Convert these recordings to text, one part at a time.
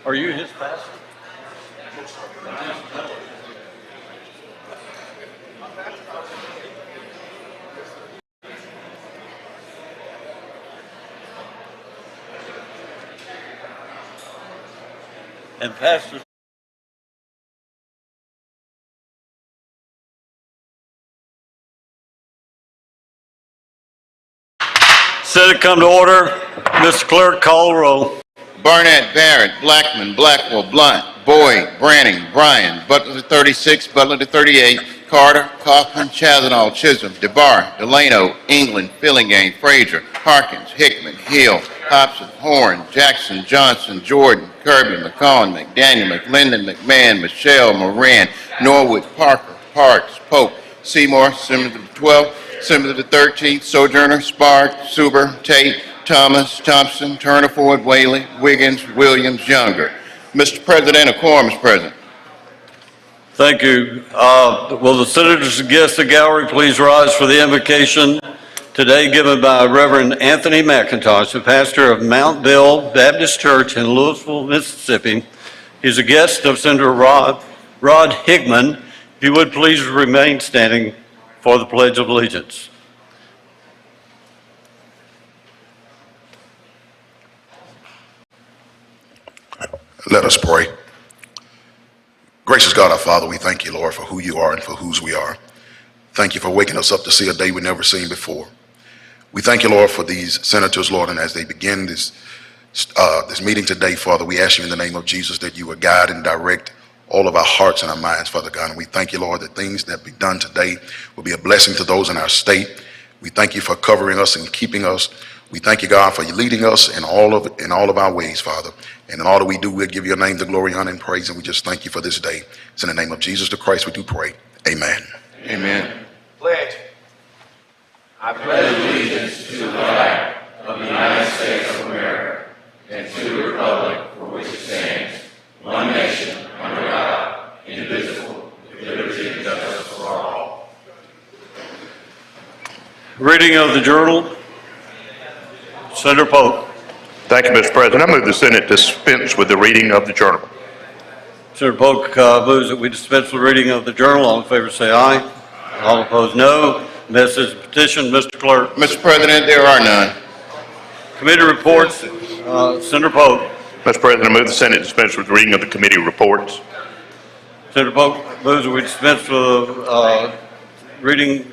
Are you his pastor? And Pastor Senate come to order. Mr. Clerk, call the roll. Barnett, Barrett, Blackman, Blackwell, Blunt, Boyd, Branning, Bryan, Butler to 36, Butler to 38, Carter, Kaufman, Chazanall, Chisholm, DeBar, Delano, England, Fillingham, Frazier, Harkins, Hickman, Hill, Hobson, Horn, Jackson, Johnson, Jordan, Kirby, McCollum, McDaniel, McLendon, McMahon, Michelle, Moran, Norwood, Parker, Parks, Pope, Seymour, Simmons to the 12th, Simmons to the 13th, Sojourner, Spark, Suber, Tate, Thomas, Thompson, Turner, Ford, Whaley, Wiggins, Williams, Younger. Mr. President, a quorum is present. Thank you. Will the senators and guests of the gallery please rise for the invocation today given by Reverend Anthony McIntosh, the pastor of Mount Bill Baptist Church in Louisville, Mississippi. He's a guest of Senator Rod Higman. If you would please remain standing for the Pledge of Allegiance. Let us pray. Gracious God, our Father, we thank you, Lord, for who you are and for whose we are. Thank you for waking us up to see a day we've never seen before. We thank you, Lord, for these senators, Lord, and as they begin this meeting today, Father, we ask you in the name of Jesus that you would guide and direct all of our hearts and our minds, Father God. And we thank you, Lord, that things that be done today will be a blessing to those in our state. We thank you for covering us and keeping us. We thank you, God, for you leading us in all of our ways, Father. And in all that we do, we'll give your name the glory, honor, and praise. And we just thank you for this day. It's in the name of Jesus the Christ we do pray. Amen. Amen. Pledge. I pledge allegiance to the flag of the United States of America and to the republic for which it stands, one nation, under God, indivisible, with liberty and justice for all. Reading of the journal. Senator Polk. Thank you, Mr. President. I move the Senate dispense with the reading of the journal. Senator Polk moves that we dispense with the reading of the journal. All in favor say aye. All opposed no. Message petition, Mr. Clerk. Mr. President, there are none. Committee reports. Senator Polk. Mr. President, I move the Senate dispense with the reading of the committee reports. Senator Polk moves that we dispense with the reading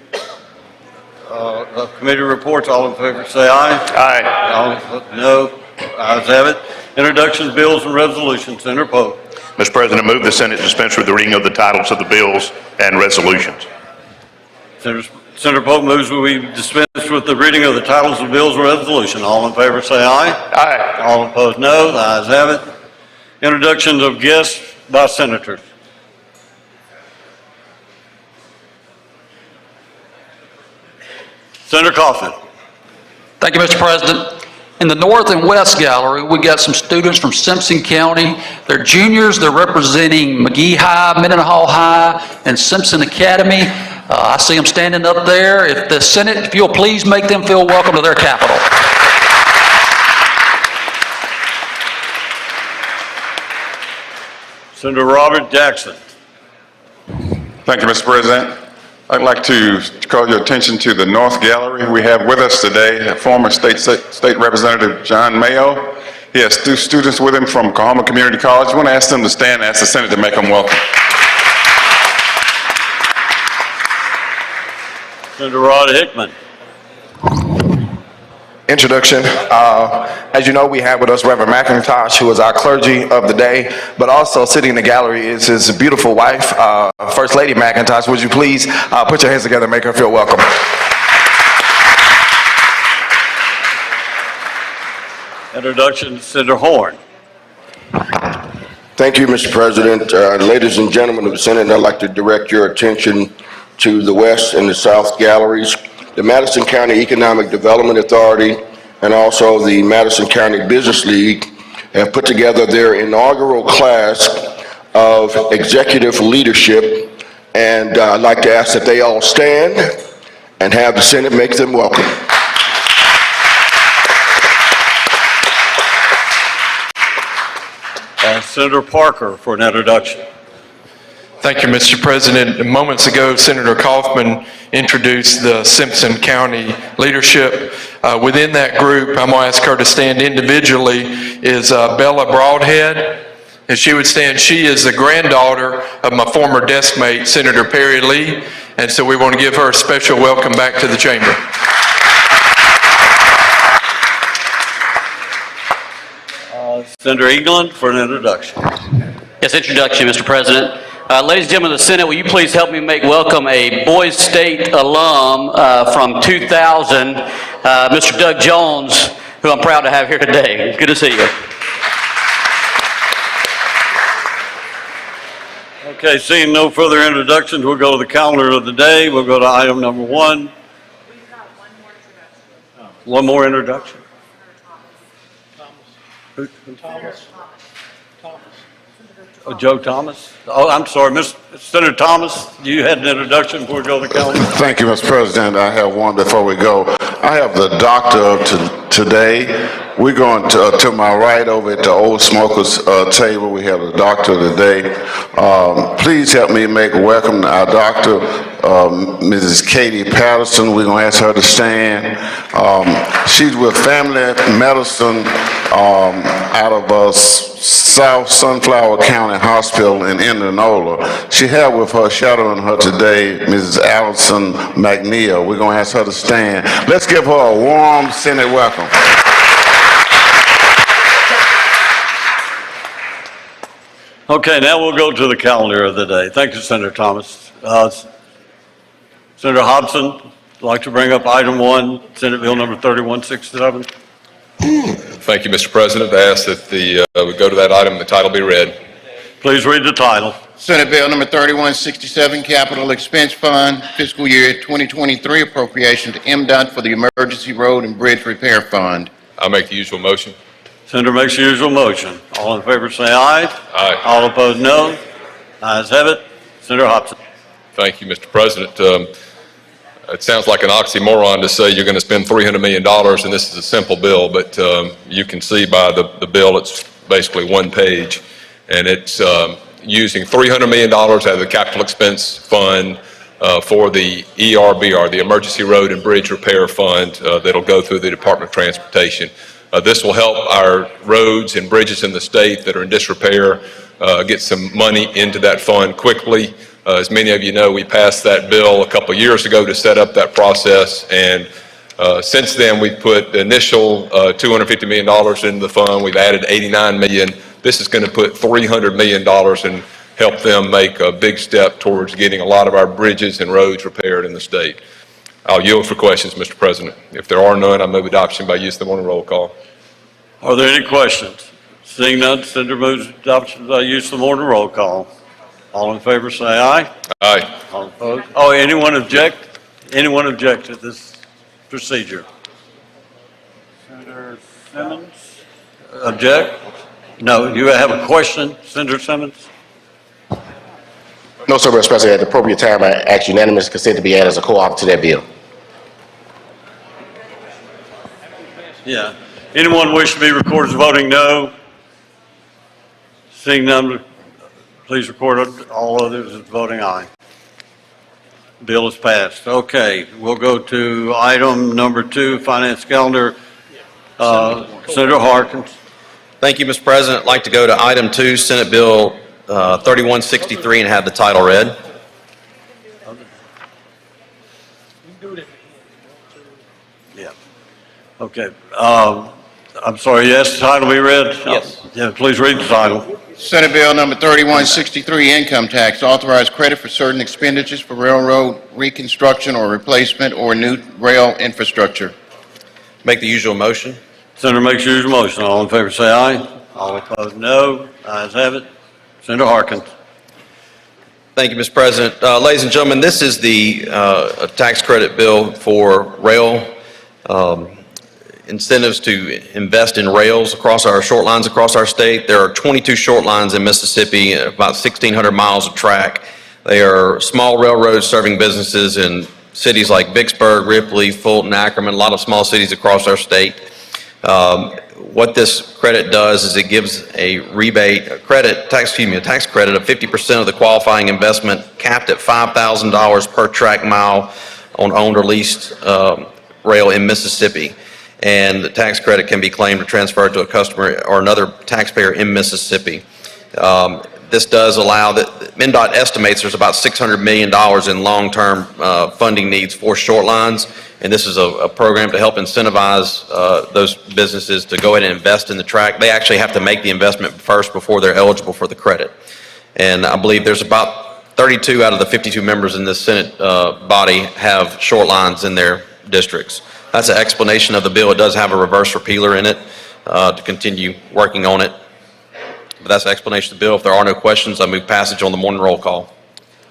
of committee reports. All in favor say aye. Aye. All no. Ayes have it. Introductions, bills, and resolutions. Senator Polk. Mr. President, I move the Senate dispense with the reading of the titles of the bills and resolutions. Senator Polk moves that we dispense with the reading of the titles of bills and resolution. All in favor say aye. Aye. All opposed no. The ayes have it. Introductions of guests by senators. Senator Coffin. Thank you, Mr. President. In the North and West Gallery, we got some students from Simpson County. They're juniors. They're representing McGee High, Mendenhall High, and Simpson Academy. I see them standing up there. If the Senate, if you'll please make them feel welcome to their capital. Senator Robert Jackson. Thank you, Mr. President. I'd like to call your attention to the North Gallery. We have with us today former State Representative John Mayo. He has two students with him from Coahoma Community College. I want to ask them to stand and ask the Senate to make them welcome. Senator Rod Hickman. Introduction. As you know, we have with us Reverend McIntosh, who is our clergy of the day, but also sitting in the gallery is his beautiful wife, First Lady McIntosh. Would you please put your hands together and make her feel welcome? Introduction, Senator Horn. Thank you, Mr. President. Ladies and gentlemen of the Senate, I'd like to direct your attention to the West and the South galleries. The Madison County Economic Development Authority and also the Madison County Business League have put together their inaugural class of executive leadership, and I'd like to ask that they all stand and have the Senate make them welcome. Senator Parker for an introduction. Thank you, Mr. President. Moments ago, Senator Kaufman introduced the Simpson County leadership. Within that group, I'm going to ask her to stand individually, is Bella Broadhead. And she would stand. She is the granddaughter of my former desk mate, Senator Perry Lee. And so we want to give her a special welcome back to the chamber. Senator England for an introduction. Yes, introduction, Mr. President. Ladies and gentlemen of the Senate, will you please help me make welcome a Boys State alum from 2000, Mr. Doug Jones, who I'm proud to have here today. It's good to see you. Okay, seeing no further introductions, we'll go to the calendar of the day. We'll go to item number 1. We've got one more introduction. One more introduction. Thomas. Oh, Joe Thomas? Oh, I'm sorry, Senator Thomas, you had an introduction before we go to the calendar? Thank you, Mr. President. I have one before we go. I have the doctor of today. We're going to my right over at the Old Smokers table. We have the doctor today. Please help me make welcome to our doctor, Mrs. Katie Patterson. We're going to ask her to stand. She's with Family Medicine out of South Sunflower County Hospital in Indianola. She had with her, shadowing her today, Mrs. Allison McNeil. We're going to ask her to stand. Let's give her a warm Senate welcome. Okay, now we'll go to the calendar of the day. Thank you, Senator Thomas. Senator Hobson, I'd like to bring up item 1, Senate Bill number 3167. Thank you, Mr. President. I ask that we go to that item, the title be read. Please read the title. Senate Bill number 3167, Capital Expense Fund, fiscal year 2023 appropriation to MDOT for the Emergency Road and Bridge Repair Fund. I'll make the usual motion. Senator makes the usual motion. All in favor say aye. Aye. All opposed no. Ayes have it. Senator Hobson. Thank you, Mr. President. It sounds like an oxymoron to say you're going to spend $300 million and this is a simple bill, but you can see by the bill it's basically one page, and it's using $300 million out of the Capital Expense Fund for the ERBR, the Emergency Road and Bridge Repair Fund that'll go through the Department of Transportation. This will help our roads and bridges in the state that are in disrepair get some money into that fund quickly. As many of you know, we passed that bill a couple years ago to set up that process, and since then we've put the initial $250 million into the fund. We've added $89 million. This is going to put $300 million and help them make a big step towards getting a lot of our bridges and roads repaired in the state. I'll yield for questions, Mr. President. If there are none, I move adoption by use of the morning roll call. Are there any questions? Seeing none, Senator moves adoption by use of the morning roll call. All in favor say aye. Aye. All opposed? Oh, anyone object? Anyone object to this procedure? Senator Simmons? Object? No, you have a question, Senator Simmons? No, sir, Mr. President. At the appropriate time, I ask unanimous consent to be added as a co-author to that bill. Yeah. Anyone wish to be recorded as voting no? Seeing none, please record all others as voting aye. Bill is passed. Okay, we'll go to item number 2, finance calendar. Senator Harkins. Thank you, Mr. President. I'd like to go to item 2, Senate Bill 3163, and have the title read. Yeah. Okay. I'm sorry, yes, the title be read? Yes. Yeah, please read the title. Senate Bill number 3163, Income Tax, authorized credit for certain expenditures for railroad reconstruction or replacement or new rail infrastructure. Make the usual motion. Senator makes the usual motion. All in favor say aye. All opposed no. Ayes have it. Senator Harkins. Thank you, Mr. President. Ladies and gentlemen, this is the tax credit bill for rail incentives to invest in rails across our short lines across our state. There are 22 short lines in Mississippi, about 1,600 miles of track. They are small railroads serving businesses in cities like Vicksburg, Ripley, Fulton, Ackerman, a lot of small cities across our state. what this credit does is it gives a rebate, a tax credit of 50% of the qualifying investment capped at $5,000 per track mile on owned or leased rail in Mississippi. And the tax credit can be claimed or transferred to a customer or another taxpayer in Mississippi. This does allow that MnDOT estimates there's about $600 million in long-term funding needs for short lines, and this is a program to help incentivize those businesses to go ahead and invest in the track. They actually have to make the investment first before they're eligible for the credit. And I believe there's about 32 out of the 52 members in this Senate body have short lines in their districts. That's an explanation of the bill. It does have a reverse repealer in it to continue working on it. But that's the explanation of the bill. If there are no questions, I move passage on the morning roll call.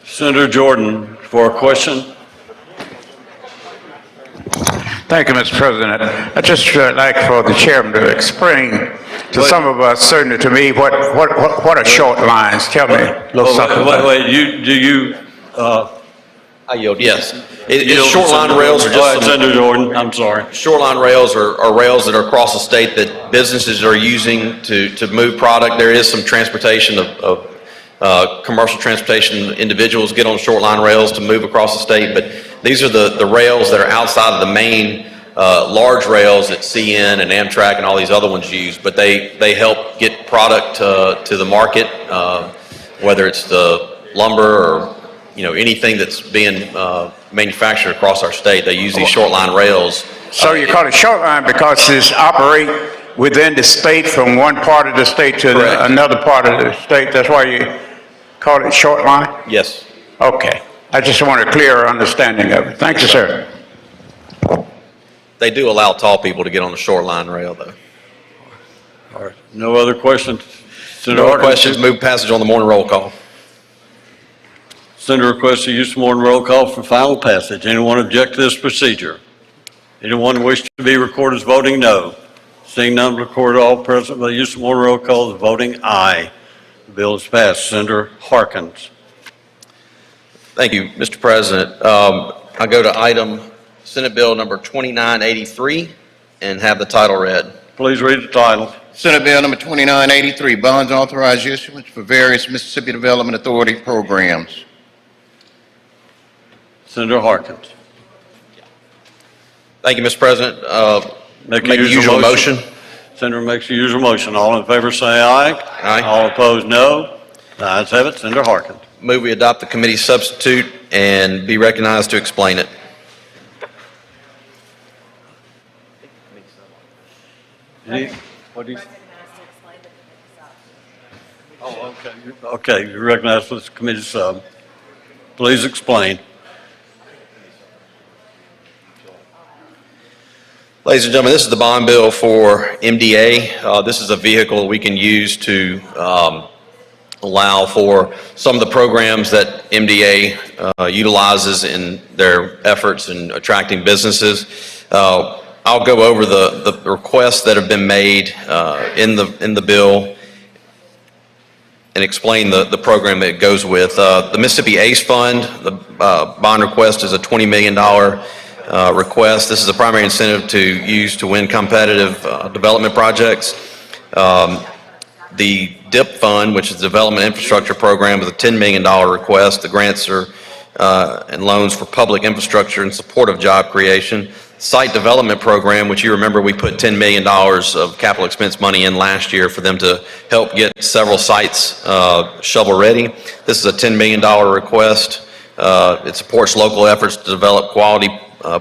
Senator Jordan for a question. Thank you, Mr. President. I'd just like for the chairman to explain to some of us, certainly to me, what are short lines? Tell me a little something about it. I yield, yes. Short line rails are just Senator Jordan, I'm sorry. Short line rails are rails that are across the state that businesses are using to move product. There is some transportation of commercial transportation. Individuals get on short line rails to move across the state, but these are the rails that are outside of the main large rails that CN and Amtrak and all these other ones use, but they help get product to the market, whether it's the lumber or anything that's being manufactured across our state. They use these short line rails. So you call it short line because it's operate within the state from one part of the state to another part of the state. That's why you call it short line? Yes. Okay. I just want a clearer understanding of it. Thank you, sir. They do allow tall people to get on the short line rail, though. All right. No other questions? No other questions. Move passage on the morning roll call. Senator requests the use of morning roll call for final passage. Anyone object to this procedure? Anyone wish to be recorded as voting no? Seeing none, record all present by the use of morning roll call as voting aye. The bill is passed. Senator Harkins. Thank you, Mr. President. I go to item Senate Bill number 2983 and have the title read. Please read the title. Senate Bill number 2983, bonds authorized issuance for various Mississippi Development Authority programs. Senator Harkins. Thank you, Mr. President. Make the usual motion. Senator makes the usual motion. All in favor say aye. Aye. All opposed no. The ayes have it. Senator Harkins. Move we adopt the committee substitute and be recognized to explain it. What do you? Oh, okay. Okay, you recognize for this committee sub. Please explain. Ladies and gentlemen, this is the bond bill for MDA. This is a vehicle we can use to allow for some of the programs that MDA utilizes in their efforts in attracting businesses. I'll go over the requests that have been made in the bill and explain the program that it goes with. The Mississippi ACE Fund, the bond request is a $20 million request. This is a primary incentive to use to win competitive development projects. The DIP Fund, which is the Development Infrastructure Program, is a $10 million request. The grants are and loans for public infrastructure in support of job creation. Site Development Program, which you remember we put $10 million of capital expense money in last year for them to help get several sites shovel ready. This is a $10 million request. It supports local efforts to develop quality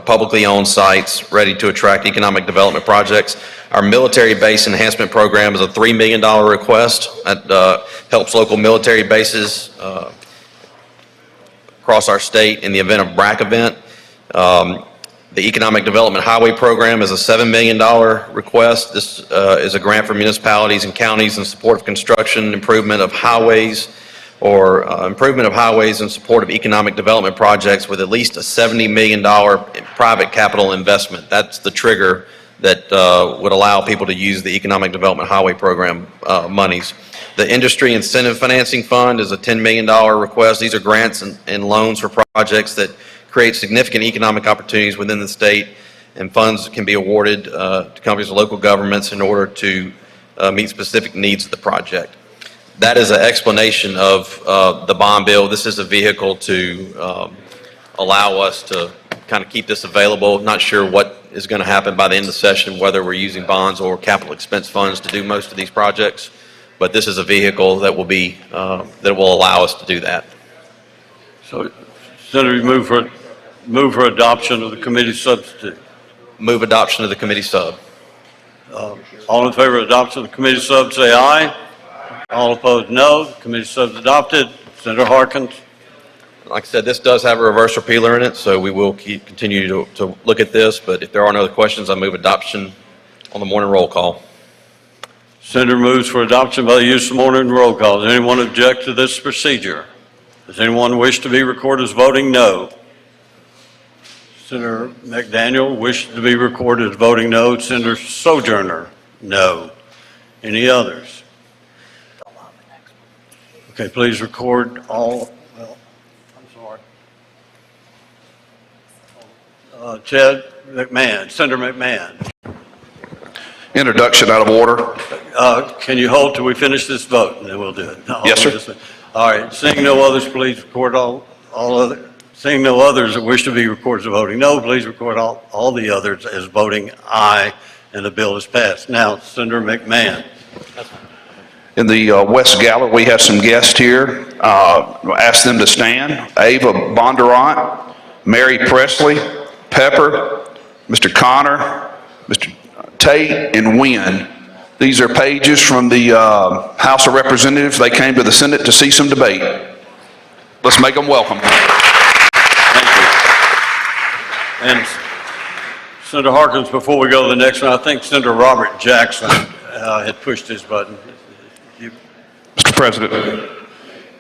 publicly owned sites ready to attract economic development projects. Our military base enhancement program is a $3 million request that helps local military bases across our state in the event of BRAC event. The Economic Development Highway Program is a $7 million request. This is a grant for municipalities and counties in support of construction, improvement of highways, or improvement of highways in support of economic development projects with at least a $70 million private capital investment. That's the trigger that would allow people to use the Economic Development Highway Program monies. The Industry Incentive Financing Fund is a $10 million request. These are grants and loans for projects that create significant economic opportunities within the state and funds can be awarded to companies and local governments in order to meet specific needs of the project. That is an explanation of the bond bill. This is a vehicle to allow us to kind of keep this available. Not sure what is going to happen by the end of the session, whether we're using bonds or capital expense funds to do most of these projects, but this is a vehicle that will be that will allow us to do that. So, Senator, you move for adoption of the committee substitute. Move adoption of the committee sub. All in favor of adoption of the committee sub, say aye. All opposed, no. The committee sub's adopted. Senator Harkins. Like I said, this does have a reverse repealer in it, so we will continue to look at this, but if there are no other questions, I move adoption on the morning roll call. Senator moves for adoption by the use of morning roll call. Does anyone object to this procedure? Does anyone wish to be recorded as voting no? Senator McDaniel wishes to be recorded as voting no. Senator Sojourner, no. Any others? Okay, please record all. Well, I'm sorry. Chad McMahon, Senator McMahon. Introduction out of order. Can you hold till we finish this vote, and then we'll do it? No, Yes, sir. All right, seeing no others, please record all other. Seeing no others that wish to be recorded as voting no, please record all the others as voting aye, and the bill is passed. Now, Senator McMahon. In the West Gallery, we have some guests here. Ask them to stand. Ava Bondurant, Mary Presley, Pepper, Mr. Connor, Mr. Tate, and Wynn. These are pages from the House of Representatives. They came to the Senate to see some debate. Let's make them welcome. Thank you. And Senator Harkins, before we go to the next one, I think Senator Robert Jackson had pushed his button. Mr. President.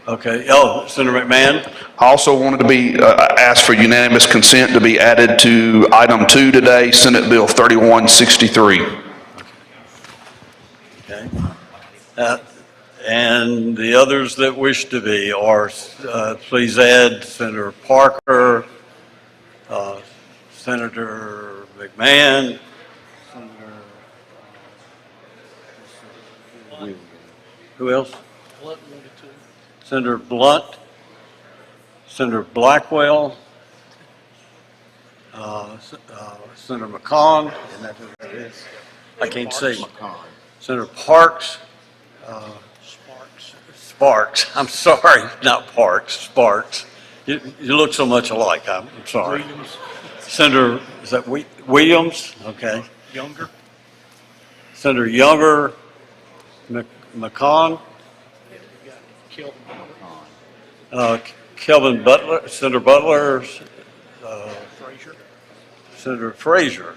Okay. Oh, Senator McMahon. I also wanted to be asked for unanimous consent to be added to item 2 today, Senate Bill 3163. Okay. And the others that wish to be are, please add Senator Parker, Senator McMahon, who else? Senator Blunt, Senator Blackwell, Senator McCon, and that's who that is. I can't see. Senator Parks, Sparks, I'm sorry, not Parks, Sparks. You look so much alike, I'm sorry. Williams. Senator, is that Williams? Okay. Younger. Senator Younger, McCon, Kelvin Butler, Senator Butler, Frazier. Senator Frazier,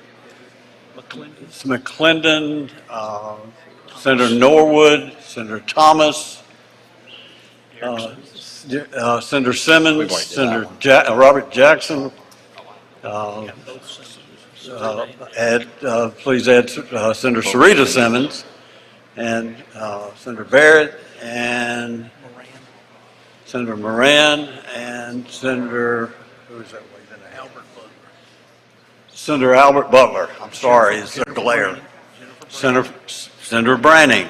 McClendon, Senator Norwood, Senator Thomas, Senator Simmons, Senator Robert Jackson. Please add Senator Sarita Simmons and Senator Barrett and Senator Moran and Senator, who is that? Senator Albert Butler. I'm sorry, it's a glare. Senator Branning.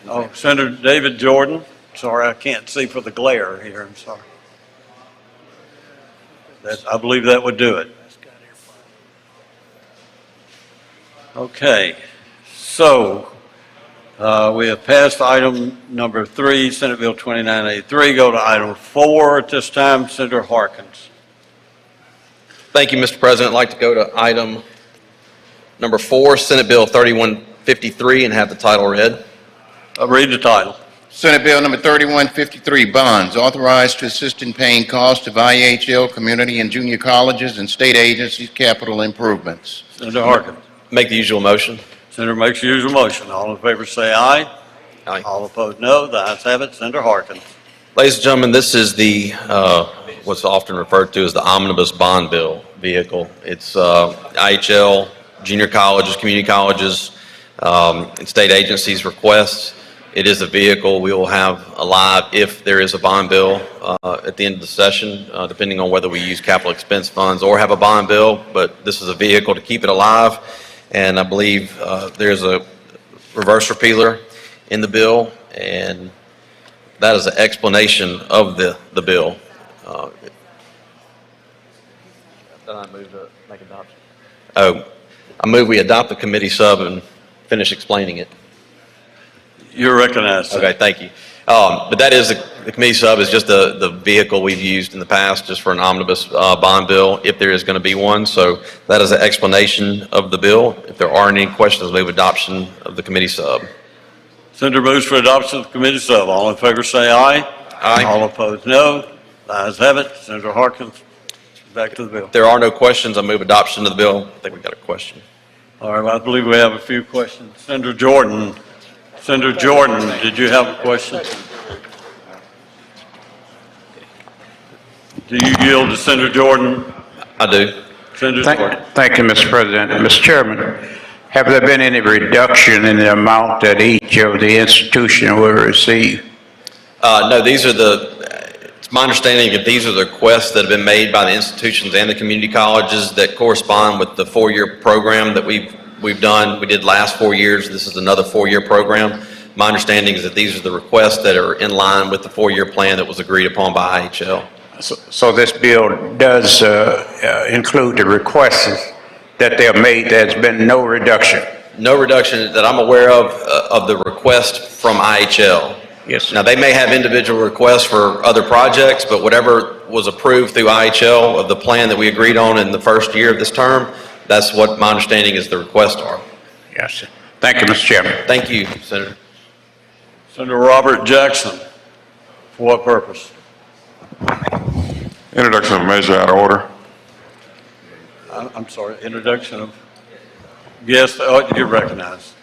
Oh, Senator David Jordan. Sorry, I can't see for the glare here. I'm sorry. I believe that would do it. Okay, so we have passed item number 3, Senate Bill 2983. Go to item 4 at this time, Senator Harkins. Thank you, Mr. President. I'd like to go to item number 4, Senate Bill 3153, and have the title read. Read the title. Senate Bill number 3153, bonds authorized to assist in paying costs of IHL, community and junior colleges and state agencies' capital improvements. Senator Harkins. Make the usual motion. Senator makes the usual motion. All in favor say aye. Aye. All opposed no. The ayes have it. Senator Harkins. Ladies and gentlemen, this is the what's often referred to as the Omnibus bond bill vehicle. It's IHL, junior colleges, community colleges, and state agencies' requests It is a vehicle we will have alive if there is a bond bill at the end of the session, depending on whether we use capital expense funds or have a bond bill. But this is a vehicle to keep it alive, and I believe there's a reverse repealer in the bill, and that is an explanation of the bill. Then I move to make adoption. Oh, I move we adopt the committee sub and finish explaining it. You're recognized. Okay, thank you. But that is, the committee sub is just the vehicle we've used in the past just for an omnibus bond bill, if there is going to be one. So that is an explanation of the bill. If there aren't any questions, move adoption of the committee sub. Senator moves for adoption of the committee sub. All in favor say aye. Aye. All opposed, no. The ayes have it. Senator Harkins, back to the bill. If there are no questions, I move adoption of the bill. I think we got a question. All right, well, I believe we have a few questions. Senator Jordan, did you have a question? Do you yield to Senator Jordan? I do. Senator Jordan. Thank you, Mr. President. Mr. Chairman, have there been any reduction in the amount that each of the institution will receive? No, it's my understanding that these are the requests that have been made by the institutions and the community colleges that correspond with the four-year program that we've done. We did last 4 years. This is another four-year program. My understanding is that these are the requests that are in line with the four-year plan that was agreed upon by IHL. So this bill does include the requests that they have made. There's been no reduction? No reduction that I'm aware of the request from IHL. Yes, sir. Now, they may have individual requests for other projects, but whatever was approved through IHL of the plan that we agreed on in the first year of this term, that's what my understanding is the requests are. Yes, sir. Thank you, Mr. Chairman. Thank you, Senator. Senator Robert Jackson, for what purpose? Introduction of a measure out of order. I'm sorry, introduction of, yes, you're recognized.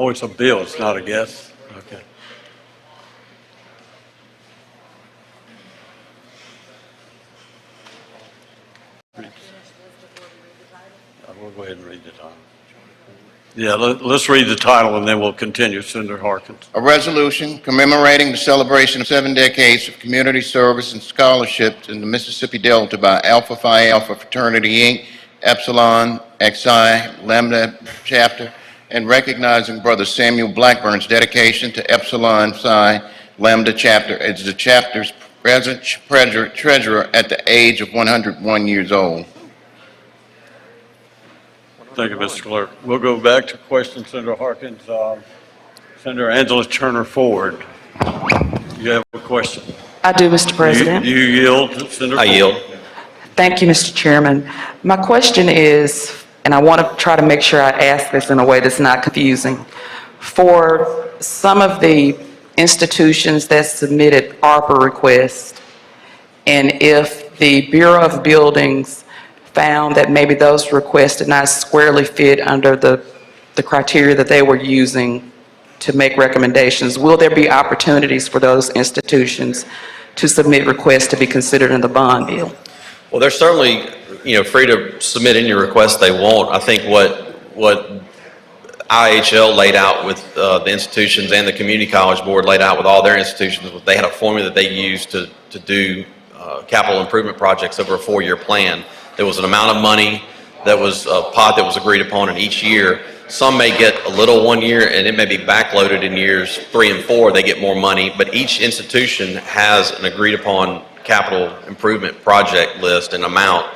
Oh, it's a bill, it's not a guess? Okay. We'll go ahead and read the title. Yeah, let's read the title and then we'll continue. Senator Harkins. A resolution commemorating the celebration of 7 decades of community service and scholarships in the Mississippi Delta by Alpha Phi Alpha Fraternity, Inc., Epsilon, Xi, Lambda Chapter, and recognizing Brother Samuel Blackburn's dedication to Epsilon Psi Lambda Chapter as the chapter's present treasurer at the age of 101 years old. Thank you, Mr. Clerk. We'll go back to questions, Senator Harkins. Senator Angela Turner Ford, you have a question? I do, Mr. President. Do you yield, Senator? I yield. Thank you, Mr. Chairman. My question is, and I want to try to make sure I ask this in a way that's not confusing. For some of the institutions that submitted ARPA requests, and if the Bureau of Buildings found that maybe those requests did not squarely fit under the criteria that they were using to make recommendations, will there be opportunities for those institutions to submit requests to be considered in the bond bill? Well, they're certainly, free to submit any requests they want. I think what IHL laid out with the institutions and the community college board laid out with all their institutions was they had a formula that they used to do capital improvement projects over a 4-year plan. There was an amount of money that was a pot that was agreed upon in each year. Some may get a little 1 year and it may be backloaded in years 3 and 4, they get more money, but each institution has an agreed upon capital improvement project list and amount,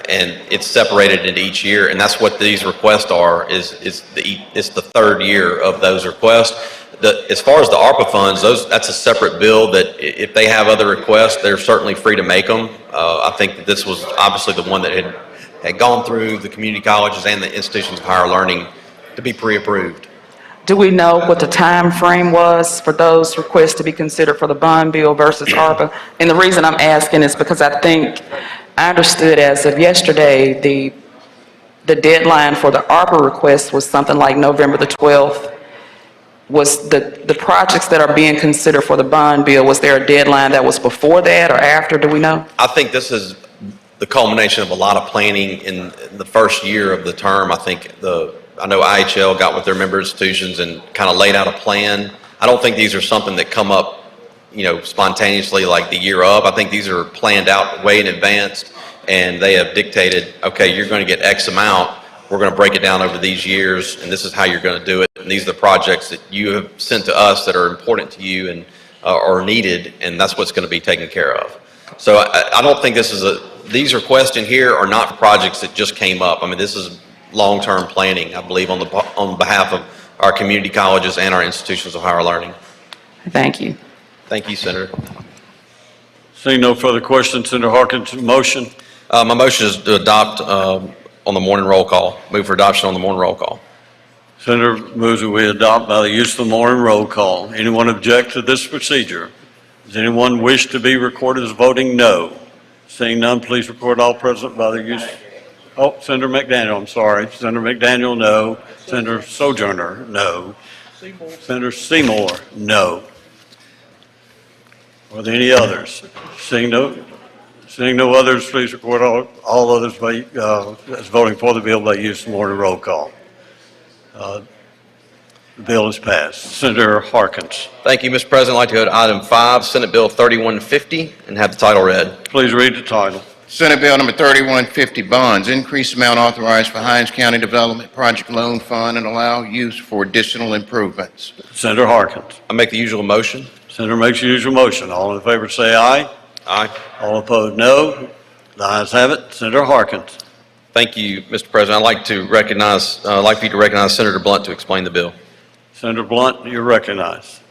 and it's separated into each year, and that's what these requests are, it's the 3rd year of those requests. As far as the ARPA funds, that's a separate bill that if they have other requests, they're certainly free to make them. I think that this was obviously the one that had gone through the community colleges and the institutions of higher learning to be pre-approved. Do we know what the time frame was for those requests to be considered for the bond bill versus ARPA? And the reason I'm asking is because I think I understood as of yesterday, the deadline for the ARPA request was something like November the 12th. Was the projects that are being considered for the bond bill, was there a deadline that was before that or after? Do we know? I think this is the culmination of a lot of planning in the first year of the term. I think I know IHL got with their member institutions and kind of laid out a plan. I don't think these are something that come up, spontaneously like the year of. I think these are planned out way in advance, and they have dictated, okay, you're going to get X amount. We're going to break it down over these years, and this is how you're going to do it. And these are the projects that you have sent to us that are important to you and are needed, and that's what's going to be taken care of. So I don't think these requests in here are not projects that just came up. I mean, this is long-term planning, I believe, on behalf of our community colleges and our institutions of higher learning. Thank you. Thank you, Senator. Seeing no further questions, Senator Harkins, motion. My motion is to adopt on the morning roll call. Move for adoption on the morning roll call. Senator moves that we adopt by the use of the morning roll call. Anyone object to this procedure? Does anyone wish to be recorded as voting no? Seeing none, please record all present by the use. Oh, Senator McDaniel, I'm sorry. Senator McDaniel, no. Senator Sojourner, no. Senator Seymour, no. Are there any others? Seeing no others, please record all others as voting for the bill by use of the morning roll call. The bill is passed. Senator Harkins. Thank you, Mr. President. I'd like to go to item 5, Senate Bill 3150, and have the title read. Please read the title. Senate Bill number 3150, bonds, increase amount authorized for Hinds County Development Project Loan Fund and allow use for additional improvements. Senator Harkins. I make the usual motion. Senator makes the usual motion. All in favor say aye. Aye. All opposed, no. The ayes have it. Senator Harkins. Thank you, Mr. President. I'd like for you to recognize Senator Blunt to explain the bill. Senator Blunt, you're recognized.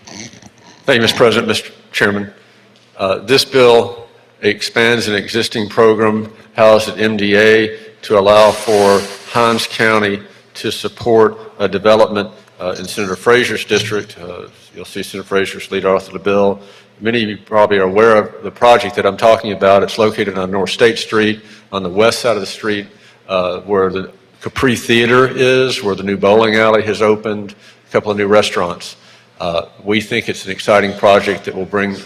Thank you, Mr. President, Mr. Chairman. This bill expands an existing program housed at MDA to allow for Hinds County to support a development in Senator Frazier's district. You'll see Senator Frazier's lead author of the bill. Many of you probably are aware of the project that I'm talking about. It's located on North State Street, on the west side of the street, where the Capri Theater is, where the new bowling alley has opened, a couple of new restaurants. We think it's an exciting project that will bring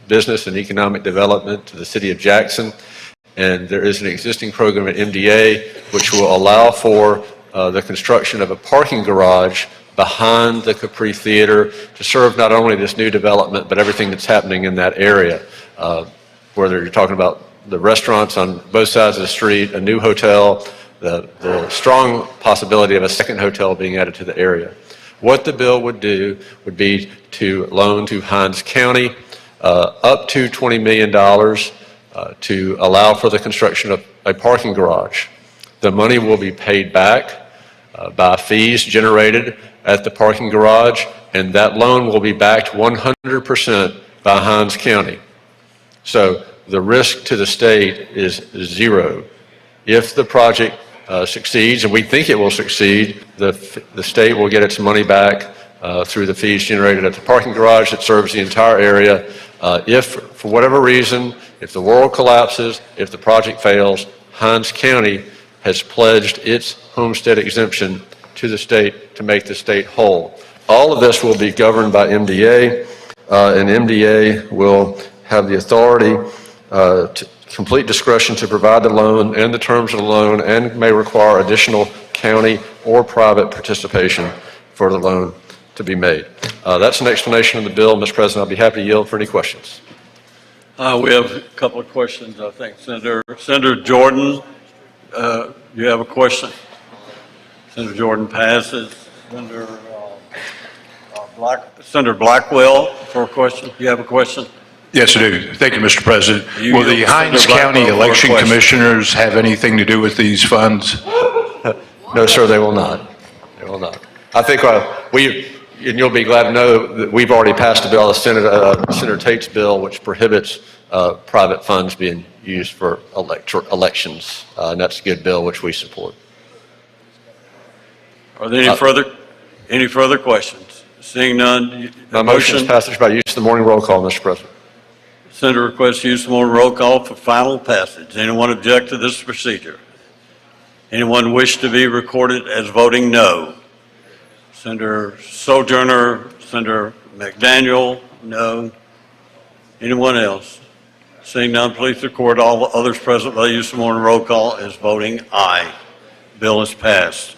business and economic development to the city of Jackson. And there is an existing program at MDA which will allow for the construction of a parking garage behind the Capri Theater to serve not only this new development, but everything that's happening in that area. Whether you're talking about the restaurants on both sides of the street, a new hotel, the strong possibility of a second hotel being added to the area. What the bill would do would be to loan to Hinds County up to $20 million to allow for the construction of a parking garage. The money will be paid back by fees generated at the parking garage, and that loan will be backed 100% by Hinds County. So the risk to the state is zero. If the project succeeds, and we think it will succeed, the state will get its money back through the fees generated at the parking garage that serves the entire area. If, for whatever reason, if the world collapses, if the project fails, Hinds County has pledged its homestead exemption to the state to make the state whole. All of this will be governed by MDA, and MDA will have the authority complete discretion to provide the loan and the terms of the loan, and may require additional county or private participation for the loan to be made. That's an explanation of the bill, Mr. President. I'll be happy to yield for any questions. We have a couple of questions, I think. Senator Jordan, you have a question? Senator Jordan passes. Senator Blackwell for a question. You have a question? Yes, I do. Thank you, Mr. President. Will the Hinds County Election Commissioners have anything to do with these funds? No, sir, they will not. They will not. I think and you'll be glad to know that we've already passed a bill, Senator Tate's bill, which prohibits private funds being used for elections. And that's a good bill, which we support. Are there any further questions? Seeing none. My motion is passage by use of the morning roll call, Mr. President. Senator requests use of the morning roll call for final passage. Anyone object to this procedure? Anyone wish to be recorded as voting no? Senator Sojourner, Senator McDaniel, no. Anyone else? Seeing none, please record all others present by the use of the morning roll call as voting aye. Bill is passed.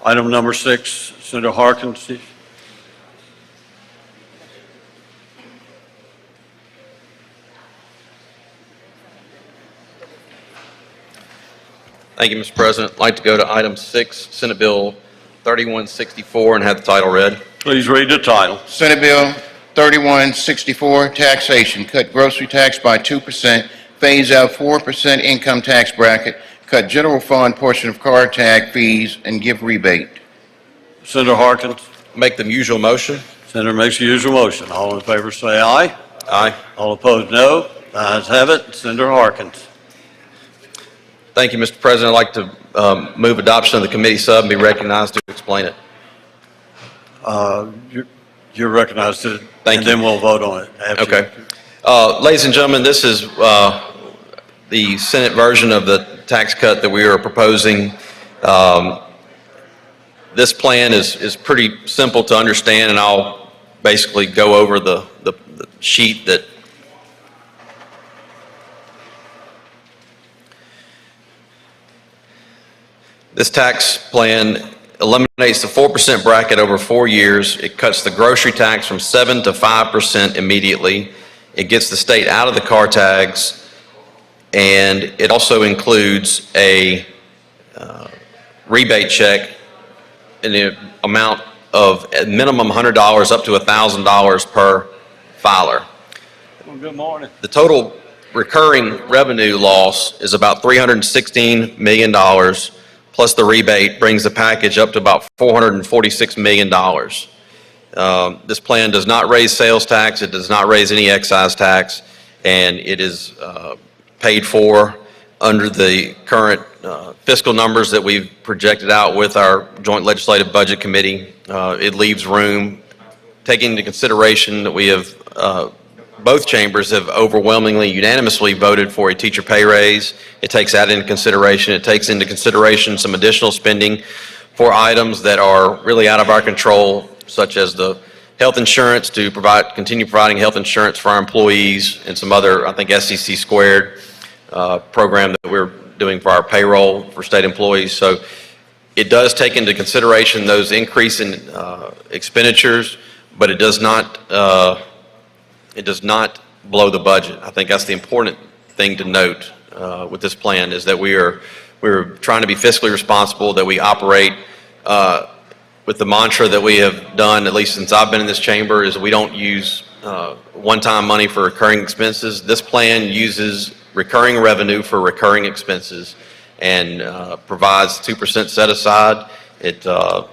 Item number 6, Senator Harkins. Thank you, Mr. President. I'd like to go to item 6, Senate Bill 3164, and have the title read. Please read the title. Senate Bill 3164, taxation, cut grocery tax by 2%, phase out 4% income tax bracket, cut general fund portion of car tag fees, and give rebate. Senator Harkins. Make the usual motion. Senator makes the usual motion. All in favor say aye. Aye. All opposed, no. The ayes have it. Senator Harkins. Thank you, Mr. President. I'd like to move adoption of the committee sub and be recognized to explain it. You're recognized, Thank and you. then we'll vote on it. After. Okay. Ladies and gentlemen, this is the Senate version of the tax cut that we are proposing. This plan is pretty simple to understand, and I'll basically go over the sheet that this tax plan eliminates the 4% bracket over 4 years. It cuts the grocery tax from 7 to 5% immediately. It gets the state out of the car tags, and it also includes a rebate check in the amount of a minimum $100 up to $1,000 per filer. Well, good morning. The total recurring revenue loss is about $316 million, plus the rebate brings the package up to about $446 million. This plan does not raise sales tax, it does not raise any excise tax, and it is paid for under the current fiscal numbers that we've projected out with our Joint Legislative Budget Committee. It leaves room, taking into consideration that we have, both chambers have overwhelmingly, unanimously voted for a teacher pay raise. It takes that into consideration. It takes into consideration some additional spending for items that are really out of our control, such as the health insurance to continue providing health insurance for our employees, and some other, I think, SEC squared program that we're doing for our payroll for state employees. So it does take into consideration those increase in expenditures, but it does not blow the budget. I think that's the important thing to note with this plan, is that we're trying to be fiscally responsible, that we operate with the mantra that we have done, at least since I've been in this chamber, is we don't use one-time money for recurring expenses. This plan uses recurring revenue for recurring expenses and provides 2% set aside. It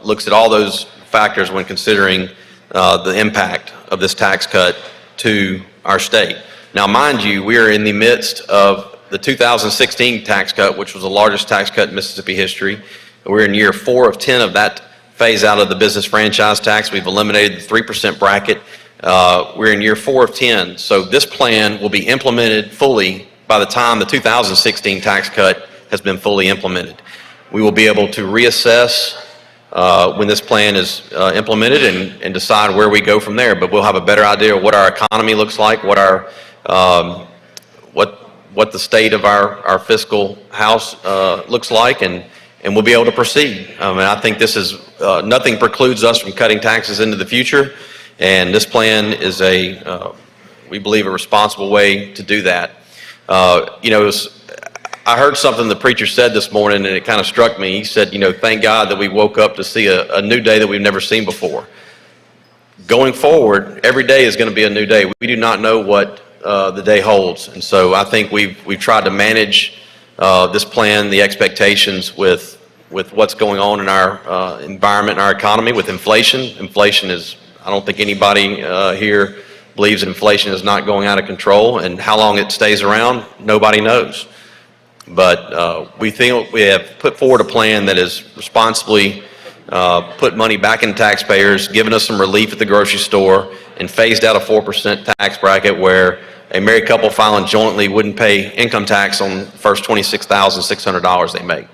looks at all those factors when considering the impact of this tax cut to our state. Now, mind you, we are in the midst of the 2016 tax cut, which was the largest tax cut in Mississippi history. We're in year 4 of 10 of that phase out of the business franchise tax. We've eliminated the 3% bracket. We're in year 4 of 10. So this plan will be implemented fully by the time the 2016 tax cut has been fully implemented. We will be able to reassess when this plan is implemented and decide where we go from there. But we'll have a better idea of what our economy looks like, what our what the state of our fiscal house looks like, and we'll be able to proceed. I mean, I think this is nothing precludes us from cutting taxes into the future, and this plan is we believe a responsible way to do that. I heard something the preacher said this morning, and it kind of struck me. He said, thank God that we woke up to see a new day that we've never seen before. Going forward, every day is going to be a new day. We do not know what the day holds. And so I think we've tried to manage this plan, the expectations with what's going on in our environment and our economy with inflation. Inflation is, I don't think anybody here believes that inflation is not going out of control, and how long it stays around, nobody knows. But we think we have put forward a plan that is responsibly put money back in taxpayers, given us some relief at the grocery store, and phased out a 4% tax bracket where a married couple filing jointly wouldn't pay income tax on the first $26,600 they make.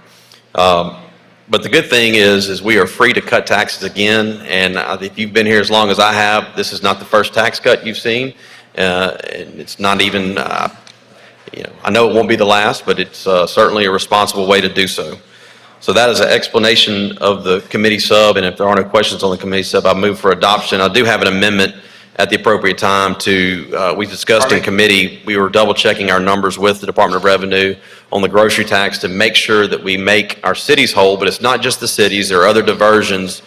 But the good thing is we are free to cut taxes again, and if you've been here as long as I have, this is not the first tax cut you've seen. And it's not even, I know it won't be the last, but it's certainly a responsible way to do so. So that is an explanation of the committee sub, and if there are no questions on the committee sub, I move for adoption. I do have an amendment at the appropriate time to, we discussed in committee, we were double checking our numbers with the Department of Revenue on the grocery tax to make sure that we make our cities whole, but it's not just the cities, there are other diversions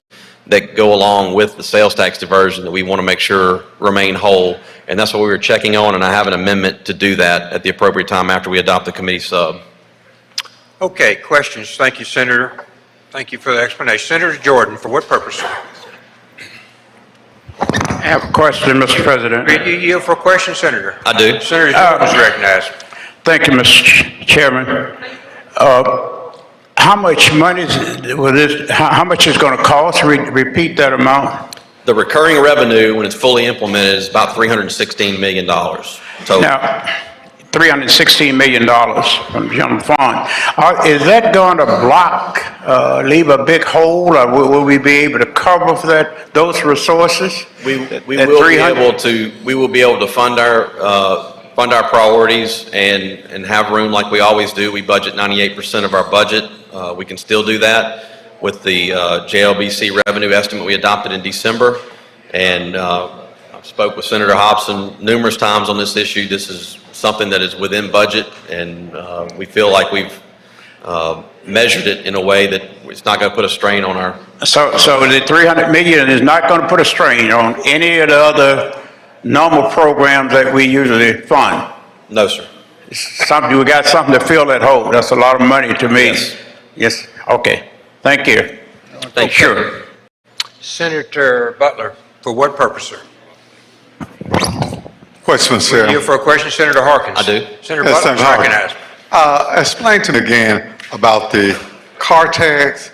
that go along with the sales tax diversion that we want to make sure remain whole. And that's what we were checking on, and I have an amendment to do that at the appropriate time after we adopt the committee sub. Okay, questions? Thank you, Senator. Thank you for the explanation. Senator Jordan, for what purpose, sir? I have a question, Mr. President. You yield for a question, Senator? I do. Senator Jordan is recognized. Thank you, Mr. Chairman. How much money will this? How much is going to cost? Repeat that amount. The recurring revenue, when it's fully implemented, is about $316 million. So now, $316 million from the general fund. Is that going to block, leave a big hole, or will we be able to cover for that, those resources? We will be able to fund our priorities and have room like we always do. We budget 98% of our budget. We can still do that with the JLBC revenue estimate we adopted in December. And I spoke with Senator Hobson numerous times on this issue. This is something that is within budget, and we feel like we've measured it in a way that it's not going to put a strain on our... So the $300 million is not going to put a strain on any of the other normal programs that we usually fund? No, sir. We got something to fill that hole. That's a lot of money to me. Yes. Okay. Thank you. Thank you. Sure. Senator Butler, for what purpose, sir? Question, sir. You for a question, Senator Harkins? I do. Senator Butler is recognized. Explain to me again about the car tax.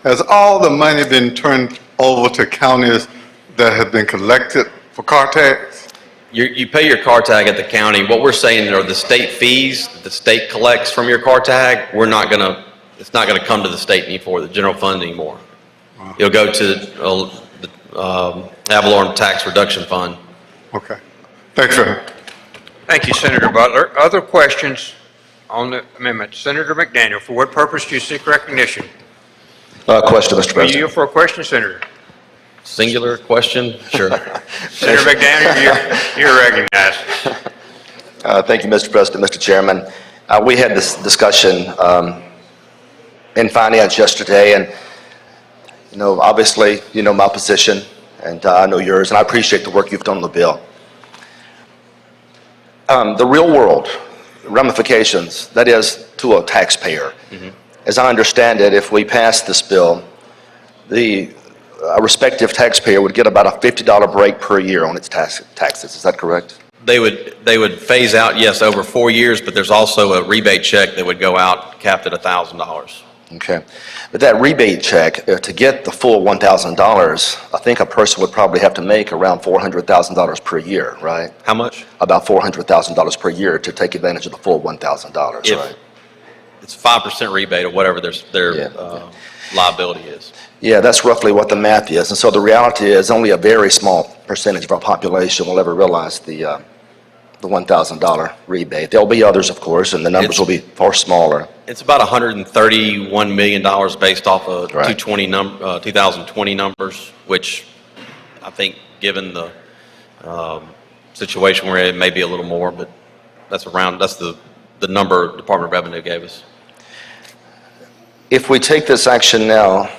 Has all the money been turned over to counties that have been collected for car tax? You pay your car tag at the county. What we're saying are the state fees that the state collects from your car tag, it's not gonna come to the state anymore, the general fund anymore. It'll go to the Avalon Tax Reduction Fund. Okay. Thanks, sir. Thank you, Senator Butler. Other questions on the amendment? Senator McDaniel, for what purpose do you seek recognition? Question, Mr. You President. yield for a question, Senator. Singular question? Sure. Senator McDaniel, you're recognized. Thank you, Mr. President, Mr. Chairman. We had this discussion in finance yesterday, and obviously, my position, and I know yours, and I appreciate the work you've done on the bill. The real world ramifications, that is, to a taxpayer. As I understand it, if we pass this bill, a respective taxpayer would get about a $50 break per year on its taxes. Is that correct? They would phase out, yes, over 4 years, but there's also a rebate check that would go out capped at $1,000. Okay. But that rebate check, to get the full $1,000, I think a person would probably have to make around $400,000 per year, right? How much? About $400,000 per year to take advantage of the full $1,000, right? It's 5% rebate or whatever their liability is. Yeah, that's roughly what the math is. And so the reality is only a very small percentage of our population will ever realize the $1,000 rebate. There'll be others, of course, and the numbers will be far smaller. It's about $131 million based off of 2020 numbers, which I think, given the situation we're in, it may be a little more, but that's the number Department of Revenue gave us. If we take this action now,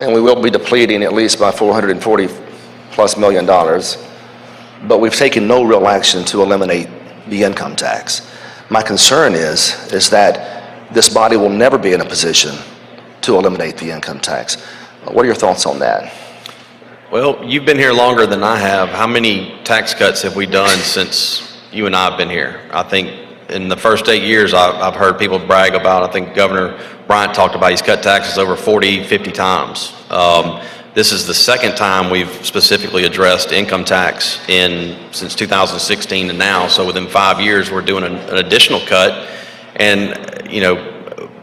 and we will be depleting at least by $440+ million, but we've taken no real action to eliminate the income tax. My concern is that this body will never be in a position to eliminate the income tax. What are your thoughts on that? Well, you've been here longer than I have. How many tax cuts have we done since you and I have been here? I think in the first 8 years, I've heard people brag about, I think Governor Bryant talked about he's cut taxes over 40, 50 times. This is the second time we've specifically addressed income tax since 2016 and now. So within 5 years, we're doing an additional cut. And,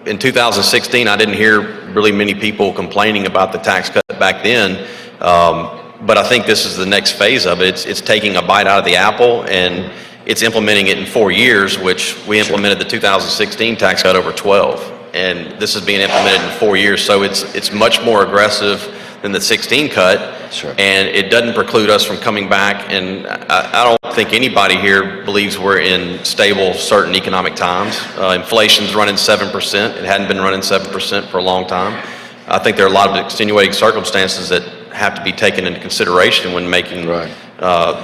in 2016, I didn't hear really many people complaining about the tax cut back then. But I think this is the next phase of it. It's taking a bite out of the apple, and it's implementing it in 4 years, which we implemented the 2016 tax cut over 12. and this is being implemented in 4 years, so it's much more aggressive than the 16 cut. Sure. And it doesn't preclude us from coming back, and I don't think anybody here believes we're in stable, certain economic times. Inflation's running 7%. It hadn't been running 7% for a long time. I think there are a lot of extenuating circumstances that have to be taken into consideration when making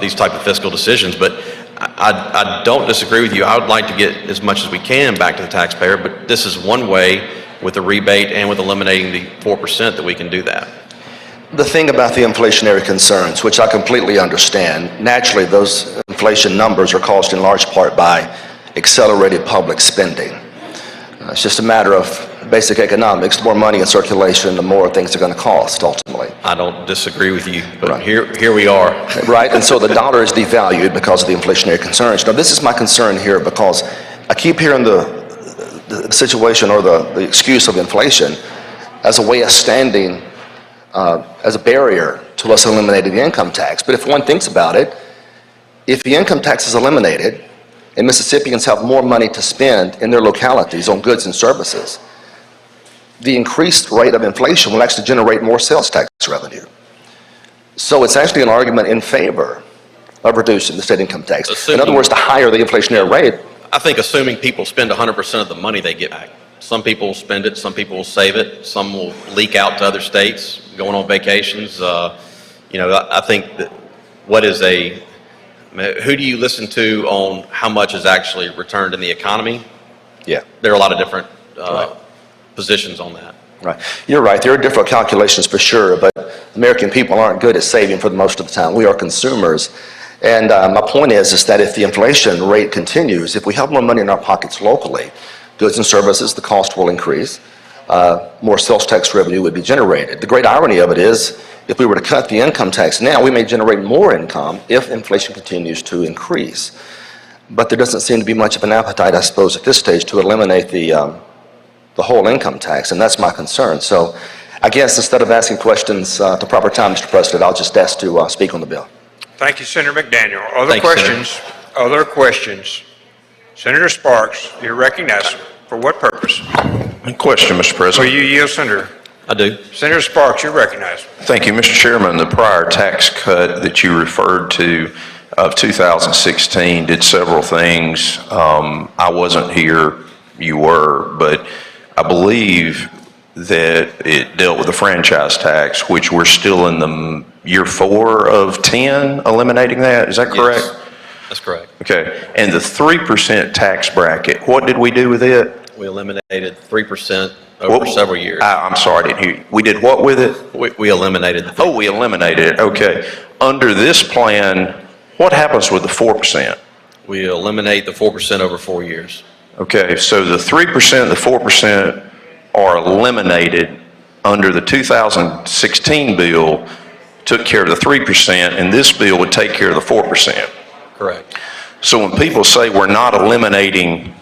these type of fiscal decisions. But I don't disagree with you. I would like to get as much as we can back to the taxpayer, but this is one way with the rebate and with eliminating the 4% that we can do that. The thing about the inflationary concerns, which I completely understand, naturally those inflation numbers are caused in large part by accelerated public spending. It's just a matter of basic economics. The more money in circulation, the more things are going to cost ultimately. I don't disagree with you, but here we are. Right, and so the dollar is devalued because of the inflationary concerns. Now this is my concern here because I keep hearing the situation or the excuse of inflation as a way of standing as a barrier to us eliminating the income tax. But if one thinks about it, if the income tax is eliminated and Mississippians have more money to spend in their localities on goods and services, the increased rate of inflation will actually generate more sales tax revenue. So it's actually an argument in favor of reducing the state income tax. In other words, the higher the inflationary rate. I think assuming people spend 100% of the money they get back. Some people will spend it, some people will save it, some will leak out to other states, going on vacations. I think that who do you listen to on how much is actually returned in the economy? Yeah. There are a lot of different positions on that. Right. You're right. There are different calculations for sure, but American people aren't good at saving for the most of the time. We are consumers. And my point is that if the inflation rate continues, if we have more money in our pockets locally, goods and services, the cost will increase. More sales tax revenue would be generated. The great irony of it is, if we were to cut the income tax now, we may generate more income if inflation continues to increase. But there doesn't seem to be much of an appetite, I suppose, at this stage to eliminate the whole income tax, and that's my concern. So I guess instead of asking questions at the proper time, Mr. President, I'll just ask to speak on the bill. Thank you, Senator McDaniel. Other questions? Other questions? Senator Sparks, you're recognized. For what purpose? Question, Mr. President. Will you yield, Senator? I do. Senator Sparks, you're recognized. Thank you, Mr. Chairman. The prior tax cut that you referred to of 2016 did several things. I wasn't here, you were, but I believe that it dealt with the franchise tax, which we're still in the year 4 of 10 eliminating that. Is that correct? Yes, that's correct. Okay. And the 3% tax bracket, what did we do with it? We eliminated 3% over several years. I'm sorry, I didn't hear you. We did what with it? We eliminated the 3%. Oh, we eliminated it. Okay. Under this plan, what happens with the 4%? We eliminate the 4% over 4 years. Okay, so the 3% and the 4% are eliminated under the 2016 bill, took care of the 3%, and this bill would take care of the 4%. Correct. So when people say we're not eliminating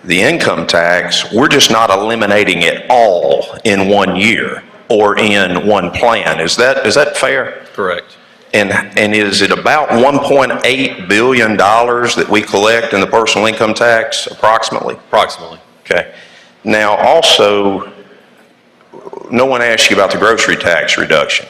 the income tax, we're just not eliminating it all in 1 year or in one plan. Is that fair? Correct. And is it about $1.8 billion that we collect in the personal income tax, approximately? Approximately. Okay. Now, also, no one asked you about the grocery tax reduction.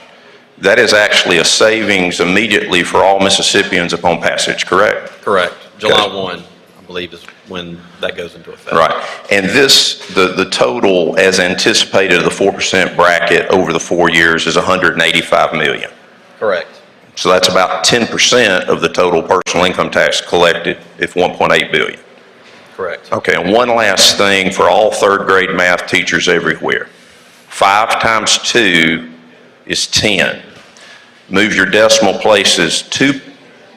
That is actually a savings immediately for all Mississippians upon passage, correct? Correct. July 1, I believe, is when that goes into effect. Right. And this, the total as anticipated of the 4% bracket over the 4 years is $185 million. Correct. So that's about 10% of the total personal income tax collected, if 1.8 billion. Correct. Okay, and one last thing for all third grade math teachers everywhere. 5 times 2 is 10. Move your decimal places 2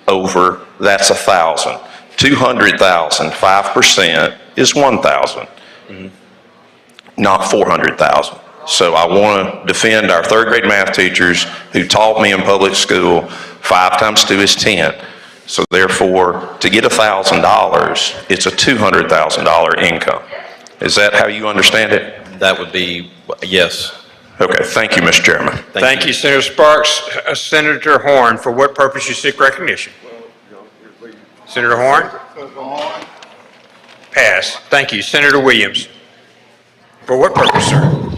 over, that's 1,000. 200,000, 5% is 1,000, not 400,000. So I want to defend our third grade math teachers who taught me in public school 5 times 2 is 10. So therefore, to get $1,000, it's a $200,000 income. Is that how you understand it? That would be, yes. Okay, thank you, Mr. Chairman. Thank you, Senator Sparks. Senator Horn, for what purpose you seek recognition? Senator Horn? Pass. Thank you. Senator Williams. For what purpose, sir?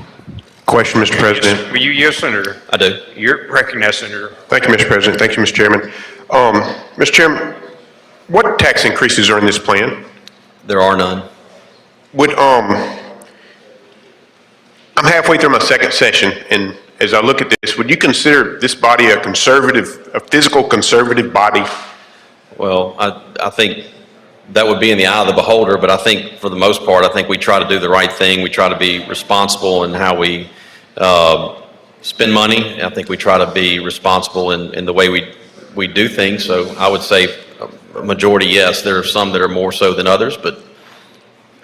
Question, Mr. President. Will you yield, Senator? I do. You're recognized, Senator. Thank you, Mr. President. Thank you, Mr. Chairman. Mr. Chairman, what tax increases are in this plan? There are none. Would, I'm halfway through my second session, and as I look at this, would you consider this body a conservative, a fiscal conservative body? Well, I think that would be in the eye of the beholder, but I think for the most part, I think we try to do the right thing. We try to be responsible in how we spend money. I think we try to be responsible in the way we do things. So I would say a majority, yes. There are some that are more so than others, but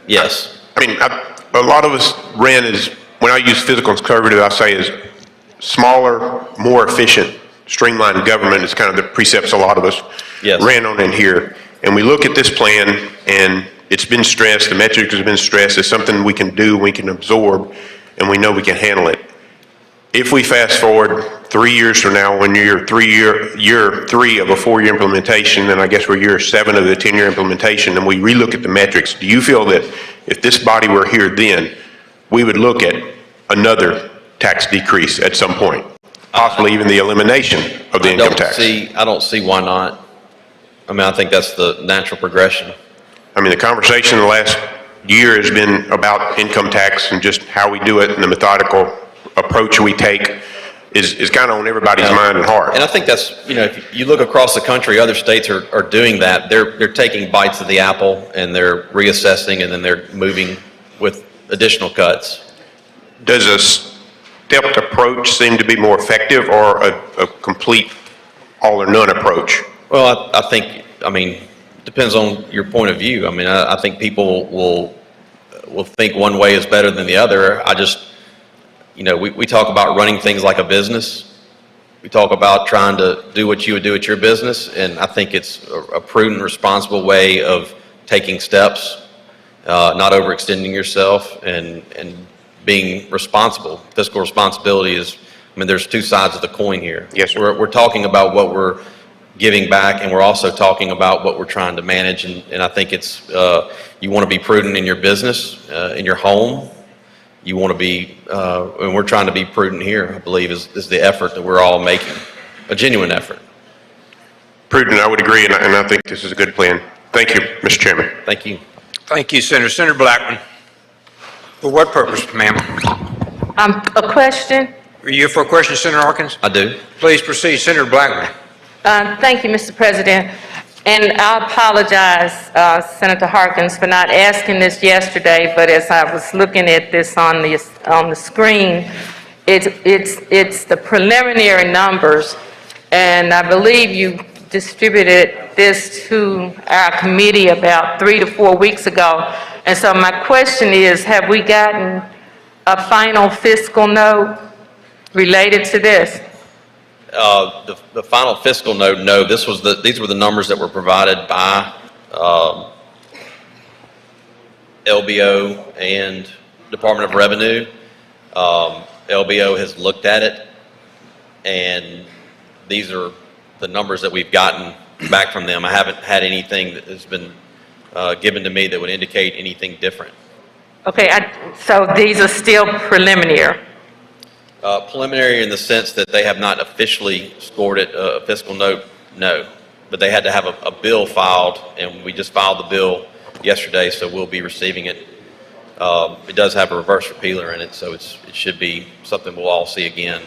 yes. I mean, a lot of us ran as, when I use fiscal conservative, I say is smaller, more efficient, streamlined government is kind of the precepts a lot of us ran on in here. And we look at this plan, and it's been stressed, the metrics have been stressed, it's something we can do, we can absorb, and we know we can handle it. If we fast forward 3 years from now, when you're year three of a 4-year implementation, and I guess we're year 7 of the 10-year implementation, and we relook at the metrics, do you feel that if this body were here then, we would look at another tax decrease at some point? Possibly even the elimination of the income tax? I don't see why not. I mean, I think that's the natural progression. I mean, the conversation in the last year has been about income tax and just how we do it, and the methodical approach we take is kind of on everybody's mind and heart. And I think that's, you know, if you look across the country, other states are doing that. They're taking bites of the apple, and they're reassessing, and then they're moving with additional cuts. Does a stepped approach seem to be more effective, or a complete all or none approach? Well, I think, I mean, depends on your point of view. I mean, I think people will think one way is better than the other. I just, you know, we talk about running things like a business. We talk about trying to do what you would do at your business, and I think it's a prudent, responsible way of taking steps, not overextending yourself, and being responsible. Fiscal responsibility is, I mean, there's two sides of the coin here. Yes, sir. We're talking about what we're giving back, and we're also talking about what we're trying to manage, and I think it's, you want to be prudent in your business, in your home. You want to be, and we're trying to be prudent here, I believe, is the effort that we're all making, a genuine effort. Prudent, I would agree, and I think this is a good plan. Thank you, Mr. Chairman. Thank you. Thank you, Senator. Senator Blackman. For what purpose, ma'am? A question. Are you here for a question, Senator Harkins? I do. Please proceed, Senator Blackman. Thank you, Mr. President. And I apologize, Senator Harkins, for not asking this yesterday, but as I was looking at this on the screen, it's the preliminary numbers, and I believe you distributed this to our committee about 3 to 4 weeks ago. And so my question is, have we gotten a final fiscal note related to this? The final fiscal note, no. These were the numbers that were provided by LBO and Department of Revenue. LBO has looked at it, and these are the numbers that we've gotten back from them. I haven't had anything that has been given to me that would indicate anything different. Okay, so these are still preliminary. Preliminary in the sense that they have not officially scored it a fiscal note, no. But they had to have a bill filed, and we just filed the bill yesterday, so we'll be receiving it. It does have a reverse repealer in it, so it should be something we'll all see again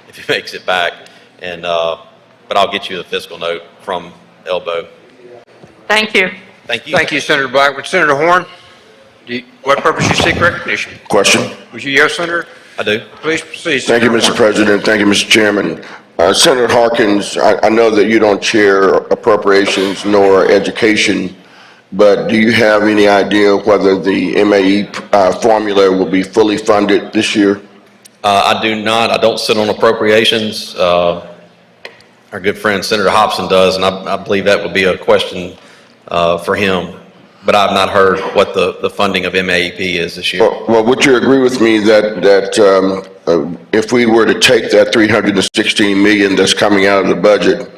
if it makes it back. And but I'll get you the fiscal note from LBO. Thank you. Thank you. Thank you, Senator Blackman. Senator Horn, what purpose you seek recognition? Question? Would you yes, Senator? I do. Please proceed, Thank you, Senator Mr. President. Thank you, Mr. Chairman. Senator Harkins, I know that you don't chair appropriations nor education, but do you have any idea whether the MAE formula will be fully funded this year? I do not. I don't sit on appropriations. Our good friend Senator Hobson does, and I believe that would be a question for him. But I've not heard what the funding of MAEP is this year. Well, would you agree with me that if we were to take that $316 million that's coming out of the budget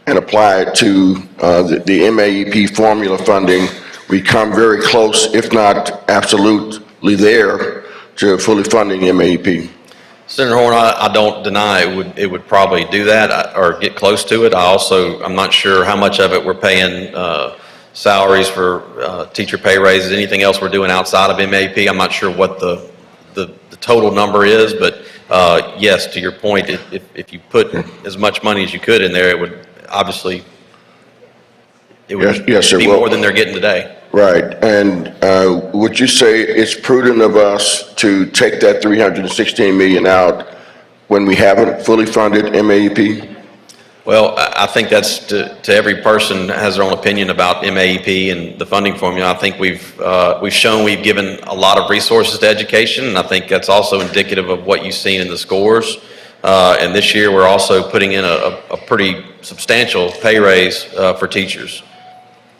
and apply it to the MAEP formula funding, we come very close, if not absolutely there, to fully funding MAEP? Senator Horn, I don't deny it would probably do that or get close to it. I'm not sure how much of it we're paying salaries for teacher pay raises, anything else we're doing outside of MAP. I'm not sure what the total number is, but yes, to your point, if you put as much money as you could in there, it would obviously, it would Yes, sir. be Well, more than they're getting today. right. And would you say it's prudent of us to take that $316 million out when we haven't fully funded MAEP? Well, I think that's to every person has their own opinion about MAEP and the funding formula. I think we've shown we've given a lot of resources to education, and I think that's also indicative of what you've seen in the scores. And this year, we're also putting in a pretty substantial pay raise for teachers.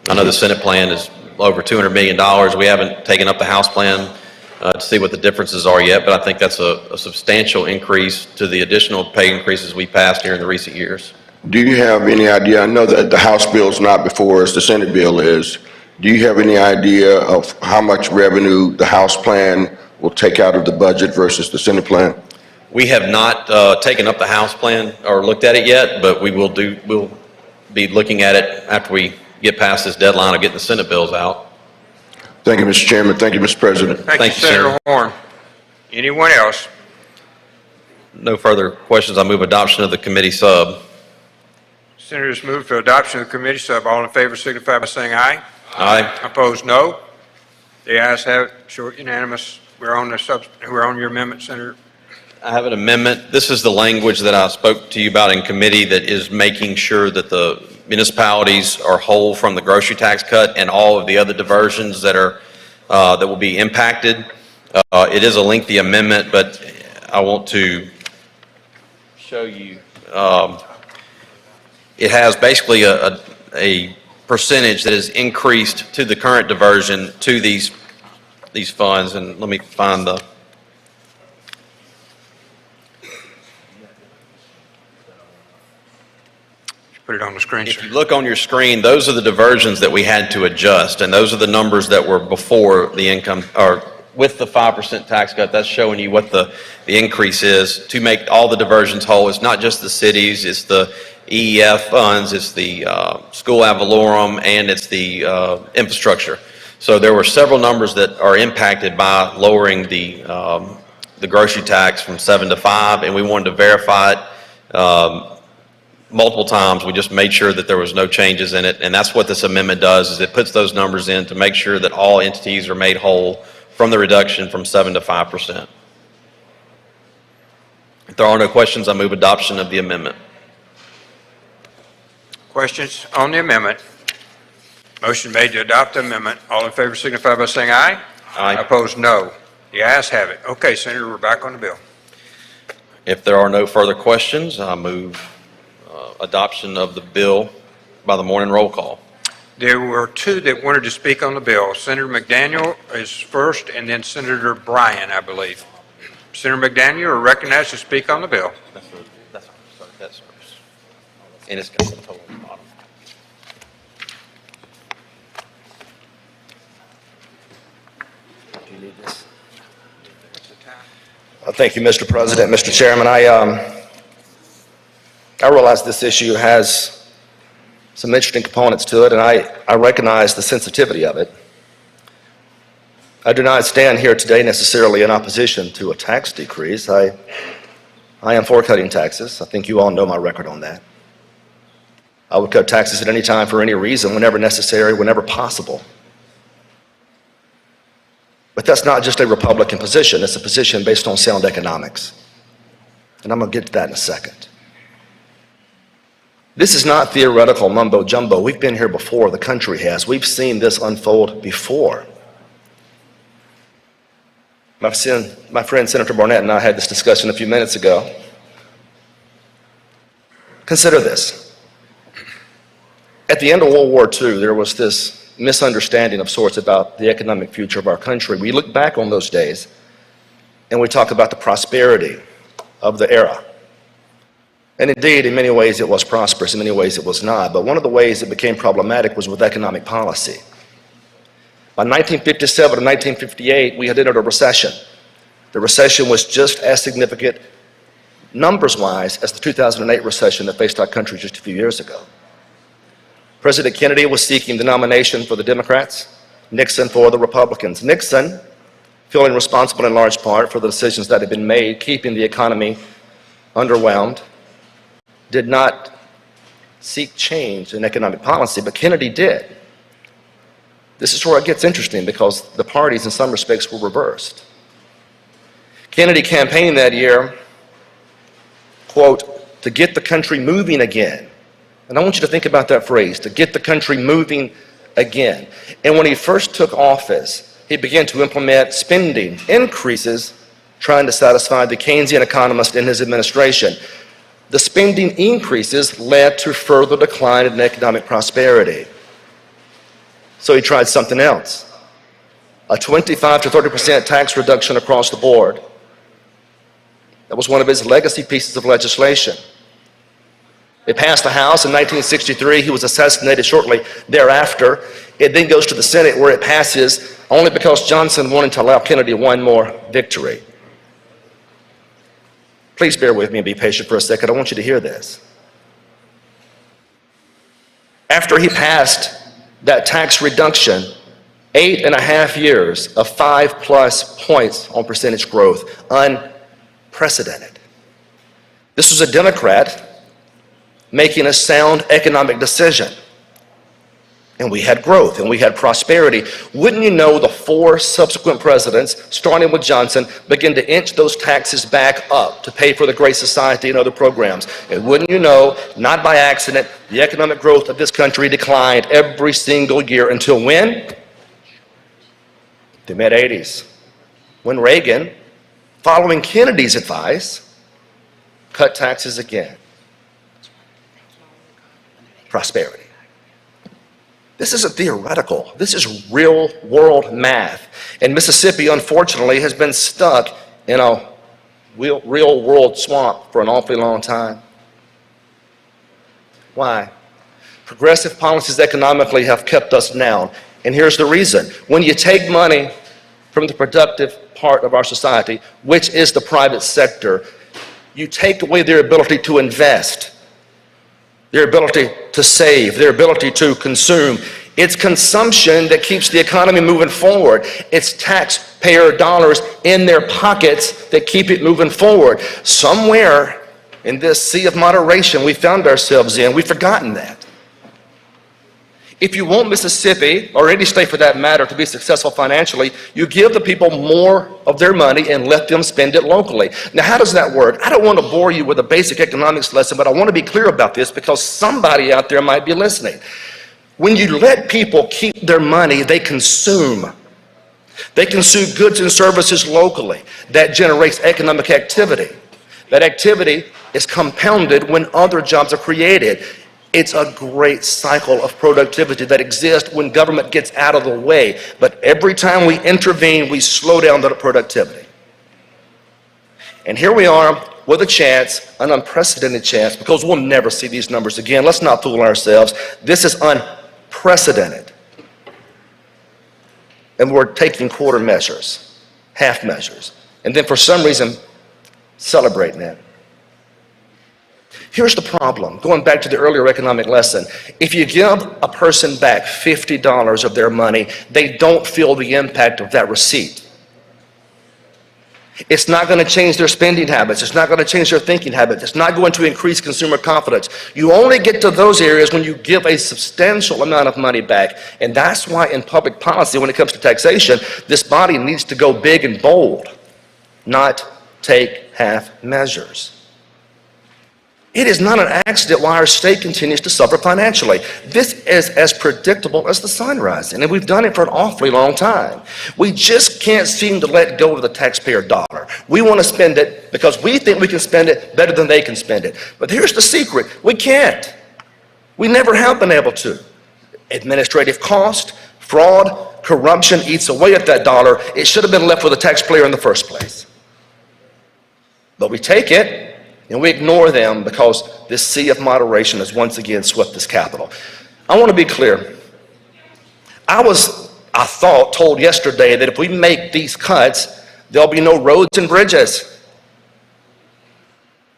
I know the Senate plan is over $200 million. We haven't taken up the House plan to see what the differences are yet, but I think that's a substantial increase to the additional pay increases we passed here in the recent years. Do you have any idea? I know that the House bill is not before us, the Senate bill is. Do you have any idea of how much revenue the House plan will take out of the budget versus the Senate plan? We have not taken up the House plan or looked at it yet, but we'll be looking at it after we get past this deadline of getting the Senate bills out. Thank you, Mr. Chairman. Thank you, Mr. President. Thank you, Senator Horn. Anyone else? No further questions. I move adoption of the committee sub. Senators move for adoption of the committee sub. All in favor signify by saying aye. Aye. Opposed, no. The ayes have it. Short unanimous. We're on your amendment, Senator. I have an amendment. This is the language that I spoke to you about in committee that is making sure that the municipalities are whole from the grocery tax cut and all of the other diversions that will be impacted. It is a lengthy amendment, but I want to show you. It has basically a percentage that is increased to the current diversion to these funds, and let me find the. Put it on the screen, If you look on your screen, those are the diversions that we had to adjust, and those are the numbers that were before the income, or with the 5% tax cut. That's showing you what the increase is to make all the diversions whole. It's not just the cities, it's the EEF funds, it's the school ad valorem, and it's the infrastructure. So there were several numbers that are impacted by lowering the grocery tax from 7 to 5, and we wanted to verify it multiple times. We just made sure that there was no changes in it, and that's what this amendment does, is it puts those numbers in to make sure that all entities are made whole from the reduction from 7 to 5%. If there are no questions, I move adoption of the amendment. Questions on the amendment? Motion made to adopt the amendment. All in favor signify by saying aye. Aye. Opposed, no. The ayes have it. Okay, Senator, we're back on the bill. If there are no further questions, I move adoption of the bill by the morning roll call. There were two that wanted to speak on the bill. Senator McDaniel is first, and then Senator Bryan, I believe. Senator McDaniel, you are recognized to speak on the bill. That's first. And it's got the total at the bottom. Do you need this? Thank you, Mr. President. Mr. Chairman, I realize this issue has some interesting components to it, and I recognize the sensitivity of it. I do not stand here today necessarily in opposition to a tax decrease. I am for cutting taxes. I think you all know my record on that. I would cut taxes at any time for any reason, whenever necessary, whenever possible. But that's not just a Republican position. It's a position based on sound economics. And I'm going to get to that in a second. This is not theoretical mumbo jumbo. We've been here before. The country has. We've seen this unfold before. My friend Senator Barnett and I had this discussion a few minutes ago. Consider this. At the end of World War II, there was this misunderstanding of sorts about the economic future of our country. We look back on those days and we talk about the prosperity of the era. And indeed, in many ways it was prosperous, in many ways it was not. But one of the ways it became problematic was with economic policy. By 1957 and 1958, we had entered a recession. The recession was just as significant numbers-wise as the 2008 recession that faced our country just a few years ago. President Kennedy was seeking the nomination for the Democrats, Nixon for the Republicans. Nixon, feeling responsible in large part for the decisions that had been made, keeping the economy underwhelmed, did not seek change in economic policy, but Kennedy did. This is where it gets interesting because the parties in some respects were reversed. Kennedy campaigned that year, quote, to get the country moving again. And I want you to think about that phrase, to get the country moving again. And when he first took office, he began to implement spending increases trying to satisfy the Keynesian economist in his administration. The spending increases led to further decline in economic prosperity. So he tried something else, a 25 to 30% tax reduction across the board. That was one of his legacy pieces of legislation. It passed the House in 1963. He was assassinated shortly thereafter. It then goes to the Senate where it passes only because Johnson wanted to allow Kennedy one more victory. Please bear with me and be patient for a second. I want you to hear this. After he passed that tax reduction, 8.5 years of 5+ points on percentage growth, unprecedented. This was a Democrat making a sound economic decision. And we had growth and we had prosperity. Wouldn't you know, the 4 subsequent presidents, starting with Johnson, began to inch those taxes back up to pay for the Great Society and other programs. And wouldn't you know, not by accident, the economic growth of this country declined every single year until when? The mid-'80s, when Reagan, following Kennedy's advice, cut taxes again. Prosperity. This isn't theoretical. This is real world math. And Mississippi, unfortunately, has been stuck in a real world swamp for an awfully long time. Why? Progressive policies economically have kept us down. And here's the reason. When you take money from the productive part of our society, which is the private sector, you take away their ability to invest, their ability to save, their ability to consume. It's consumption that keeps the economy moving forward. It's taxpayer dollars in their pockets that keep it moving forward. Somewhere in this sea of moderation we found ourselves in, we've forgotten that. If you want Mississippi, or any state for that matter, to be successful financially, you give the people more of their money and let them spend it locally. Now, how does that work? I don't want to bore you with a basic economics lesson, but I want to be clear about this because somebody out there might be listening. When you let people keep their money, they consume. They consume goods and services locally. That generates economic activity. That activity is compounded when other jobs are created. It's a great cycle of productivity that exists when government gets out of the way. But every time we intervene, we slow down that productivity. And here we are with a chance, an unprecedented chance, because we'll never see these numbers again. Let's not fool ourselves. This is unprecedented. And we're taking quarter measures, half measures, and then for some reason, celebrating it. Here's the problem, going back to the earlier economic lesson. If you give a person back $50 of their money, they don't feel the impact of that receipt. It's not going to change their spending habits. It's not going to change their thinking habits. It's not going to increase consumer confidence. You only get to those areas when you give a substantial amount of money back. And that's why in public policy, when it comes to taxation, this body needs to go big and bold, not take half measures. It is not an accident why our state continues to suffer financially. This is as predictable as the sun rising, and we've done it for an awfully long time. We just can't seem to let go of the taxpayer dollar. We want to spend it because we think we can spend it better than they can spend it. But here's the secret. We can't. We never have been able to. Administrative cost, fraud, corruption eats away at that dollar. It should have been left with the taxpayer in the first place. But we take it, and we ignore them because this sea of moderation has once again swept this capital. I want to be clear. I thought, told yesterday that if we make these cuts, There'll be no roads and bridges.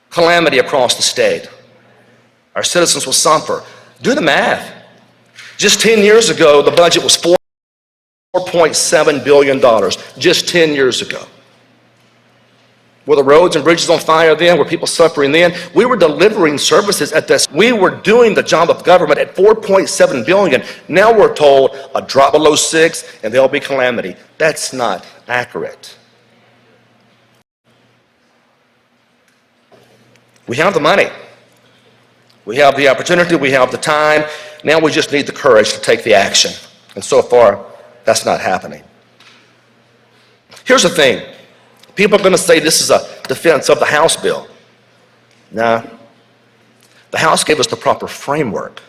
Calamity across the state. Our citizens will suffer. Do the math. Just 10 years ago, the budget was $4.7 billion, just 10 years ago. Were the roads and bridges on fire then? Were people suffering then? We were delivering services at this. We were doing the job of government at $4.7 billion. Now we're told a drop below 6 and there'll be calamity. That's not accurate. We have the money. We have the opportunity. We have the time. Now we just need the courage to take the action. And so far, that's not happening. Here's the thing. People are going to say this is a defense of the House bill. No. The House gave us the proper framework.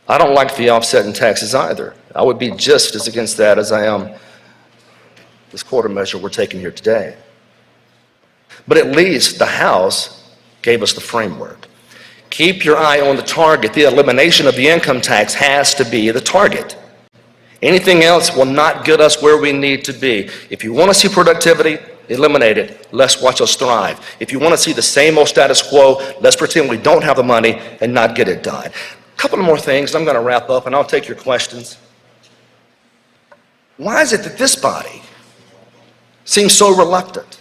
I don't like the offset in taxes either. I would be just as against that as I am this quarter measure we're taking here today. But at least the House gave us the framework. Keep your eye on the target. The elimination of the income tax has to be the target. Anything else will not get us where we need to be. If you want to see productivity, eliminate it. Let's watch us thrive. If you want to see the same old status quo, let's pretend we don't have the money and not get it done. A couple more things, and I'm going to wrap up, and I'll take your questions. Why is it that this body seems so reluctant?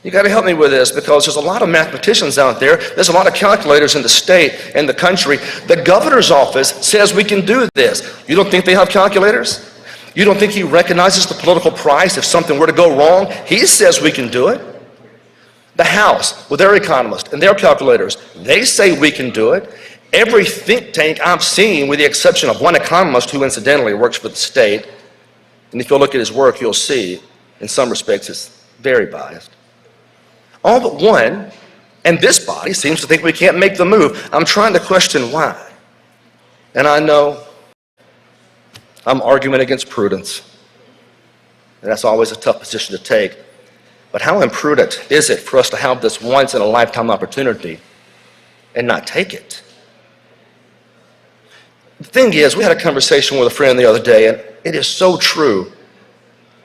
You got to help me with this, because there's a lot of mathematicians out there. There's a lot of calculators in the state and the country. The governor's office says we can do this. You don't think they have calculators? You don't think he recognizes the political price if something were to go wrong? He says we can do it. The House, with their economists and their calculators, they say we can do it. Every think tank I've seen, with the exception of one economist who incidentally works for the state, and if you'll look at his work, you'll see, in some respects, it's very biased. All but one, and this body seems to think we can't make the move. I'm trying to question why. And I know I'm arguing against prudence. And that's always a tough position to take. But how imprudent is it for us to have this once-in-a-lifetime opportunity and not take it? The thing is, we had a conversation with a friend the other day, and it is so true.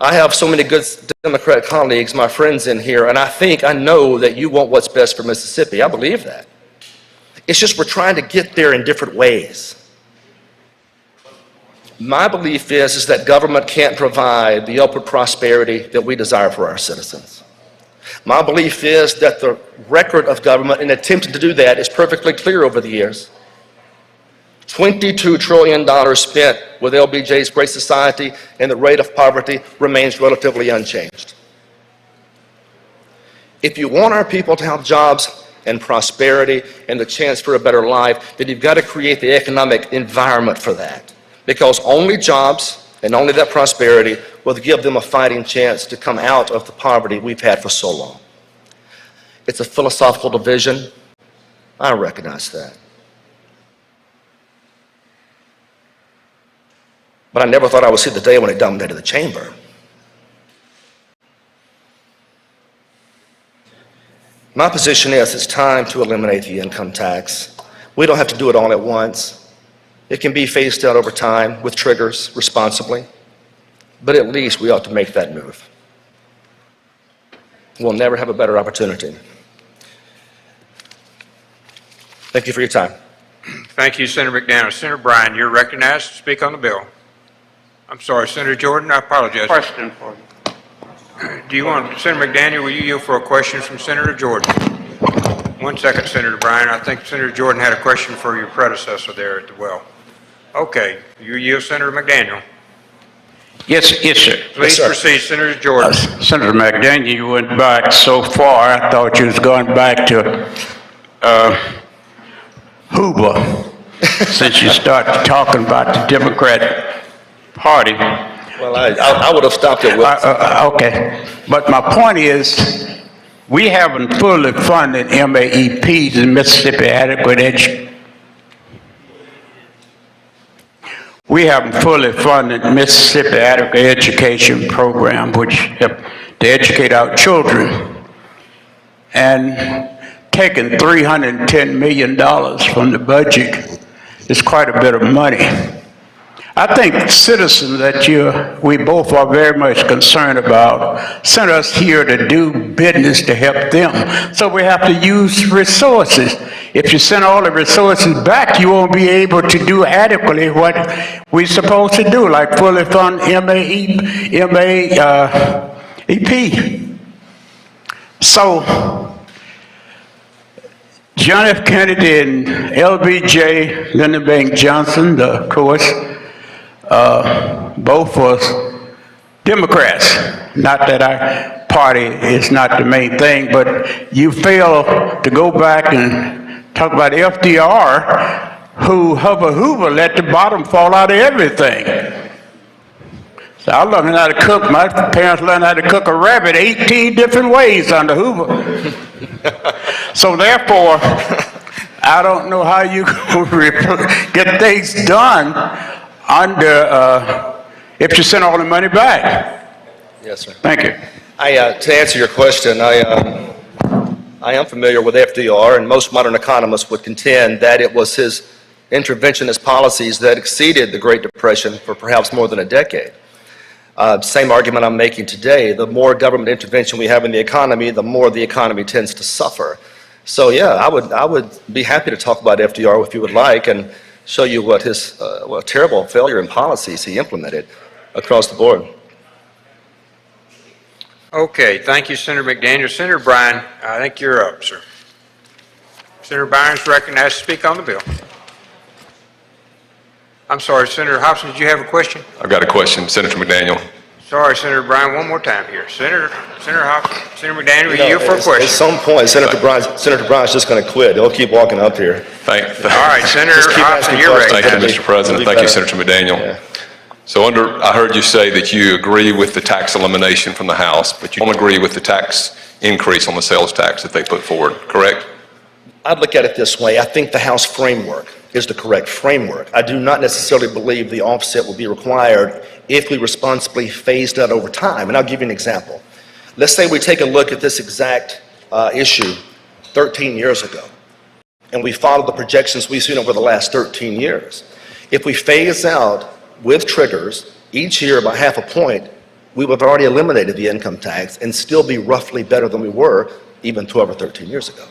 I have so many good Democratic colleagues, my friends in here, and I know that you want what's best for Mississippi. I believe that. It's just we're trying to get there in different ways. My belief is that government can't provide the upward prosperity that we desire for our citizens. My belief is that the record of government in attempting to do that is perfectly clear over the years. $22 trillion spent with LBJ's Great Society, and the rate of poverty remains relatively unchanged. If you want our people to have jobs and prosperity and the chance for a better life, then you've got to create the economic environment for that. Because only jobs and only that prosperity will give them a fighting chance to come out of the poverty we've had for so long. It's a philosophical division. I recognize that. But I never thought I would see the day when it dominated the chamber. My position is it's time to eliminate the income tax. We don't have to do it all at once. It can be phased out over time with triggers responsibly. But at least we ought to make that move. We'll never have a better opportunity. Thank you for your time. Thank you, Senator McDaniel. Senator Bryan, you're recognized to speak on the bill. I'm sorry, Senator Jordan, I apologize. Question for you. Do you want, Senator McDaniel, will you yield for a question from Senator Jordan? 1 second, Senator Bryan. I think Senator Jordan had a question for your predecessor there at the well. Okay, you yield, Senator McDaniel. Yes, sir. Please proceed, Senator Jordan. Senator McDaniel, you went back so far, I thought you was going back to Hoover, since you started talking about the Democrat Party. Well, I would have stopped at Wilson. Okay, but my point is, we haven't fully funded MAEPs in Mississippi Adequate Education. We haven't fully funded Mississippi Adequate Education Program, which help to educate our children, and taking $310 million from the budget is quite a bit of money. I think citizens that we both are very much concerned about sent us here to do business to help them. So we have to use resources. If you send all the resources back, you won't be able to do adequately what we're supposed to do, like fully fund EP. So John F. Kennedy and LBJ, Lyndon Baines Johnson, of course, both was Democrats. Not that our party is not the main thing, but you fail to go back and talk about FDR, who Hoover let the bottom fall out of everything. So I learned how to cook. My parents learned how to cook a rabbit 18 different ways under Hoover. So therefore, I don't know how you get things done under if you send all the money back. Yes, sir. Thank you. To answer your question, I am familiar with FDR, and most modern economists would contend that it was his interventionist policies that exceeded the Great Depression for perhaps more than a decade. Same argument I'm making today. The more government intervention we have in the economy, the more the economy tends to suffer. So yeah, I would be happy to talk about FDR if you would like, and show you what his what terrible failure in policies he implemented across the board. Okay, thank you, Senator McDaniel. Senator Bryan, I think you're up, sir. Senator Bryan is recognized to speak on the bill. I'm sorry, Senator Hobson, did you have a question? I've got a question, Senator McDaniel. Sorry, Senator Bryan, one more time here. Senator Hobson, Senator McDaniel, you for a At question. some point, Senator Bryan's just going to quit. He'll keep walking up here. All right, Senator Hobson, you're Thank recognized. you, Mr. President. Thank you, Senator McDaniel. Yeah. So I heard you say that you agree with the tax elimination from the House, but you don't agree with the tax increase on the sales tax that they put forward, correct? I'd look at it this way. I think the House framework is the correct framework. I do not necessarily believe the offset will be required if we responsibly phase that over time. And I'll give you an example. Let's say we take a look at this exact issue 13 years ago, and we follow the projections we've seen over the last 13 years. If we phase out with triggers each year by half a point, we would have already eliminated the income tax and still be roughly better than we were even 12 or 13 years ago.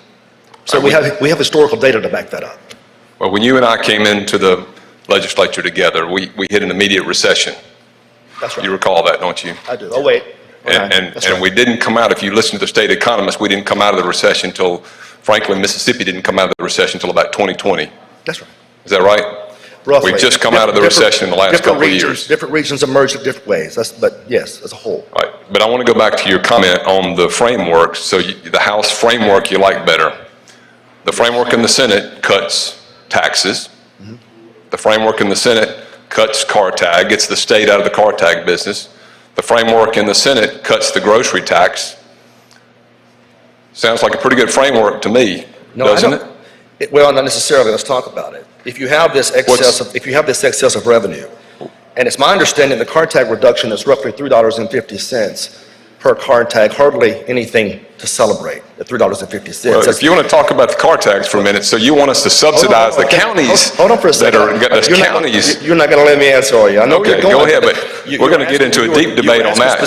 So we have historical data to back that up. Well, when you and I came into the legislature together, we hit an immediate recession. That's right. You recall that, don't you? I do. Oh, wait. And we didn't come out, if you listen to the state economists, we didn't come out of the recession until, frankly, Mississippi didn't come out of the recession until about 2020. That's right. Is that right? Roughly. We've just come out of the recession in the last couple of years. Different regions emerge in different ways, but yes, as a whole. Right. But I want to go back to your comment on the framework. So the House framework you like better. The framework in the Senate cuts taxes. Mm-hmm. The framework in the Senate cuts car tag, gets the state out of the car tag business. The framework in the Senate cuts the grocery tax. Sounds like a pretty good framework to me, doesn't it? Well, not necessarily. Let's talk about it. If you have this excess of revenue, and it's my understanding the car tag reduction is roughly $3.50 per car tag, hardly anything to celebrate at $3.50. Well, if you want to talk about the car tax for a minute, so you want us to subsidize the counties Hold on for a second. You're not going to let me answer, are you? I know Okay, you're going. go ahead, but we're going to get into a deep debate on that.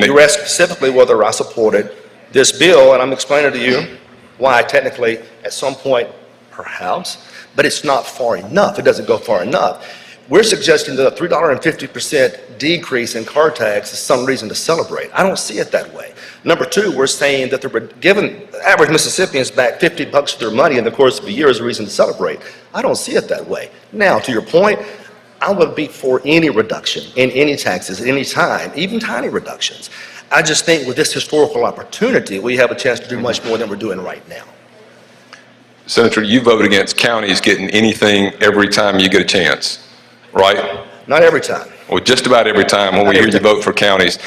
You asked specifically whether I supported this bill, and I'm explaining to you why technically at some point, perhaps, but it's not far enough. It doesn't go far enough. We're suggesting that a $3.50 decrease in car tax is some reason to celebrate. I don't see it that way. Number two, we're saying that they're giving average Mississippians back $50 of their money in the course of a year as a reason to celebrate. I don't see it that way. Now, to your point, I would be for any reduction in any taxes at any time, even tiny reductions. I just think with this historical opportunity, we have a chance to do much more than we're doing right now. Senator, you vote against counties getting anything every time you get a chance, right? Not every time. Well, just about every time when we hear you vote for counties.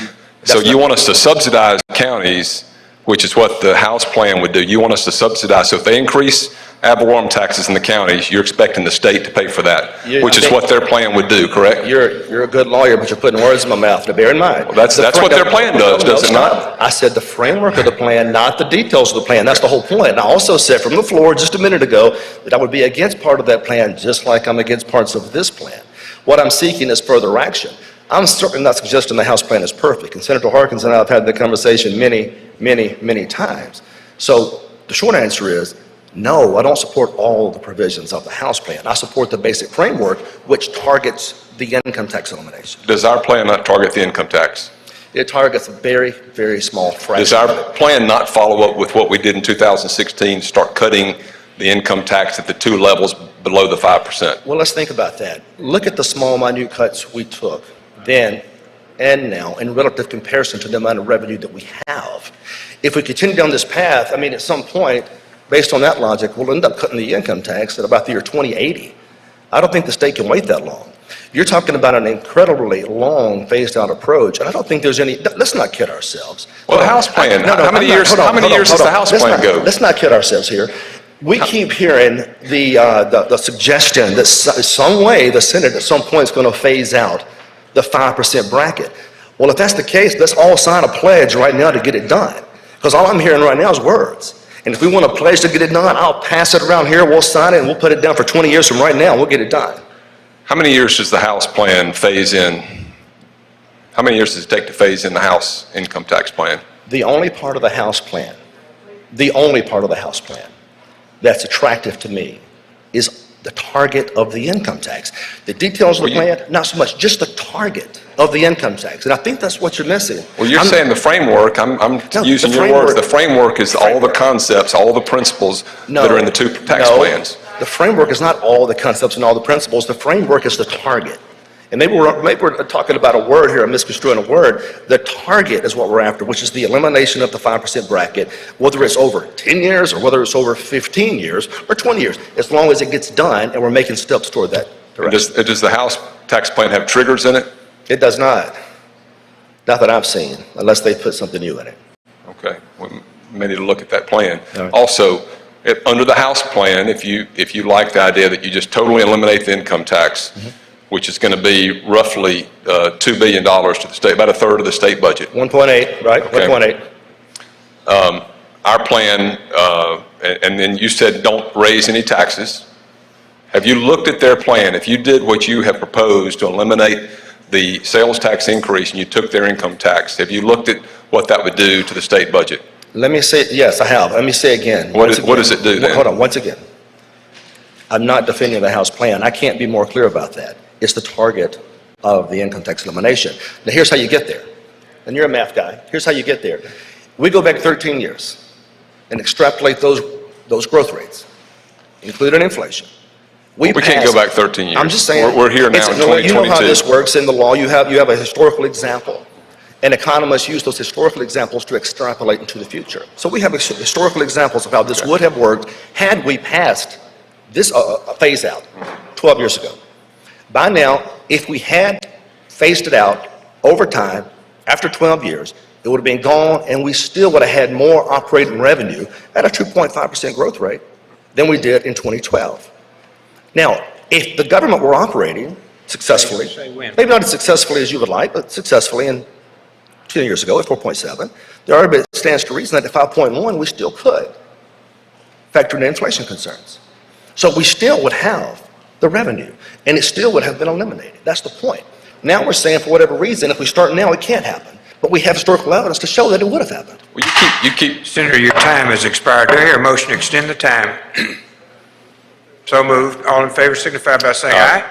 So you want us to subsidize counties, which is what the House plan would do. You want us to subsidize. So if they increase ad valorem taxes in the counties, you're expecting the state to pay for that, which is what their plan would do, correct? You're a good lawyer, but you're putting words in my mouth. Now, bear in mind. Well, that's what their plan does, does it not? I said the framework of the plan, not the details of the plan. That's the whole point. And I also said from the floor just a minute ago that I would be against part of that plan, just like I'm against parts of this plan. What I'm seeking is further action. I'm certainly not suggesting the House plan is perfect, and Senator Harkins and I have had the conversation many times. So the short answer is, no, I don't support all the provisions of the House plan. I support the basic framework, which targets the income tax elimination. Does our plan not target the income tax? It targets a very small fraction. Does our plan not follow up with what we did in 2016, start cutting the income tax at the two levels below the 5%? Well, let's think about that. Look at the small, minute cuts we took then and now in relative comparison to the amount of revenue that we have. If we continue down this path, I mean, at some point, based on that logic, we'll end up cutting the income tax at about the year 2080. I don't think the state can wait that long. You're talking about an incredibly long phased-out approach, and I don't think there's any. Let's not kid ourselves. Well, the House plan. How many years does the House plan go? Let's not kid ourselves here. We keep hearing the suggestion that some way the Senate at some point is going to phase out the 5% bracket. Well, if that's the case, let's all sign a pledge right now to get it done. Because all I'm hearing right now is words. And if we want a pledge to get it done, I'll pass it around here, we'll sign it, and we'll put it down for 20 years from right now, and we'll get it done. How many years does the House plan phase in? How many years does it take to phase in the House income tax plan? The only part of the House plan that's attractive to me is the target of the income tax. The details of the plan, not so much, just the target of the income tax. And I think that's what you're missing. Well, you're saying the framework, I'm using your words, the framework is all the concepts, all the principles that are in the two tax plans. The framework is not all the concepts and all the principles. The framework is the target. And maybe we're talking about a word here, I'm misconstruing a word. The target is what we're after, which is the elimination of the 5% bracket, whether it's over 10 years or whether it's over 15 years or 20 years, as long as it gets done and we're making steps toward that direction. Does the House tax plan have triggers in it? It does not. Not that I've seen, unless they put something new in it. Okay, we may need to look at that plan. Right. Also, under the House plan, if you like the idea that you just totally eliminate the income tax, which is going to be roughly $2 billion to the state, about a third of the state budget. 1.8, right? Okay. 1.8. Our plan, and then you said don't raise any taxes. Have you looked at their plan? If you did what you have proposed to eliminate the sales tax increase and you took their income tax, have you looked at what that would do to the state budget? Let me say, yes, I have. Let me say again. What does it do then? Hold on, once again. I'm not defending the House plan. I can't be more clear about that. It's the target of the income tax elimination. Now, here's how you get there. And you're a math guy. Here's how you get there. We go back 13 years and extrapolate those growth rates, including inflation. We can't go back 13 years. I'm just saying. We're here now in 2022. You know how this works in the law. You have a historical example. And economists use those historical examples to extrapolate into the future. So we have historical examples of how this would have worked had we passed this phase out 12 years ago. By now, if we had phased it out over time, after 12 years, it would have been gone and we still would have had more operating revenue at a 2.5% growth rate than we did in 2012. Now, if the government were operating successfully, maybe not as successfully as you would like, but successfully in 2 years ago at 4.7, there already stands to reason that at 5.1 we still could factor in inflation concerns. So we still would have the revenue, and it still would have been eliminated. That's the point. Now we're saying for whatever reason, if we start now, it can't happen. But we have historical evidence to show that it would have happened. Well, you keep. Senator, your time has expired. Do I hear a motion to extend the time? So moved. All in favor signify by saying aye.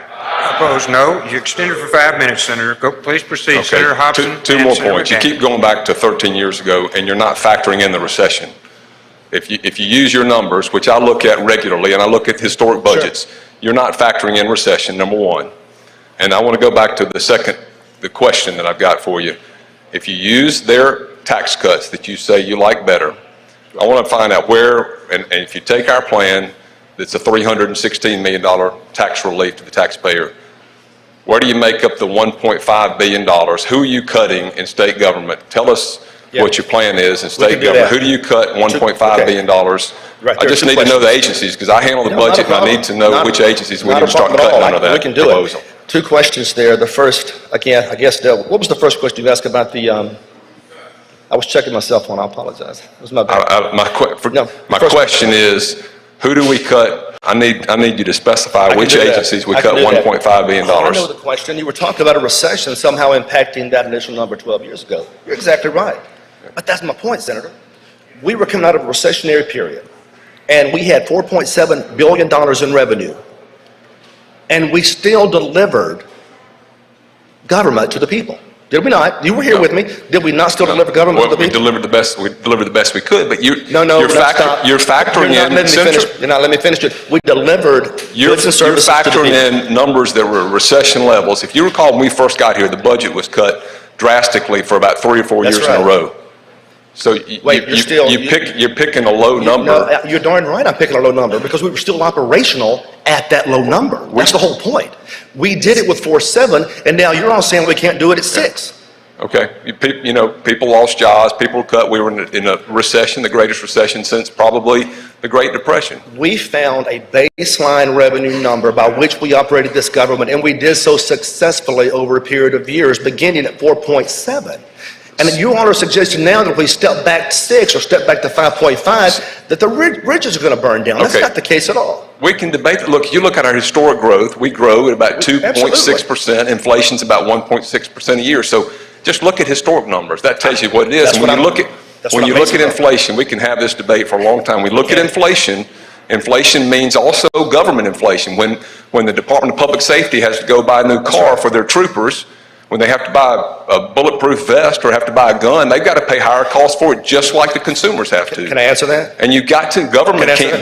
Opposed, no. You extended for 5 minutes, Senator. Please proceed. Okay. Senator Hobson. Two more points. You keep going back to 13 years ago, and you're not factoring in the recession. If you use your numbers, which I look at regularly, and I look at historic budgets, you're not factoring in recession, number one. And I want to go back to the question that I've got for you. If you use their tax cuts that you say you like better, I want to find out where, and if you take our plan, that's a $316 million tax relief to the taxpayer, where do you make up the $1.5 billion? Who are you cutting in state government? Tell us what your plan is in state government. Who do you cut $1.5 billion? Right, I just need to know the agencies, because I handle the budget and I need to know which agencies we need to start cutting under that proposal. Two questions there. The first, again, I guess, what was the first question you asked about the, I was checking my cell phone, I apologize. It was my bad. My question is, who do we cut I need you to specify which do that. agencies we I can cut do that. $1.5 billion. I know the question. You were talking about a recession somehow impacting that initial number 12 years ago. You're exactly right. But that's my point, Senator. We were coming out of a recessionary period, and we had $4.7 billion in revenue, and we still delivered government to the people. Did we not? You were here with me. Did we not still deliver government to the We people? delivered the best we could, but you're Stop. factoring You're not in letting me central. finish. You're not letting me finish it. We delivered You're goods and services to the factoring people. in numbers that were recession levels. If you recall, when we first got here, the budget was cut drastically for about 3 or 4 That's years in right. a row. So you're picking a low number. No, you're darn right I'm picking a low number because we were still operational at that low number. That's the whole point. We did it with 4.7, and now you're all saying we can't do it at 6. Okay, people lost jobs, people were cut. We were in a recession, the greatest recession since probably the Great Depression. We found a baseline revenue number by which we operated this government, and we did so successfully over a period of years, beginning at 4.7. And you all are suggesting now that if we step back to 6 or step back to 5.5, that the bridges are going to burn down. That's Okay. not the case at all. We can debate. Look, you look at our historic growth, we grow at about 2.6%. Inflation's about 1.6% a year. So just look at historic numbers. That tells you what it is. That's And when what you look at I'm inflation, we can have this debate for a long time. We look at inflation. Inflation means also government inflation. When the Department of Public Safety has to go buy a new car for their troopers, when they have to buy a bulletproof vest or have to buy a gun, they've got to pay higher costs for it, just like the consumers have to. Can I answer that? And you've got to, government can't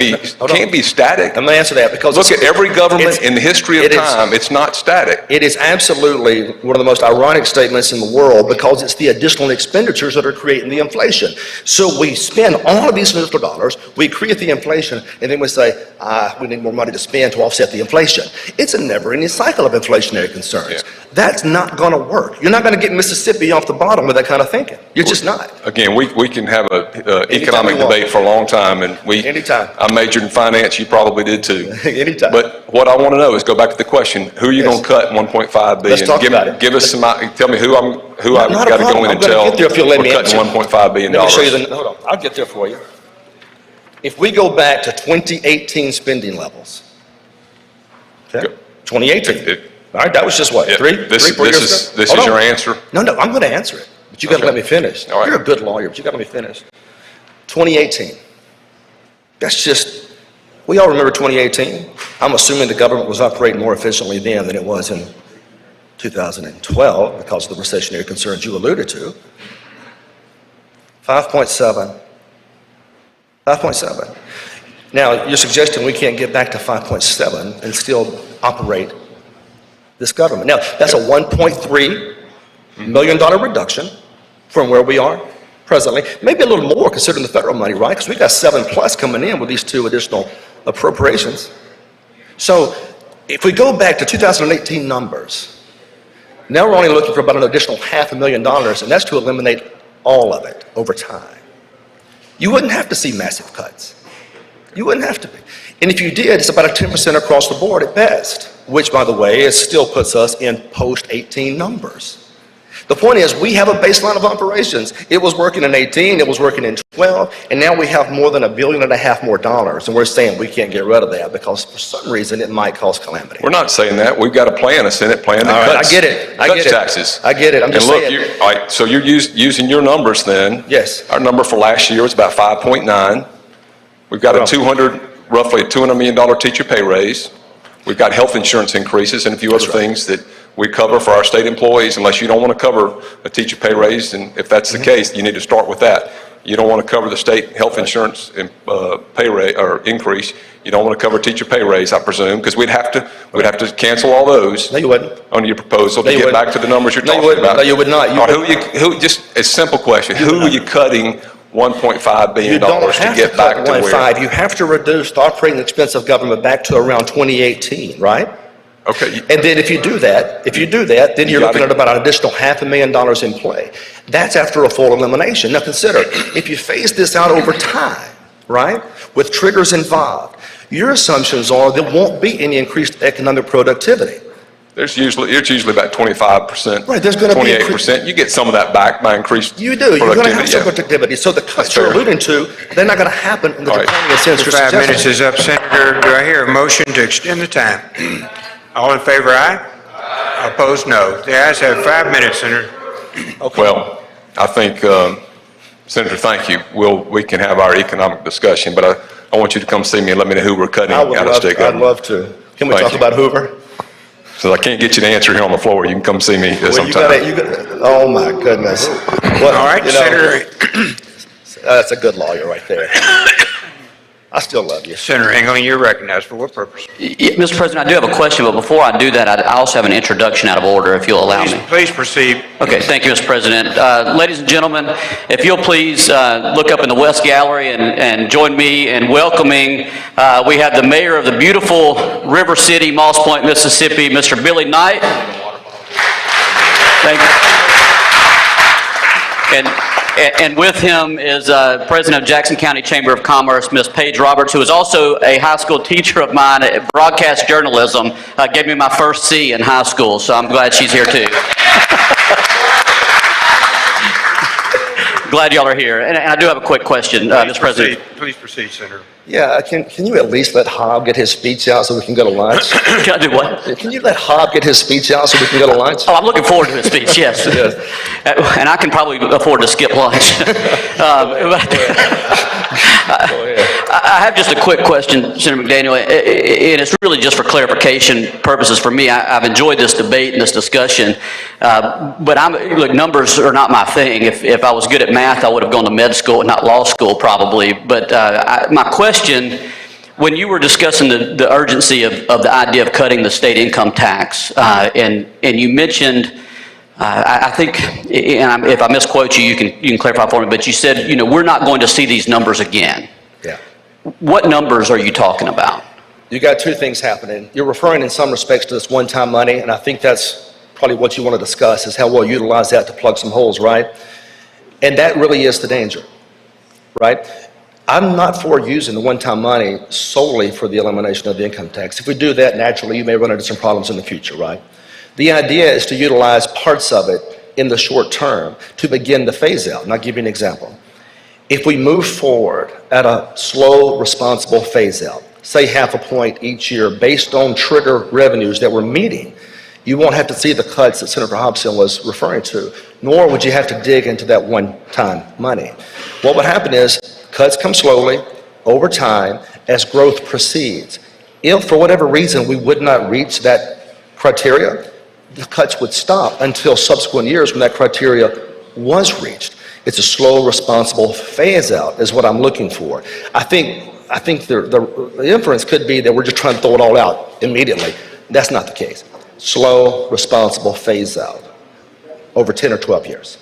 be static. I'm going to answer that because Look at every government in the history of time, it's not static. It is absolutely one of the most ironic statements in the world because it's the additional expenditures that are creating the inflation. So we spend all of these additional dollars, we create the inflation, and then we say, we need more money to spend to offset the inflation. It's a never-ending cycle of inflationary concerns. That's not going to work. You're not going to get Mississippi off the bottom with that kind of thinking. You're just not. Again, we can have an economic debate for a long time, and Anytime. I majored in finance, you probably did too. Anytime. But what I want to know is, go back to the question, who are you going to cut $1.5 billion? Let's talk about it. Give us tell me who I've got to go in and tell I'm going to get there if you'll let me we're cutting answer. $1.5 billion. Let me show you hold on. I'll get there for you. If we go back to 2018 spending levels, okay? 2018. All right, that was just what, 4 years ago? This is Hold on. your answer? No, I'm going to answer it, but you got to let me finish. All right. You're a good lawyer, but you got to let me finish. 2018. That's just, we all remember 2018. I'm assuming the government was operating more efficiently then than it was in 2012 because of the recessionary concerns you alluded to. 5.7. 5.7. Now, you're suggesting we can't get back to 5.7 and still operate this government. Now, that's a $1.3 million reduction from where we are presently. Maybe a little more considering the federal money, right? Because we got 7+ coming in with these 2 additional appropriations. So if we go back to 2018 numbers, now we're only looking for about an additional $500,000, and that's to eliminate all of it over time. You wouldn't have to see massive cuts. You wouldn't have to be. And if you did, it's about a 10% across the board at best, which, by the way, it still puts us in post-18 numbers. The point is, we have a baseline of operations. It was working in 18, it was working in 12, and now we have more than $1.5 billion more dollars, and we're saying we can't get rid of that because for some reason it might cause calamity. We're not saying that. We've got a plan, a Senate plan that cuts, I get it. I cuts get it. taxes. I get it. I'm just saying. All right, so you're using your numbers then. Yes. Our number for last year was about 5.9. We've got roughly a $200 million teacher pay raise. We've got health insurance increases and a few other things that we cover for our state employees. Unless you don't want to cover a teacher pay raise, and if that's the case, you need to start with that. You don't want to cover the state health insurance pay raise or increase. You don't want to cover teacher pay raise, I presume, because we'd have to cancel all those. No, you wouldn't. On your proposal to No, you get wouldn't. back to the numbers you're No, you talking wouldn't. about. No, you would not. You All right, just a simple question. Who are you cutting $1.5 billion You don't to have get to back cut to where? 1.5. You have to reduce the operating expense of government back to around 2018, right? Okay. And then if you do that, then you're looking at about an additional $500,000 in play. That's after a full elimination. Now consider, if you phase this out over time, right, with triggers involved, your assumptions are there won't be any increased economic productivity. it's usually about 25%. Right, there's gonna be 28%. You get some of that back by increased You do, you're gonna have productivity, some yeah. productivity. So the cuts That's you're fair. alluding to, they're not gonna happen in the All right. draconian sense you're 5 minutes suggesting. is up. Senator, do I hear a motion to extend the time? All in favor, aye? Opposed, no. The ayes have 5 minutes, Senator. Well, I think, Senator, thank you. We can have our economic discussion, but I want you to come see me and let me know who we're cutting out of state I'd government. love to. Can we Thank talk you. about Hoover? So I can't get you to answer here on the floor. You can come see me Well, you sometime. gotta, oh my goodness. Well, All right, you know, Senator. That's a good lawyer right there. I still love you. Senator England, you're recognized. For what purpose? Mr. President, I do have a question, but before I do that, I also have an introduction out of order, if you'll allow me. Please proceed. Okay, thank you, Mr. President. Ladies and gentlemen, if you'll please look up in the West Gallery and join me in welcoming, we have the mayor of the beautiful River City, Moss Point, Mississippi, Mr. Billy Knight. Thank you. And with him is President of Jackson County Chamber of Commerce, Ms. Paige Roberts, who is also a high school teacher of mine at broadcast journalism, gave me my first C in high school, so I'm glad she's here too. Glad y'all are here. And I do have a quick question, Mr. President. Please proceed, Senator. Yeah, can you at least let Hobb get his speech out so we can go to lunch? Can I do what? Can you let Hobb get his speech out so we can go to lunch? Oh, I'm looking forward to his speech, yes. And I can probably afford to skip lunch. I have just a quick question, Senator McDaniel, and it's really just for clarification purposes for me. I've enjoyed this debate and this discussion, but look, numbers are not my thing. If I was good at math, I would have gone to med school and not law school probably. But my question, when you were discussing the urgency of the idea of cutting the state income tax, and you mentioned, I think, and if I misquote you, you can clarify for me, but you said, we're not going to see these numbers again. Yeah. What numbers are you talking about? You got two things happening. You're referring in some respects to this one-time money, and I think that's probably what you want to discuss, is how we'll utilize that to plug some holes, right? And that really is the danger, right? I'm not for using the one-time money solely for the elimination of the income tax. If we do that, naturally, you may run into some problems in the future, right? The idea is to utilize parts of it in the short term to begin the phase out. And I'll give you an example. If we move forward at a slow, responsible phase out, say 0.5 point each year based on trigger revenues that we're meeting, you won't have to see the cuts that Senator Hobson was referring to, nor would you have to dig into that one-time money. What would happen is cuts come slowly over time as growth proceeds. If for whatever reason we would not reach that criteria, the cuts would stop until subsequent years when that criteria was reached. It's a slow, responsible phase out is what I'm looking for. I think the inference could be that we're just trying to throw it all out immediately. That's not the case. Slow, responsible phase out over 10 or 12 years.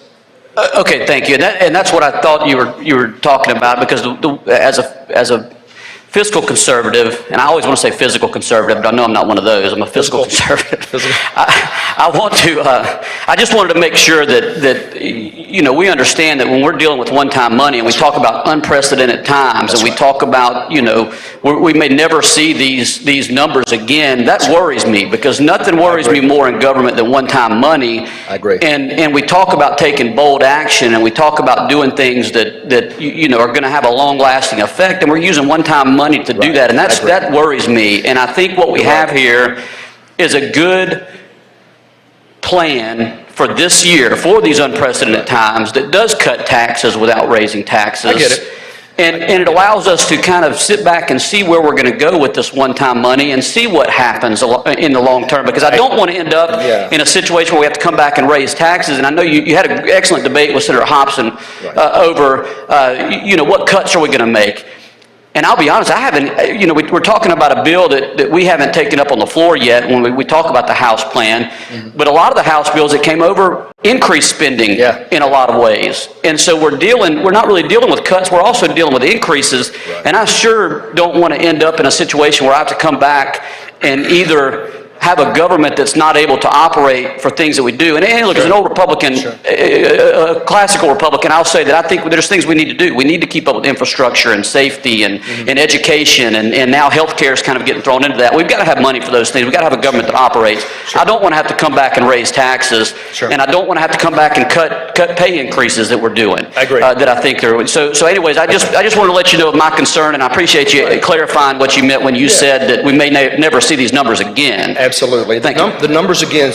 Okay, thank you. And that's what I thought you were talking about, because as a fiscal conservative, and I always want to say physical conservative, but I know I'm not one of those. I'm a fiscal conservative. I just wanted to make sure that we understand that when we're dealing with one-time money and we talk about unprecedented times, and we talk about, we may never see these numbers again, that worries me, because nothing worries me more in government than one-time money. I agree. And we talk about taking bold action, and we talk about doing things that are going to have a long-lasting effect, and we're using one-time money to do that, and that worries me. And I think what we have here is a good plan for this year, for these unprecedented times, that does cut taxes without raising taxes. I get it. And it allows us to kind of sit back and see where we're going to go with this one-time money and see what happens in the long term, because I don't want to end up in a situation where we have to come back and raise taxes. And I know you had an excellent debate with Senator Hobson over, what cuts are we going to make? And I'll be honest, I haven't, we're talking about a bill that we haven't taken up on the floor yet when we talk about the House plan. Mm-hmm. But a lot of the House bills that came over increased spending in a lot of ways. And so we're not really dealing with cuts, we're also dealing with increases. Right. And I sure don't want to end up in a situation where I have to come back and either have a government that's not able to operate for things that we do. And look, as an old Republican, a classical Republican, I'll say that I think there's things we need to do. We need to keep up with infrastructure and safety and education, and now healthcare is kind of getting thrown into that. We've got to have money for those things. We've got to have a government that operates. I don't want to have to come back and raise taxes, and I don't want to have to come back and cut pay increases that we're doing. I agree. That I think are so anyways, I just wanted to let you know of my concern, and I appreciate you clarifying what you meant when you said that we may never see these numbers again. Absolutely. The numbers again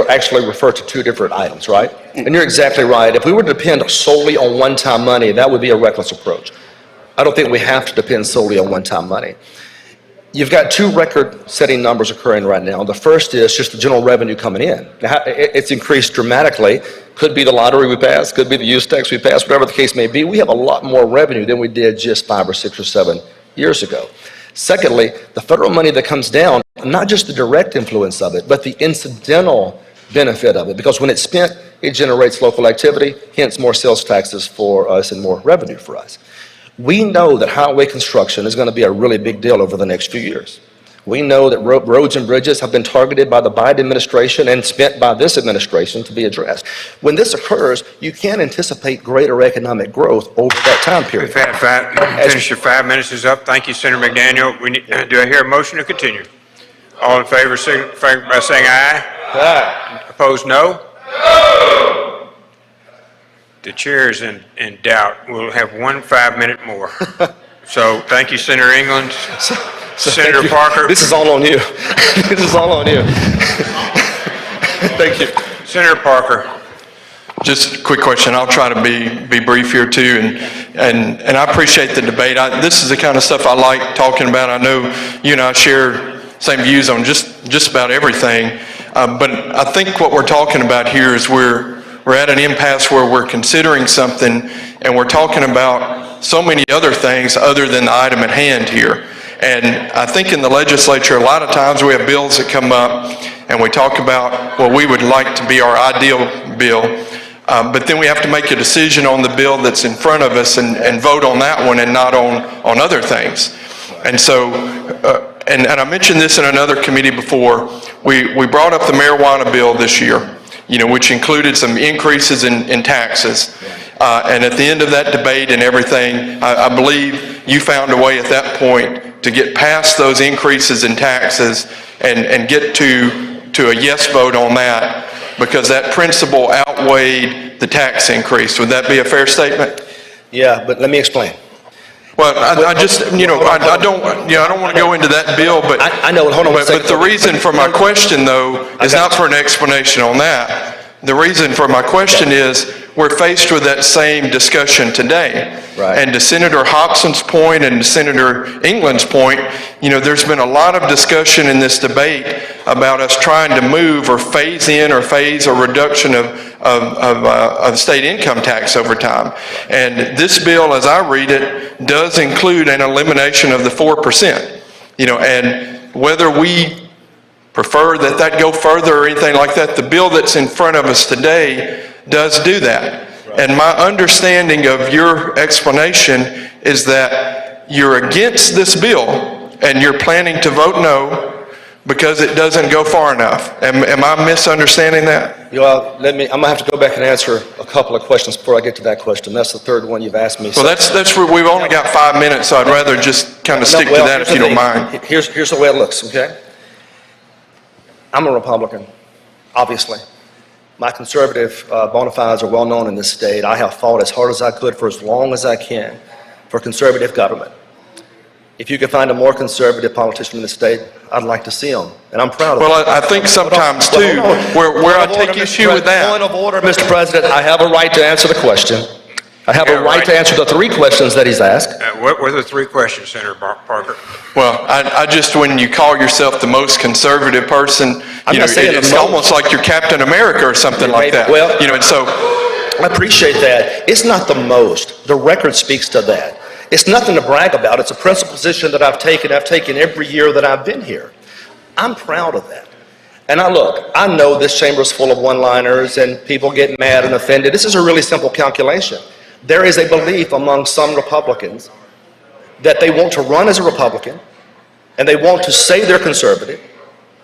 actually refer to two different items, right? And you're exactly right. If we were to depend solely on one-time money, that would be a reckless approach. I don't think we have to depend solely on one-time money. You've got two record-setting numbers occurring right now. The first is just the general revenue coming in. Now, it's increased dramatically. Could be the lottery we passed, could be the use tax we passed, whatever the case may be. We have a lot more revenue than we did just 5 or 6 or 7 years ago. Secondly, the federal money that comes down, not just the direct influence of it, but the incidental benefit of it, because when it's spent, it generates local activity, hence more sales taxes for us and more revenue for us. We know that highway construction is going to be a really big deal over the next few years. We know that roads and bridges have been targeted by the Biden administration and spent by this administration to be addressed. When this occurs, you can anticipate greater economic growth over that time period. We've had finish your 5 minutes is up. Thank you, Senator McDaniel. Do I hear a motion to continue? All in favor, signify by saying aye. Aye. Opposed, no? No. The chair is in doubt. We'll have 1 5-minute more. So thank you, Senator England. Senator Parker. This is all on you. This is all on you. Thank you. Senator Parker. Just a quick question. I'll try to be brief here too, and I appreciate the debate. This is the kind of stuff I like talking about. I know you and I share same views on just about everything, but I think what we're talking about here is we're at an impasse where we're considering something, and we're talking about so many other things other than the item at hand here. And I think in the legislature, a lot of times we have bills that come up and we talk about what we would like to be our ideal bill, but then we have to make a decision on the bill that's in front of us and vote on that one and not on other things. And so, and I mentioned this in another committee before, we brought up the marijuana bill this year, which included some increases in taxes. And at the end of that debate and everything, I believe you found a way at that point to get past those increases in taxes and get to a yes vote on that, because that principle outweighed the tax increase. Would that be a fair statement? Yeah, but let me explain. Well, I don't want to go into that bill, but I know. Hold on. But the reason for my question, though, is not for an explanation on that. The reason for my question is we're faced with that same discussion today. Right. And to Senator Hobson's point and to Senator England's point, there's been a lot of discussion in this debate about us trying to move or phase in or phase a reduction of state income tax over time. And this bill, as I read it, does include an elimination of the 4%. And whether we prefer that go further or anything like that, the bill that's in front of us today does do that. And my understanding of your explanation is that you're against this bill and you're planning to vote no because it doesn't go far enough. Am I misunderstanding that? Well, I'm gonna have to go back and answer a couple of questions before I get to that question. That's the third one you've asked me. Well, that's where we've only got 5 minutes, so I'd rather just kind of stick to that if you don't mind. Here's the way it looks, okay? I'm a Republican, obviously. My conservative bona fides are well known in this state. I have fought as hard as I could for as long as I can for conservative government. If you could find a more conservative politician in the state, I'd like to see him, and I'm proud of it. Well, I think sometimes too, where I take issue with that. Point of order, Mr. President, I have a right to answer the question. I have a right to answer the 3 questions that he's asked. What were the 3 questions, Senator Parker? Well, I just, when you call yourself the most conservative person, it's almost like you're Captain America or something like that. Well, and so. I appreciate that. It's not the most. The record speaks to that. It's nothing to brag about. It's a principal position that I've taken every year that I've been here. I'm proud of that. And I know this chamber is full of one-liners and people get mad and offended. This is a really simple calculation. There is a belief among some Republicans that they want to run as a Republican and they want to say they're conservative.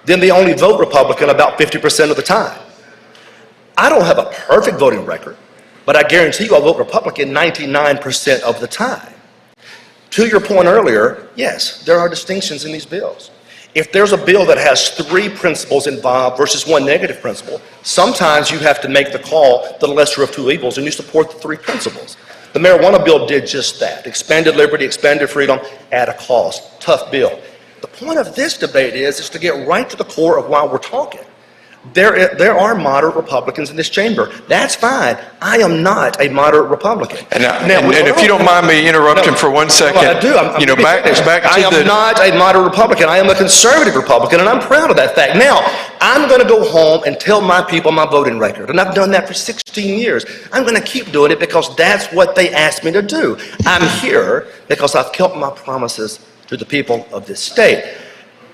then they only vote Republican about 50% of the time. I don't have a perfect voting record, but I guarantee you I'll vote Republican 99% of the time. To your point earlier, yes, there are distinctions in these bills. If there's a bill that has 3 principles involved versus 1 negative principle, sometimes you have to make the call, the lesser of 2 evils, and you support the 3 principles. The marijuana bill did just that. Expanded liberty, expanded freedom at a cost. Tough bill. The point of this debate is to get right to the core of why we're talking. There are moderate Republicans in this chamber. That's fine. I am not a moderate Republican. And if you don't mind me interrupting for 1 second, I do. I'm back to I am not a moderate Republican. I am a conservative Republican, and I'm proud of that fact. Now, I'm going to go home and tell my people my voting record, and I've done that for 16 years. I'm going to keep doing it because that's what they asked me to do. I'm here because I've kept my promises to the people of this state.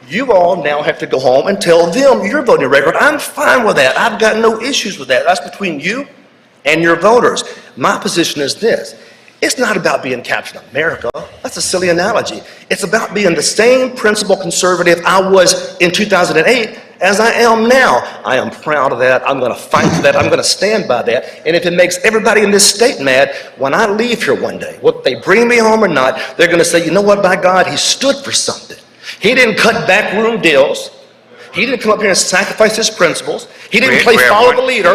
You all now have to go home and tell them your voting record. I'm fine with that. I've got no issues with that. That's between you and your voters. My position is this. It's not about being Captain America. That's a silly analogy. It's about being the same principled conservative I was in 2008 as I am now. I am proud of that. I'm going to fight for that. I'm going to stand by that. And if it makes everybody in this state mad, when I leave here one day, whether they bring me home or not, they're going to say, you know what, by God, he stood for something. He didn't cut backroom deals. He didn't come up here and sacrifice his principles. He didn't play follow the leader.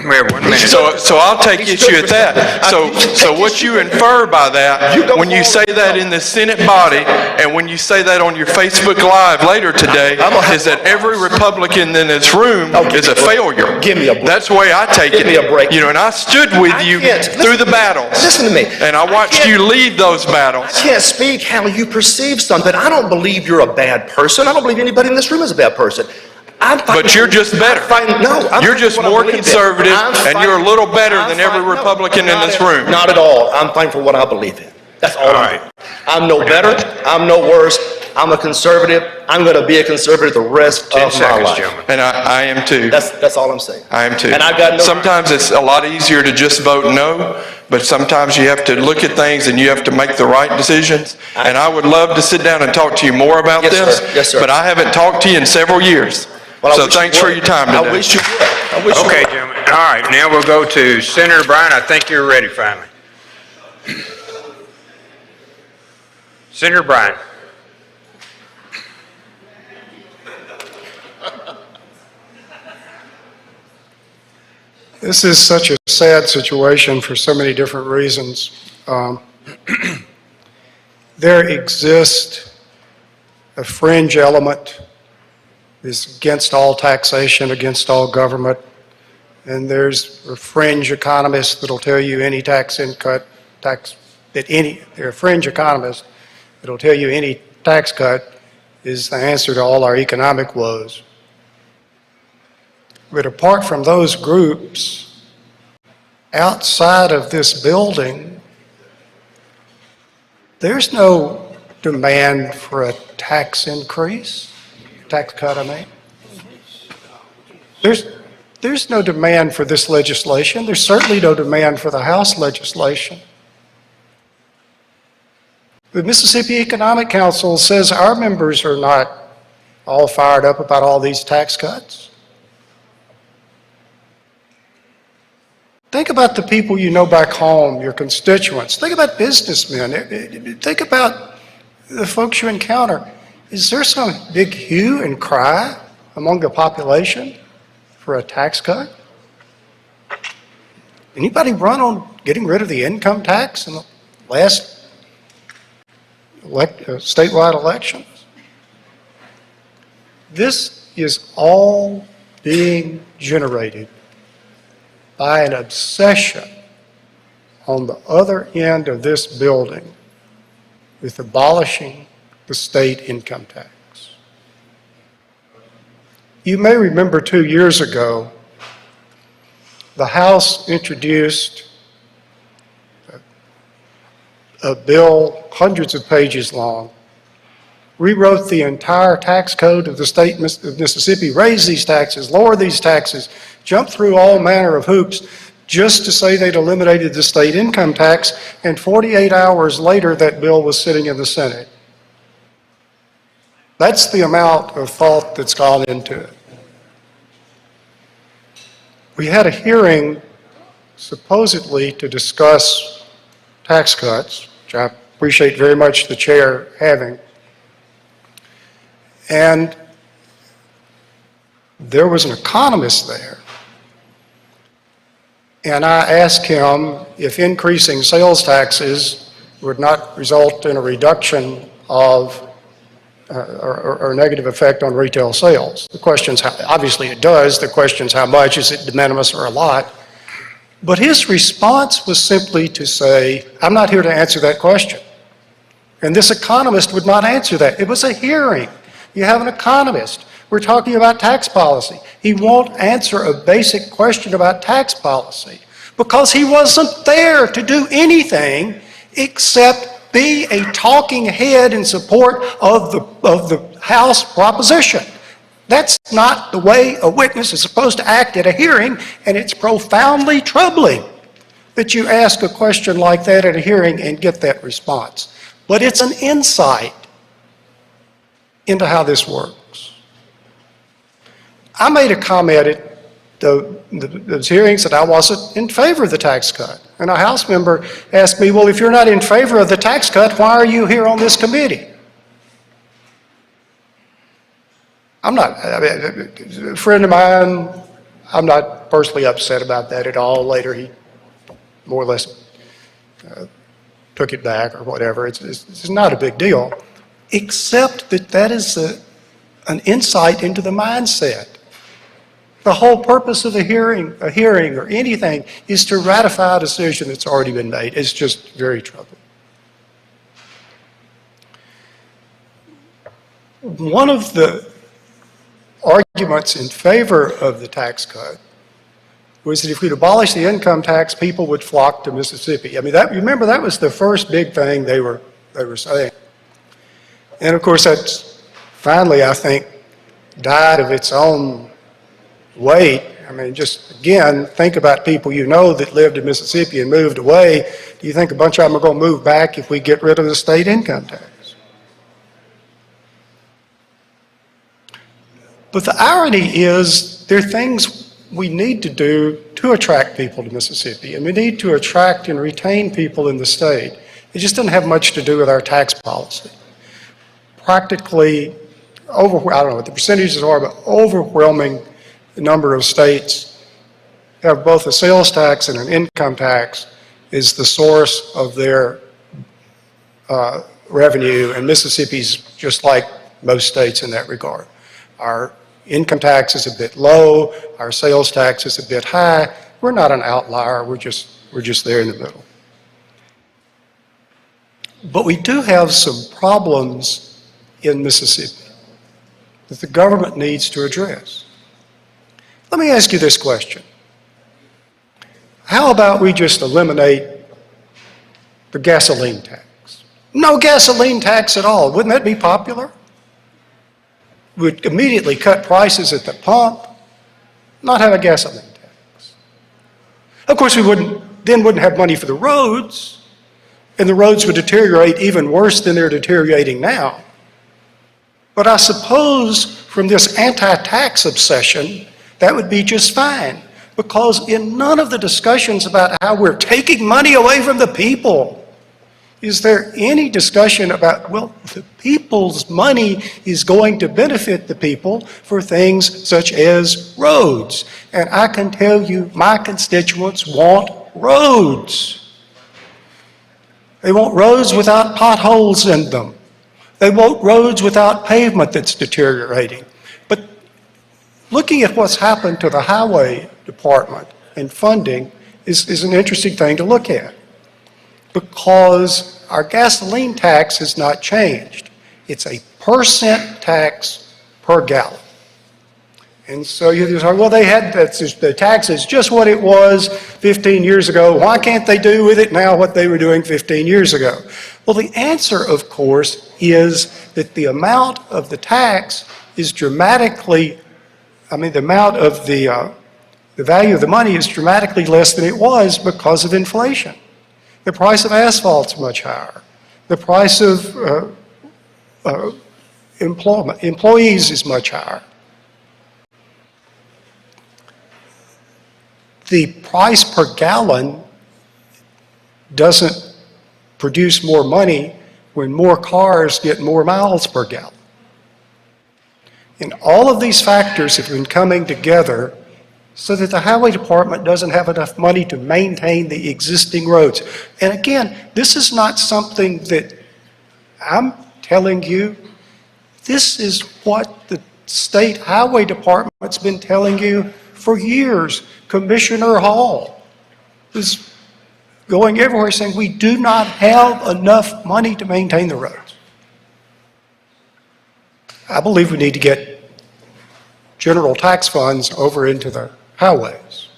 We have 1 minute. So I'll take issue at that. So what you infer by that, when you say that in the Senate body, and when you say that on your Facebook Live later today, is that every Republican in this room is a failure. Give me a break. That's the way I take it. Give me a break. And I stood with you through the battles. Listen to me. And I watched you lead those battles. I can't speak how you perceive something. I don't believe you're a bad person. I don't believe anybody in this room is a bad person. But you're just better. You're just more conservative, and you're a little better than every Republican in this room. Not at all. I'm fighting for what I believe in. That's all I'm doing. I'm no better. I'm no worse. I'm a conservative. I'm going to be a conservative the rest of my life. And I am too. That's all I'm saying. I am too. And I've got no. Sometimes it's a lot easier to just vote no, but sometimes you have to look at things and you have to make the right decisions. And I would love to sit down and talk to you more about this. Yes, sir. But I haven't talked to you in several years. Well, so thanks for your time today. I wish you would. Okay, gentlemen. All right, now we'll go to Senator Bryan. I think you're ready finally. Senator Bryan. This is such a sad situation for so many different reasons. There exists a fringe element is against all taxation, against all government, and there's a fringe economist that'll tell you any there are fringe economists that'll tell you any tax cut is the answer to all our economic woes. But apart from those groups, outside of this building, there's no demand for a tax increase. Tax cut, I mean. There's no demand for this legislation. There's certainly no demand for the House legislation. The Mississippi Economic Council says our members are not all fired up about all these tax cuts. Think about the people you know back home, your constituents. Think about businessmen. Think about the folks you encounter. Is there some big hue and cry among the population for a tax cut? Anybody run on getting rid of the income tax in the last statewide elections? This is all being generated by an obsession on the other end of this building with abolishing the state income tax. You may remember 2 years ago, the House introduced a bill hundreds of pages long, rewrote the entire tax code of the state of Mississippi, raised these taxes, lowered these taxes, jumped through all manner of hoops just to say they'd eliminated the state income tax, and 48 hours later that bill was sitting in the Senate. That's the amount of thought that's gone into it. We had a hearing supposedly to discuss tax cuts, which I appreciate very much the chair having. And there was an economist there. And I asked him if increasing sales taxes would not result in a reduction of or negative effect on retail sales. The question's how, obviously it does. The question's how much, is it de minimis or a lot? But his response was simply to say, I'm not here to answer that question. And this economist would not answer that. It was a hearing. You have an economist. We're talking about tax policy. He won't answer a basic question about tax policy because he wasn't there to do anything except be a talking head in support of the House proposition. That's not the way a witness is supposed to act at a hearing, and it's profoundly troubling that you ask a question like that at a hearing and get that response. But it's an insight into how this works. I made a comment at those hearings that I wasn't in favor of the tax cut. And a House member asked me, well, if you're not in favor of the tax cut, why are you here on this committee? I'm not, a friend of mine, I'm not personally upset about that at all. Later, he more or less took it back or whatever. It's not a big deal, except that that is an insight into the mindset. The whole purpose of a hearing or anything is to ratify a decision that's already been made. It's just very troubling. One of the arguments in favor of the tax cut was that if we'd abolish the income tax, people would flock to Mississippi. I mean, remember, that was the first big thing they were saying. And of course, that's finally, I think, died of its own weight. I mean, just again, think about people you know that lived in Mississippi and moved away. Do you think a bunch of them are going to move back if we get rid of the state income tax? But the irony is there are things we need to do to attract people to Mississippi, and we need to attract and retain people in the state. It just doesn't have much to do with our tax policy. Practically, I don't know what the percentages are, but overwhelming number of states have both a sales tax and an income tax is the source of their revenue, and Mississippi's just like most states in that regard. Our income tax is a bit low, our sales tax is a bit high. We're not an outlier, we're just there in the middle. But we do have some problems in Mississippi that the government needs to address. Let me ask you this question. How about we just eliminate the gasoline tax? No gasoline tax at all. Wouldn't that be popular? We'd immediately cut prices at the pump, not have a gasoline tax. Of course, we wouldn't have money for the roads, and the roads would deteriorate even worse than they're deteriorating now. But I suppose from this anti-tax obsession, that would be just fine, because in none of the discussions about how we're taking money away from the people, is there any discussion about, well, the people's money is going to benefit the people for things such as roads. And I can tell you, my constituents want roads. They want roads without potholes in them. They want roads without pavement that's deteriorating. But looking at what's happened to the highway department and funding is an interesting thing to look at, because our gasoline tax has not changed. It's a % tax per gallon. And so you say, well, the tax is just what it was 15 years ago. Why can't they do with it now what they were doing 15 years ago? Well, the answer, of course, is that the amount of the tax is dramatically, the amount of the value of the money is dramatically less than it was because of inflation. The price of asphalt's much higher. The price of employees is much higher. The price per gallon doesn't produce more money when more cars get more miles per gallon. And all of these factors have been coming together so that the highway department doesn't have enough money to maintain the existing roads. And again, this is not something that I'm telling you. This is what the state highway department's been telling you for years. Commissioner Hall is going everywhere saying we do not have enough money to maintain the roads. I believe we need to get general tax funds over into the highways.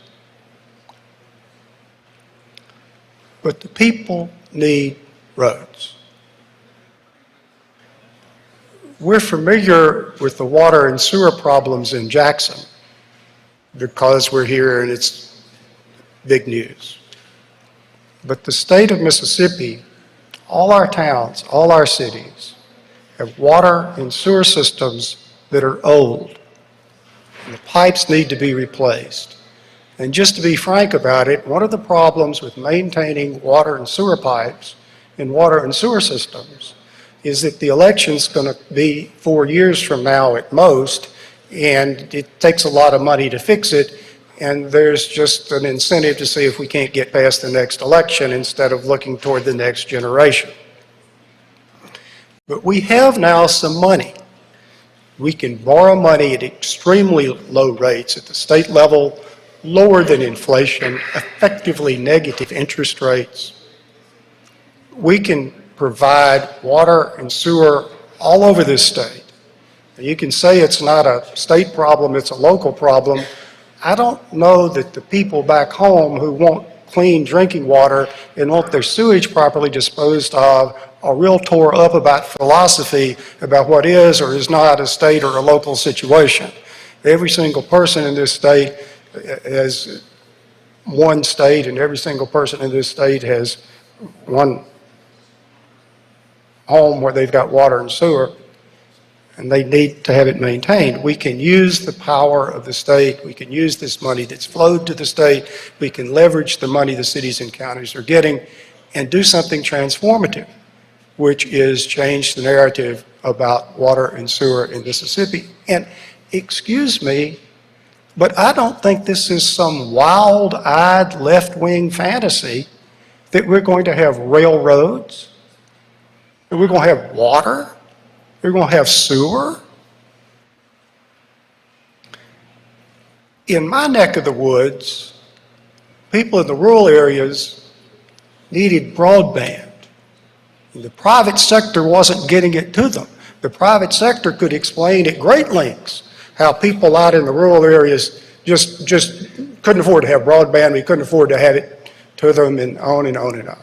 But the people need roads. We're familiar with the water and sewer problems in Jackson because we're here and it's big news. But the state of Mississippi, all our towns, all our cities, have water and sewer systems that are old. And the pipes need to be replaced. And just to be frank about it, one of the problems with maintaining water and sewer pipes and water and sewer systems is that the election's going to be 4 years from now at most, and it takes a lot of money to fix it, and there's just an incentive to see if we can't get past the next election instead of looking toward the next generation. But we have now some money. We can borrow money at extremely low rates at the state level, lower than inflation, effectively negative interest rates. We can provide water and sewer all over this state. And you can say it's not a state problem, it's a local problem. I don't know that the people back home who want clean drinking water and want their sewage properly disposed of are real tore up about philosophy about what is or is not a state or a local situation. Every single person in this state has one state, and every single person in this state has one home where they've got water and sewer, and they need to have it maintained. We can use the power of the state. We can use this money that's flowed to the state. We can leverage the money the cities and counties are getting and do something transformative, which is change the narrative about water and sewer in Mississippi. And excuse me, but I don't think this is some wild-eyed left-wing fantasy that we're going to have railroads, that we're going to have water, we're going to have sewer. In my neck of the woods, people in the rural areas needed broadband. The private sector wasn't getting it to them. The private sector could explain at great lengths how people out in the rural areas just couldn't afford to have broadband, we couldn't afford to have it to them, and on and on and on.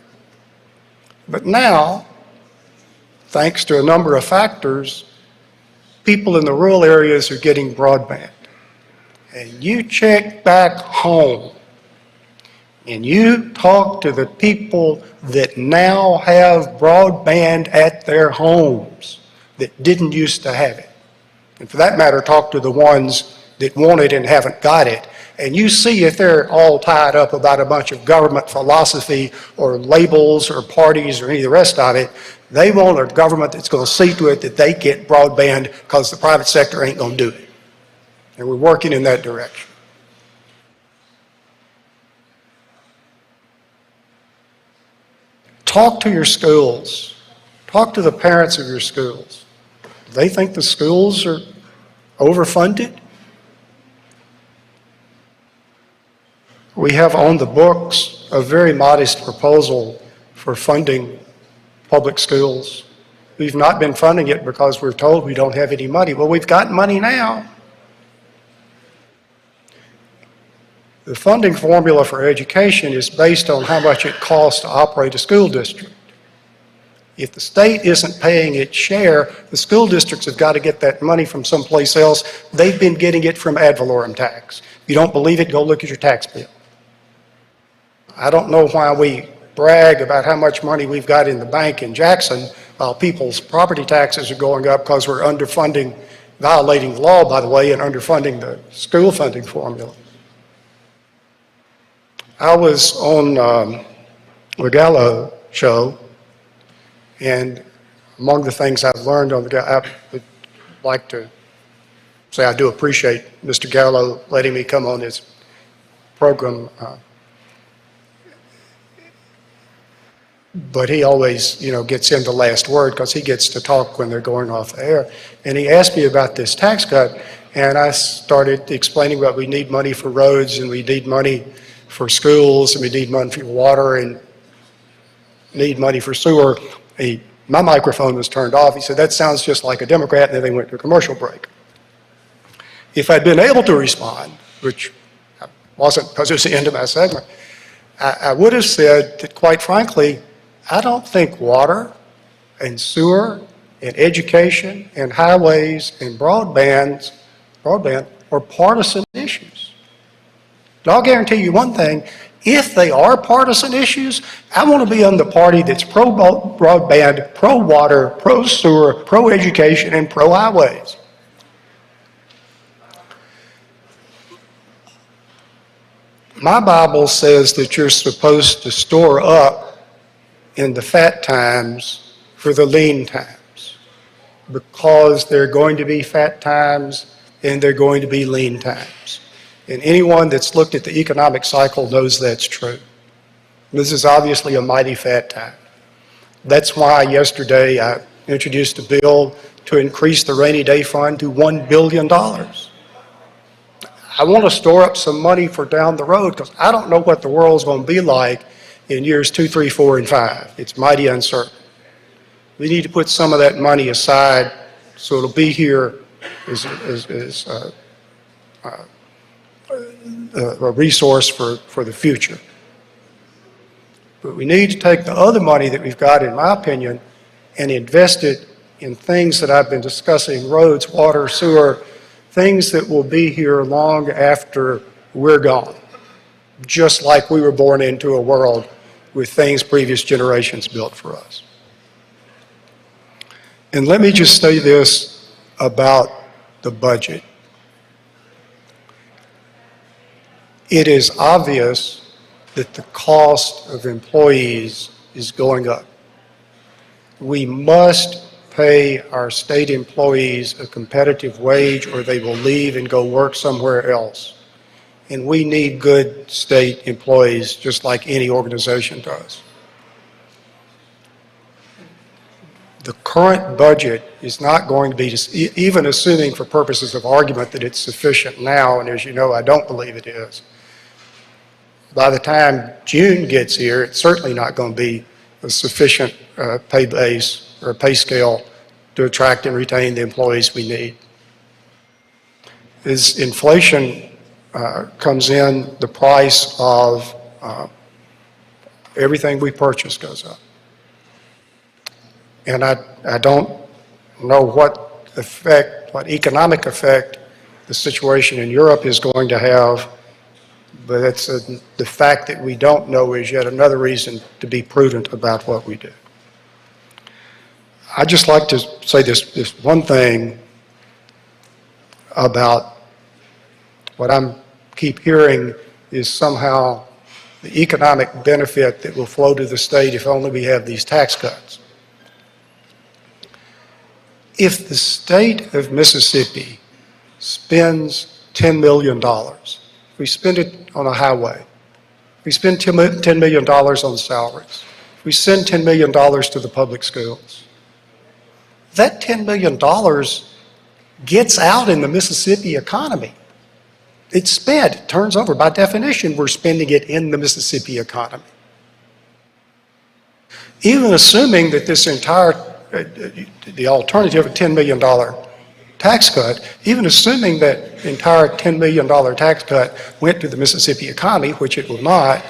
But now, thanks to a number of factors, people in the rural areas are getting broadband. And you check back home, and you talk to the people that now have broadband at their homes that didn't used to have it. And for that matter, talk to the ones that want it and haven't got it. And you see if they're all tied up about a bunch of government philosophy or labels or parties or any of the rest of it. They want a government that's going to see to it that they get broadband because the private sector ain't going to do it. And we're working in that direction. Talk to your schools. Talk to the parents of your schools. Do they think the schools are overfunded? We have on the books a very modest proposal for funding public schools. We've not been funding it because we're told we don't have any money. Well, we've got money now. The funding formula for education is based on how much it costs to operate a school district. If the state isn't paying its share, the school districts have got to get that money from someplace else. They've been getting it from ad valorem tax. If you don't believe it, go look at your tax bill. I don't know why we brag about how much money we've got in the bank in Jackson while people's property taxes are going up because we're underfunding, violating the law, by the way, and underfunding the school funding formula. I was on the Gallo show, and among the things I've learned on the Gallo, I would like to say I do appreciate Mr. Gallo letting me come on his program, but he always, gets in the last word because he gets to talk when they're going off the air. And he asked me about this tax cut, and I started explaining what we need money for roads, and we need money for schools, and we need money for water, and need money for sewer. My microphone was turned off. He said, that sounds just like a Democrat, and then they went to a commercial break. If I'd been able to respond, which I wasn't because it was the end of my segment, I would have said that, quite frankly, I don't think water and sewer and education and highways and broadband are partisan issues. And I'll guarantee you one thing, if they are partisan issues, I want to be on the party that's pro-broadband, pro-water, pro-sewer, pro-education, and pro-highways. My Bible says that you're supposed to store up in the fat times for the lean times, because there are going to be fat times and there are going to be lean times. And anyone that's looked at the economic cycle knows that's true. This is obviously a mighty fat time. That's why yesterday I introduced a bill to increase the rainy day fund to $1 billion. I want to store up some money for down the road because I don't know what the world's going to be like in years 2, 3, 4, and 5. It's mighty uncertain. We need to put some of that money aside so it'll be here as a resource for the future. But we need to take the other money that we've got, in my opinion, and invest it in things that I've been discussing: roads, water, sewer, things that will be here long after we're gone, just like we were born into a world with things previous generations built for us. And let me just say this about the budget. It is obvious that the cost of employees is going up. We must pay our state employees a competitive wage or they will leave and go work somewhere else. And we need good state employees just like any organization does. The current budget is not going to be, even assuming for purposes of argument that it's sufficient now, and as you know, I don't believe it is. By the time June gets here, it's certainly not going to be a sufficient pay base or pay scale to attract and retain the employees we need. As inflation comes in, the price of everything we purchase goes up. And I don't know what economic effect the situation in Europe is going to have, but it's the fact that we don't know is yet another reason to be prudent about what we do. I'd just like to say this one thing about what I keep hearing is somehow the economic benefit that will flow to the state if only we have these tax cuts. If the state of Mississippi spends $10 million, we spend it on a highway, we spend $10 million on salaries, we send $10 million to the public schools, that $10 million gets out in the Mississippi economy. It's spent, it turns over. By definition, we're spending it in the Mississippi economy. Even assuming that this entire, the alternative of $10 million tax cut, even assuming that entire $10 million tax cut went to the Mississippi economy, which it will not,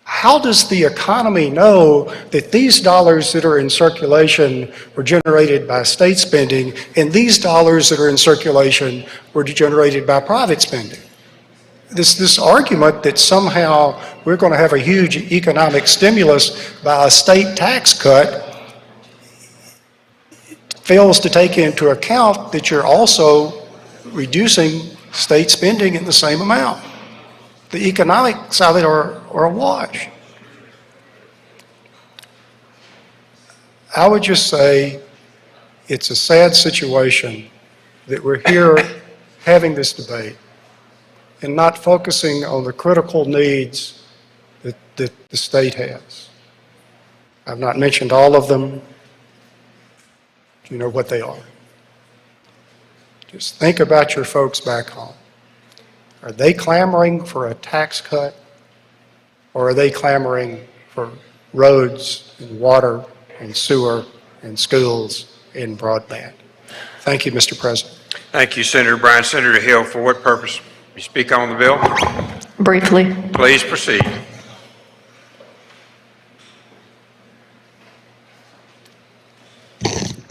how does the economy know that these dollars that are in circulation were generated by state spending and these dollars that are in circulation were generated by private spending? This argument that somehow we're going to have a huge economic stimulus by a state tax cut fails to take into account that you're also reducing state spending in the same amount. The economics of it are a wash. I would just say it's a sad situation that we're here having this debate and not focusing on the critical needs that the state has. I've not mentioned all of them. You know what they are. Just think about your folks back home. Are they clamoring for a tax cut, or are they clamoring for roads and water and sewer and schools and broadband? Thank you, Mr. President. Thank you, Senator Bryan. Senator Hill, for what purpose? You speak on the bill? Briefly. Please proceed.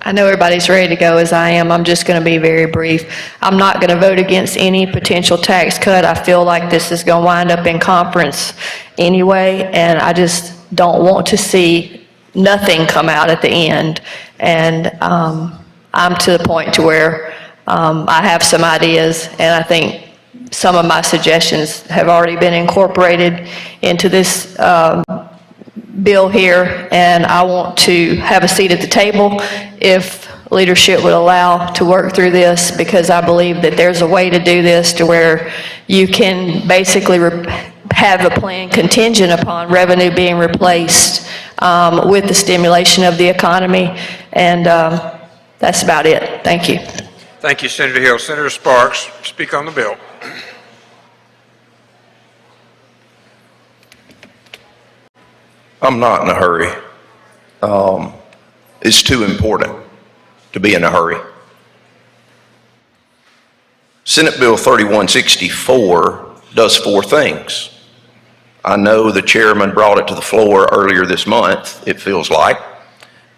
I know everybody's ready to go as I am. I'm just going to be very brief. I'm not going to vote against any potential tax cut. I feel like this is going to wind up in conference anyway, and I just don't want to see nothing come out at the end. And I'm to the point to where I have some ideas, and I think some of my suggestions have already been incorporated into this bill here, and I want to have a seat at the table if leadership would allow to work through this, because I believe that there's a way to do this to where you can basically have a plan contingent upon revenue being replaced with the stimulation of the economy, and that's about it. Thank you. Thank you, Senator Hill. Senator Sparks, speak on the bill. I'm not in a hurry. It's too important to be in a hurry. Senate Bill 3164 does four things. I know the chairman brought it to the floor earlier this month, it feels like,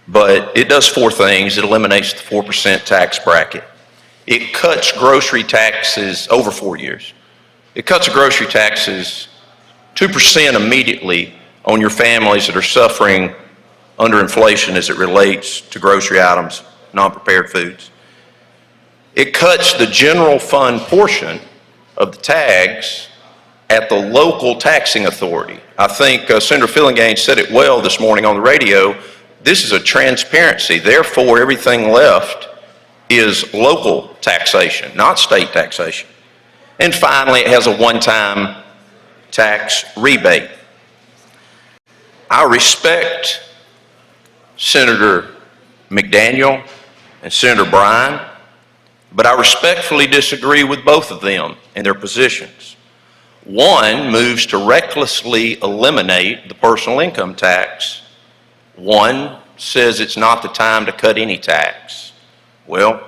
but it does four things. It eliminates the 4% tax bracket. It cuts grocery taxes over 4 years. It cuts grocery taxes 2% immediately on your families that are suffering under inflation as it relates to grocery items, non-prepared foods. It cuts the general fund portion of the tags at the local taxing authority. I think Senator Fillingham said it well this morning on the radio. This is a transparency. Therefore, everything left is local taxation, not state taxation. And finally, it has a one-time tax rebate. I respect Senator McDaniel and Senator Bryan, but I respectfully disagree with both of them and their positions. One moves to recklessly eliminate the personal income tax. One says it's not the time to cut any tax. Well,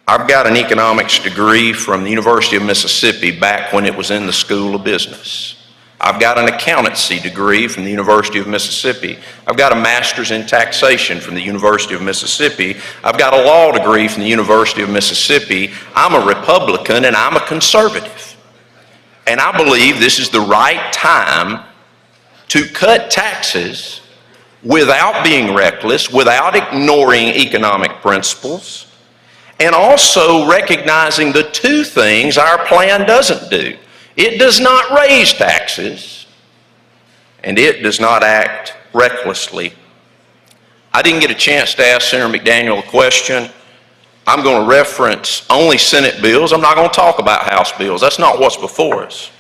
I've got an economics degree from the University of Mississippi back when it was in the School of Business. I've got an accountancy degree from the University of Mississippi. I've got a master's in taxation from the University of Mississippi. I've got a law degree from the University of Mississippi. I'm a Republican and I'm a conservative. And I believe this is the right time to cut taxes without being reckless, without ignoring economic principles, and also recognizing the two things our plan doesn't do. It does not raise taxes, and it does not act recklessly. I didn't get a chance to ask Senator McDaniel a question. I'm going to reference only Senate bills. I'm not going to talk about House bills. That's not what's before us.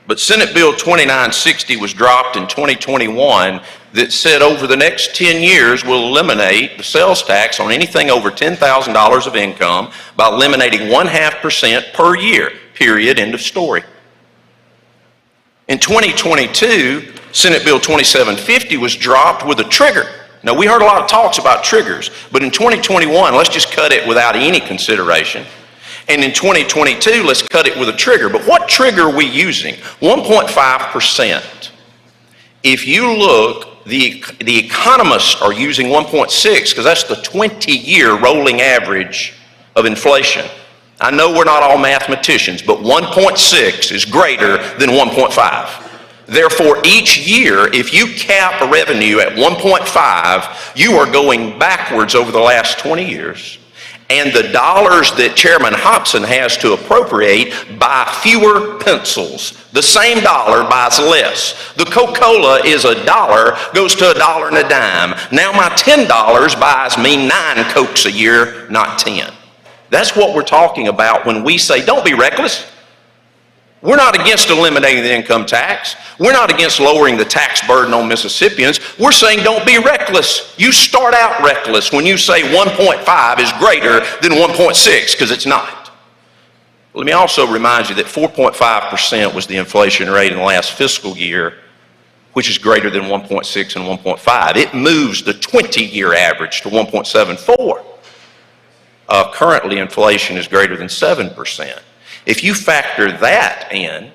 But Senate Bill 2960 was dropped in 2021 that said over the next 10 years we'll eliminate the sales tax on anything over $10,000 of income by eliminating 0.5% per year, period, end of story. In 2022, Senate Bill 2750 was dropped with a trigger. Now, we heard a lot of talks about triggers, but in 2021, let's just cut it without any consideration. And in 2022, let's cut it with a trigger. But what trigger are we using? 1.5%. If you look, the economists are using 1.6 because that's the 20-year rolling average of inflation. I know we're not all mathematicians, but 1.6 is greater than 1.5. Therefore, each year, if you cap revenue at 1.5, you are going backwards over the last 20 years. And the dollars that Chairman Hobson has to appropriate buy fewer pencils. The same dollar buys less. The Coca-Cola is $1, goes to $1 and a dime. Now my $10 buys me 9 Cokes a year, not 10. That's what we're talking about when we say, don't be reckless. We're not against eliminating the income tax. We're not against lowering the tax burden on Mississippians. We're saying don't be reckless. You start out reckless when you say 1.5 is greater than 1.6, because it's not. Let me also remind you that 4.5% was the inflation rate in the last fiscal year, which is greater than 1.6 and 1.5. It moves the 20-year average to 1.74. Currently, inflation is greater than 7%. If you factor that in,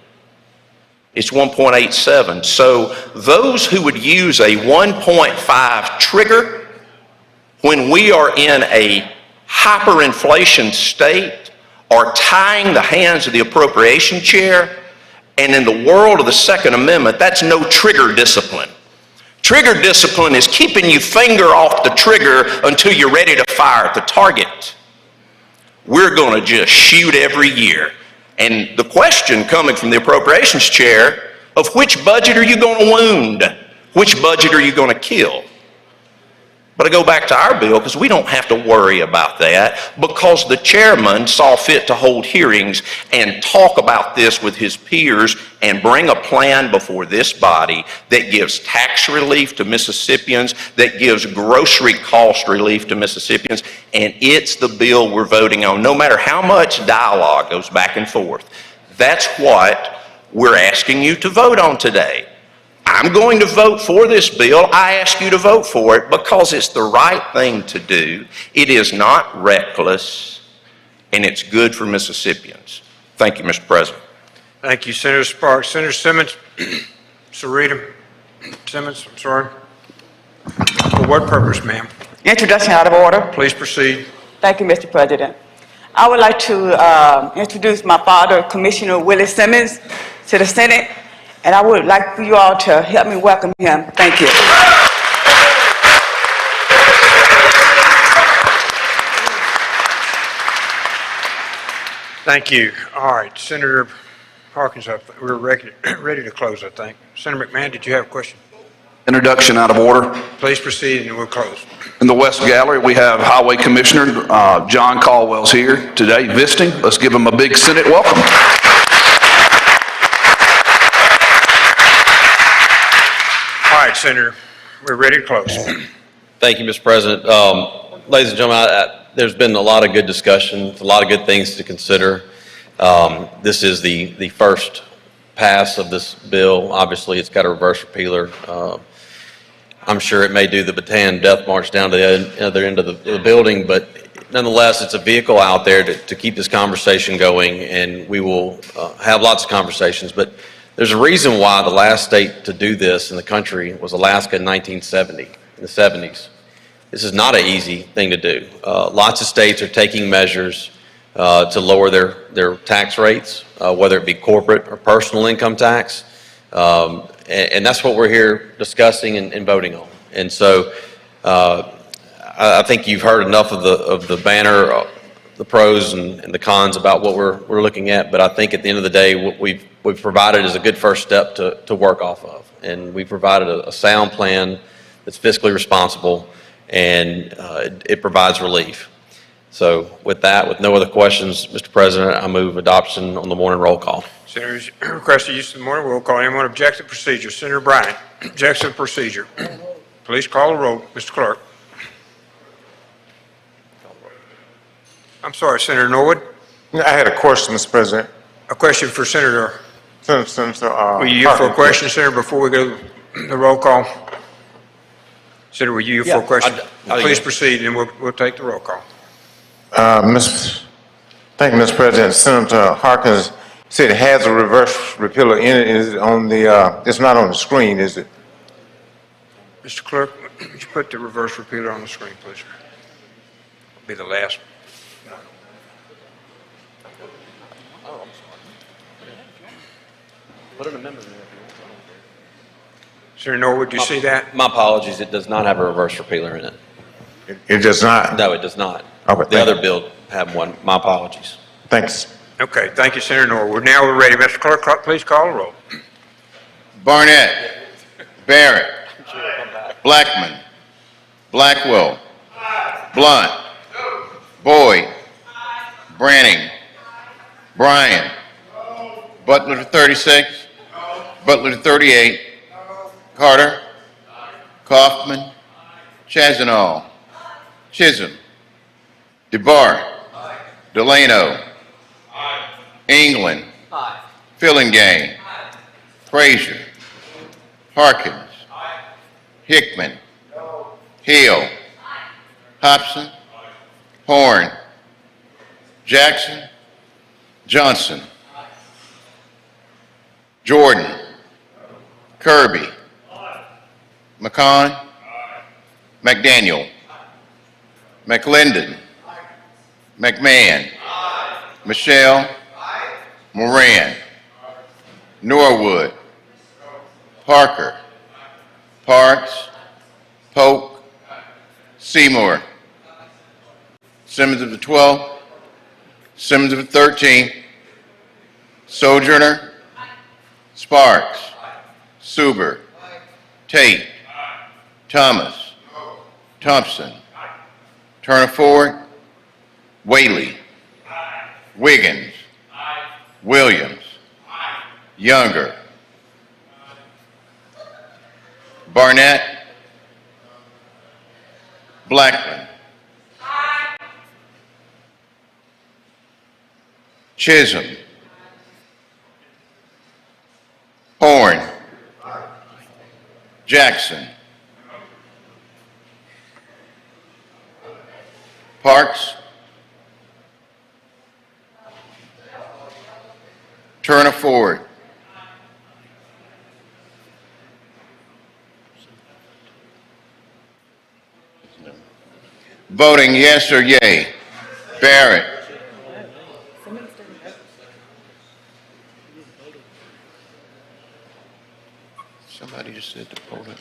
it's 1.87. So those who would use a 1.5 trigger when we are in a hyperinflation state are tying the hands of the appropriation chair. And in the world of the Second Amendment, that's no trigger discipline. Trigger discipline is keeping your finger off the trigger until you're ready to fire at the target. We're going to just shoot every year. And the question coming from the appropriations chair of which budget are you going to wound? Which budget are you going to kill? But I go back to our bill because we don't have to worry about that because the chairman saw fit to hold hearings and talk about this with his peers and bring a plan before this body that gives tax relief to Mississippians, that gives grocery cost relief to Mississippians, and it's the bill we're voting on, no matter how much dialogue goes back and forth. That's what we're asking you to vote on today. I'm going to vote for this bill. I ask you to vote for it because it's the right thing to do. It is not reckless, and it's good for Mississippians. Thank you, Mr. President. Thank you, Senator Sparks. Senator Simmons, Sarita Simmons, I'm sorry. For what purpose, ma'am? Introduction out of order. Please proceed. Thank you, Mr. President. I would like to introduce my father, Commissioner Willie Simmons, to the Senate. And I would like for you all to help me welcome him. Thank you. Thank you. All right, Senator Harkins, we're ready to close, I think. Senator McMahon, did you have a question? Introduction out of order. Please proceed and we'll close. In the West Gallery, we have Highway Commissioner John Caldwell's here today visiting. Let's give him a big Senate welcome. All right, Senator, we're ready to close. Thank you, Mr. President. Ladies and gentlemen, there's been a lot of good discussion, a lot of good things to consider. This is the first pass of this bill. Obviously, it's got a reverse repealer. I'm sure it may do the Bataan Death March down to the other end of the building, but nonetheless, it's a vehicle out there to keep this conversation going, and we will have lots of conversations. But there's a reason why the last state to do this in the country was Alaska in 1970, in the 70s. This is not an easy thing to do. Lots of states are taking measures to lower their tax rates, whether it be corporate or personal income tax. And that's what we're here discussing and voting on. And so I think you've heard enough of the banner, the pros and the cons about what we're looking at. But I think at the end of the day, what we've provided is a good first step to work off of. And we provided a sound plan that's fiscally responsible, and it provides relief. So with that, with no other questions, Mr. President, I move adoption on the morning roll call. Senators request the use of the morning roll call. Anyone object to procedure? Senator Bryant objects to the procedure. Please call the roll, Mr. Clerk. I'm sorry, Senator Norwood. I had a question, Mr. President. A question for Senator. Senator Will you yield for a question, Senator, before we go to the roll call? Senator, will you yield for a question? Please proceed, and we'll take the roll call. Thank you, Mr. President. Senator Harkins said it has a reverse repealer in it. Is it on the? It's not on the screen, is it? Mr. Clerk, would you put the reverse repealer on the screen, please? Be the last. Put an amendment in there if you want. Senator Norwood, do you see that? My apologies, it does not have a reverse repealer in it. It does not? No, it does not. Okay, The thank other you. bill had one. My apologies. Thanks. Okay, thank you, Senator Norwood. Now we're ready. Mr. Clerk, please call the roll. Barnett. Barrett. Blackman. Blackwell. Blunt. Boyd. Branning. Bryan. Butler to 36. Butler to 38. Carter. Kaufman. Chazanall. Chisholm. DeBar. Delano. England. Fillingane. Frazier. Harkins. Hickman. Hill. Hobson. Horn. Jackson. Johnson. Jordan. Kirby. McCon. McDaniel. McClendon. McMahon. Michelle. Moran. Norwood. Parker. Parks. Polk. Seymour. Simmons of the 12th. Simmons of the 13th. Sojourner. Sparks. Suber. Tate. Thomas. Thompson. Turner Ford. Whaley. Wiggins. Williams. Younger. Barnett. Blackman. Chisholm. Horn. Jackson. Parks. Turner Ford. Voting yes or yay. Barrett. Somebody just said to vote it.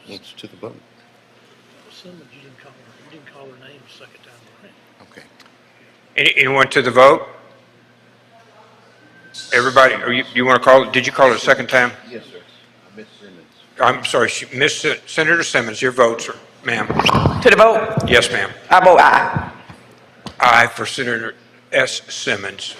It's to the vote. Simmons, you didn't call her name the second time around. Okay. Anyone to the vote? Everybody, or you want to call it, did you call it a second time? Yes, sir. Miss Simmons. I'm sorry, Miss Senator Simmons, your vote, sir, ma'am. To the vote? Yes, ma'am. I vote aye. Aye for Senator S. Simmons.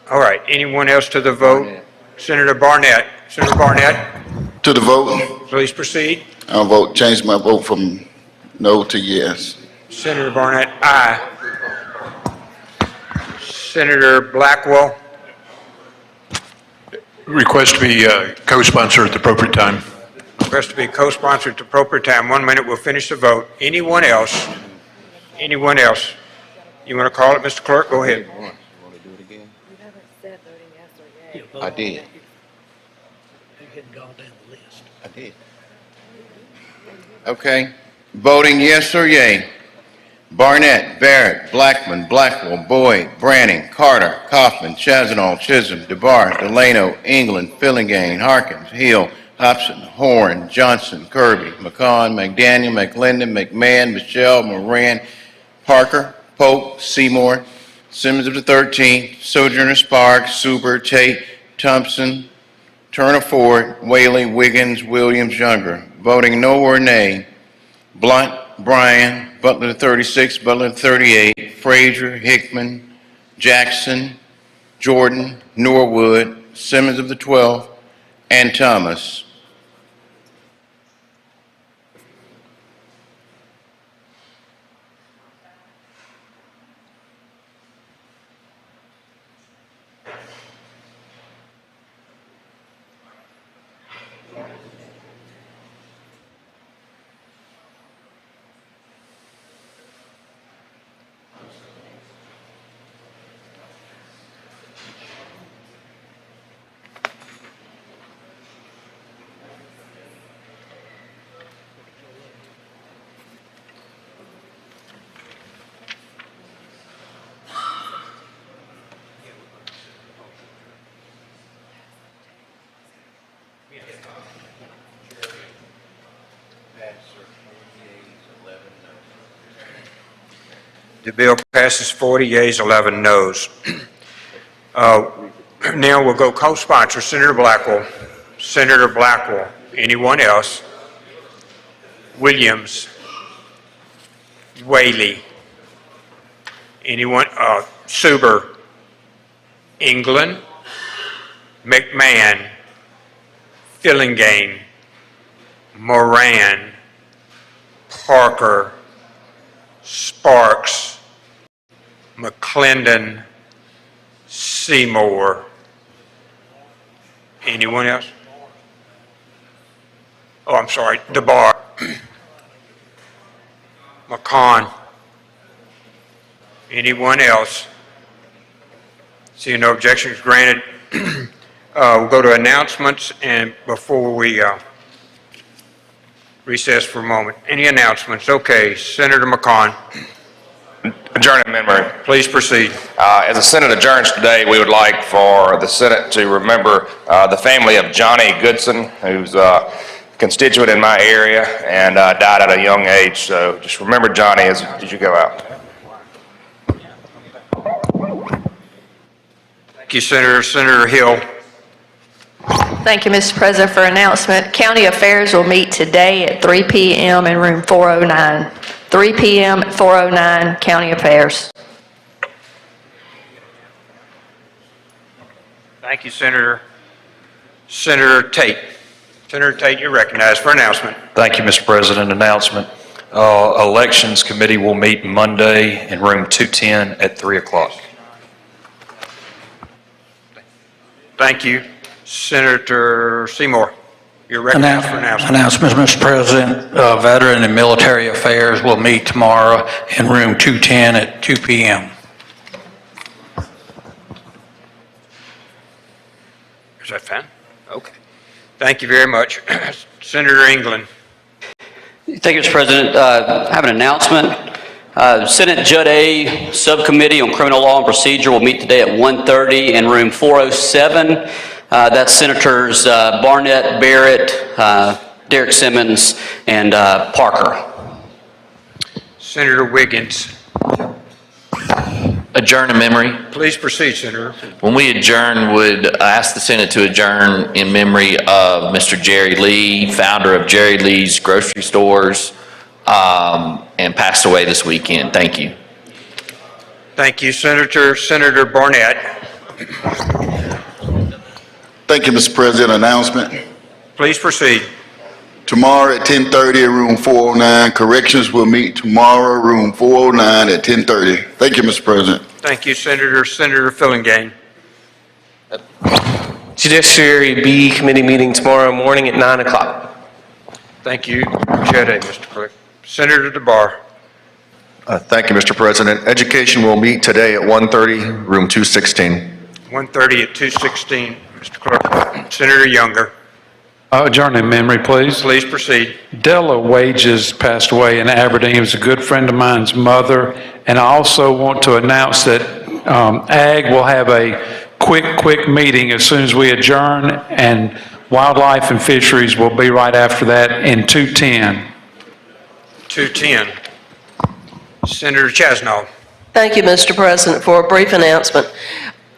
All right, anyone else to the vote? Senator Barnett. Senator Barnett, To the vote, please proceed. I'll change my vote from no to yes. Senator Barnett, aye. Senator Blackwell, Request to be co-sponsor at the appropriate time. request to be co-sponsored at the appropriate time. 1 minute, we'll finish the vote. Anyone else? Anyone else? You want to call it, Mr. Clerk? Go ahead. I did. You hadn't gone down the list. I did. Okay. Voting yes or yay. Barnett, Barrett, Blackman, Blackwell, Boyd, Branning, Carter, Kaufman, Chazanall, Chisholm, DeBar, Delano, England, Fillingane, Harkins, Hill, Hobson, Horn, Johnson, Kirby, McCon, McDaniel, McClendon, McMahon, Michelle, Moran, Parker, Polk, Seymour, Simmons of the 13th, Sojourner Sparks, Suber, Tate, Thompson, Turner Ford, Whaley, Wiggins, Williams, Younger. Voting no or nay. Blunt, Bryan, Butler to 36, Butler to 38, Frazier, Hickman, Jackson, Jordan, Norwood, Simmons of the 12th, and Thomas. The bill passes 40 yeas, 11 noes. Now we'll go co-sponsor, Senator Blackwell. Senator Blackwell. Anyone else? Williams. Whaley. Anyone? Suber. England. McMahon. Fillingane. Moran. Parker. Sparks. McClendon. Seymour. Anyone else? Oh, I'm sorry, DeBar. McCon. Anyone else? Seeing no objections granted, we'll go to announcements, and before we recess for a moment. Any announcements? Okay, Senator McCon. Adjourn in memory. Please proceed. As the Senate adjourns today, we would like for the Senate to remember the family of Johnny Goodson, who's a constituent in my area and died at a young age. So just remember Johnny as you go out. Thank you, Senator. Senator Hill. Thank you, Mr. President, for announcement. County Affairs will meet today at 3 p.m. in room 409. 3 p.m. at 409, County Affairs. Thank you, Senator. Senator Tate. Senator Tate, you're recognized for announcement. Thank you, Mr. President. Announcement. Elections Committee will meet Monday in room 210 at 3 o'clock. Thank you. Senator Seymour, you're recognized for announcement. Announcements, Mr. President. Veteran and Military Affairs will meet tomorrow in room 210 at 2 p.m. Is that fine? Okay. Thank you very much. Senator England. Thank you, Mr. President. I have an announcement. Senate Judd A Subcommittee on Criminal Law and Procedure will meet today at 1:30 in room 407. That's Senators Barnett, Barrett, Derek Simmons, and Parker. Senator Wiggins. Adjourn in memory. Please proceed, Senator. When we adjourn, would ask the Senate to adjourn in memory of Mr. Jerry Lee, founder of Jerry Lee's Grocery Stores, and passed away this weekend. Thank you. Thank you, Senator. Senator Barnett. Thank you, Mr. President. Announcement. Please proceed. Tomorrow at 10:30 in room 409. Corrections will meet tomorrow, room 409 at 10:30. Thank you, Mr. President. Thank you, Senator. Senator Fillingane. Judiciary B Committee meeting tomorrow morning at 9 o'clock. Thank you, Judd A, Mr. Clerk. Senator DeBar. Thank you, Mr. President. Education will meet today at 1:30, room 216. 1:30 at 216, Mr. Clerk. Senator Younger. Adjourn in memory, please. Please proceed. Della Wages passed away in Aberdeen. He was a good friend of mine's mother. And I also want to announce that Ag will have a quick meeting as soon as we adjourn, and Wildlife and Fisheries will be right after that in 210. 210. Senator Chasnow. Thank you, Mr. President, for a brief announcement.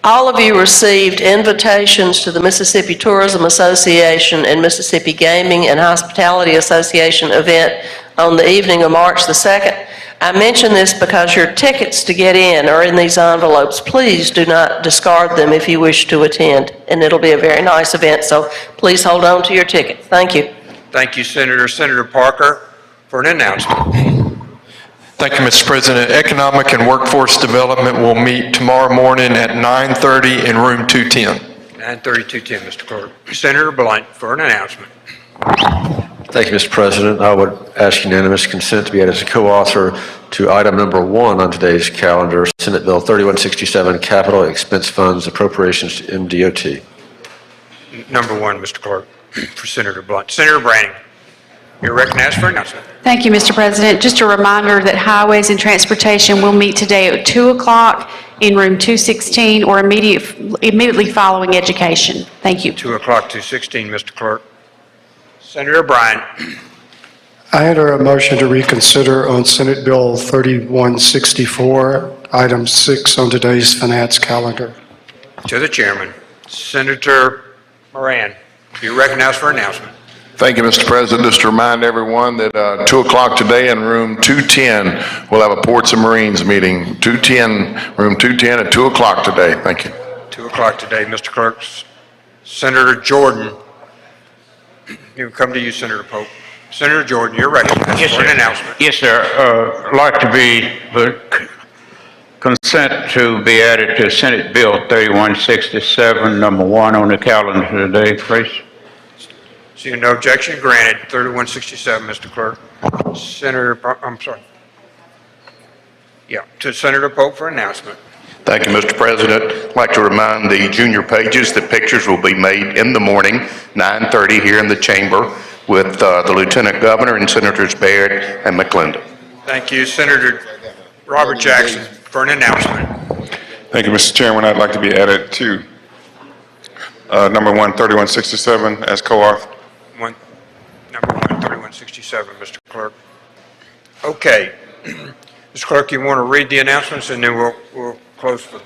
All of you received invitations to the Mississippi Tourism Association and Mississippi Gaming and Hospitality Association event on the evening of March the 2nd. I mention this because your tickets to get in are in these envelopes. Please do not discard them if you wish to attend, and it'll be a very nice event, so please hold on to your ticket. Thank you. Thank you, Senator. Senator Parker, for an announcement. Thank you, Mr. President. Economic and Workforce Development will meet tomorrow morning at 9:30 in room 210. 9:30, 210, Mr. Clerk. Senator Blunt, for an announcement. Thank you, Mr. President. I would ask unanimous consent to be added as a co-author to item number 1 on today's calendar, Senate Bill 3167, Capital Expense Funds Appropriations to MDOT. Number 1, Mr. Clerk, for Senator Blunt. Senator Branning, you're recognized for announcement. Thank you, Mr. President. Just a reminder that Highways and Transportation will meet today at 2 o'clock in room 216 or immediately following Education. Thank you. 2 o'clock, 216, Mr. Clerk. Senator Bryan. I enter a motion to reconsider on Senate Bill 3164, item 6 on today's finance calendar. To the chairman. Senator Moran, you recognized for announcement. Thank you, Mr. President. Just to remind everyone that 2 o'clock today in room 210, we'll have a Ports and Marines meeting. Room 210 at 2 o'clock today. Thank you. 2 o'clock today, Mr. Clerk. Senator Jordan. You come to you, Senator Pope. Senator Jordan, you're recognized for an announcement. Yes, sir. I'd like to be consent to be added to Senate Bill 3167, number 1 on the calendar today, please. Seeing no objection, granted. 3167, Mr. Clerk. I'm sorry. Yeah, to Senator Pope for announcement. Thank you, Mr. President. I'd like to remind the junior pages that pictures will be made in the morning, 9:30 here in the chamber with the Lieutenant Governor and Senators Baird and McClendon. Thank you, Senator Robert Jackson for an announcement. Thank you, Mr. Chairman. I'd like to be added to number 1, 3167 as co-author. Number 1, 3167, Mr. Clerk. Okay. Mr. Clerk, you want to read the announcements and then we'll close for...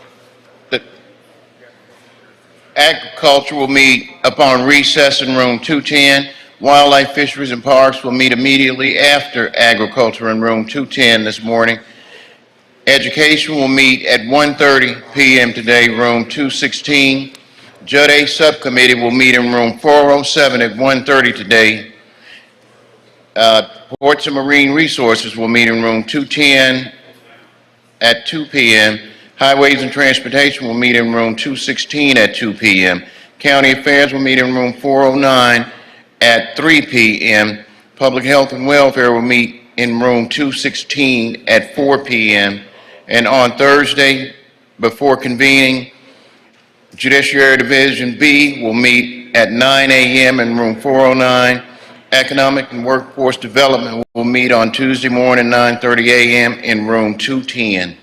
Agriculture will meet upon recess in room 210. Wildlife, Fisheries, and Parks will meet immediately after agriculture in room 210 this morning. Education will meet at 1:30 p.m. today, room 216. Judd A Subcommittee will meet in room 407 at 1:30 today. Ports and Marine Resources will meet in room 210 at 2 p.m. Highways and Transportation will meet in room 216 at 2 p.m. County Affairs will meet in room 409 at 3 p.m. Public Health and Welfare will meet in room 216 at 4 p.m. And on Thursday, before convening, Judiciary Division B will meet at 9 a.m. in room 409. Economic and Workforce Development will meet on Tuesday morning, 9:30 a.m. in room 210.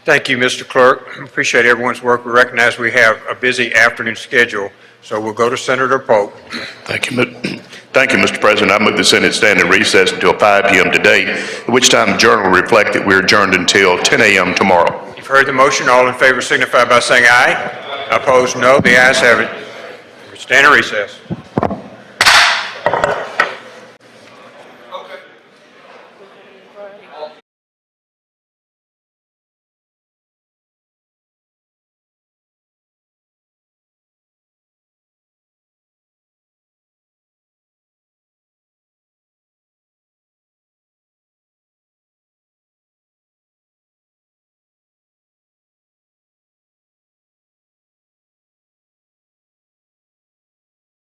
Thank you, Mr. Clerk. Appreciate everyone's work. We recognize we have a busy afternoon schedule, so we'll go to Senator Pope. Thank you, Mr. President. I move the Senate stand in recess until 5 p.m. today, at which time the Journal will reflect that we're adjourned until 10 a.m. tomorrow. You've heard the motion. All in favor signify by saying aye. Opposed, no. The ayes have it. We stand in recess.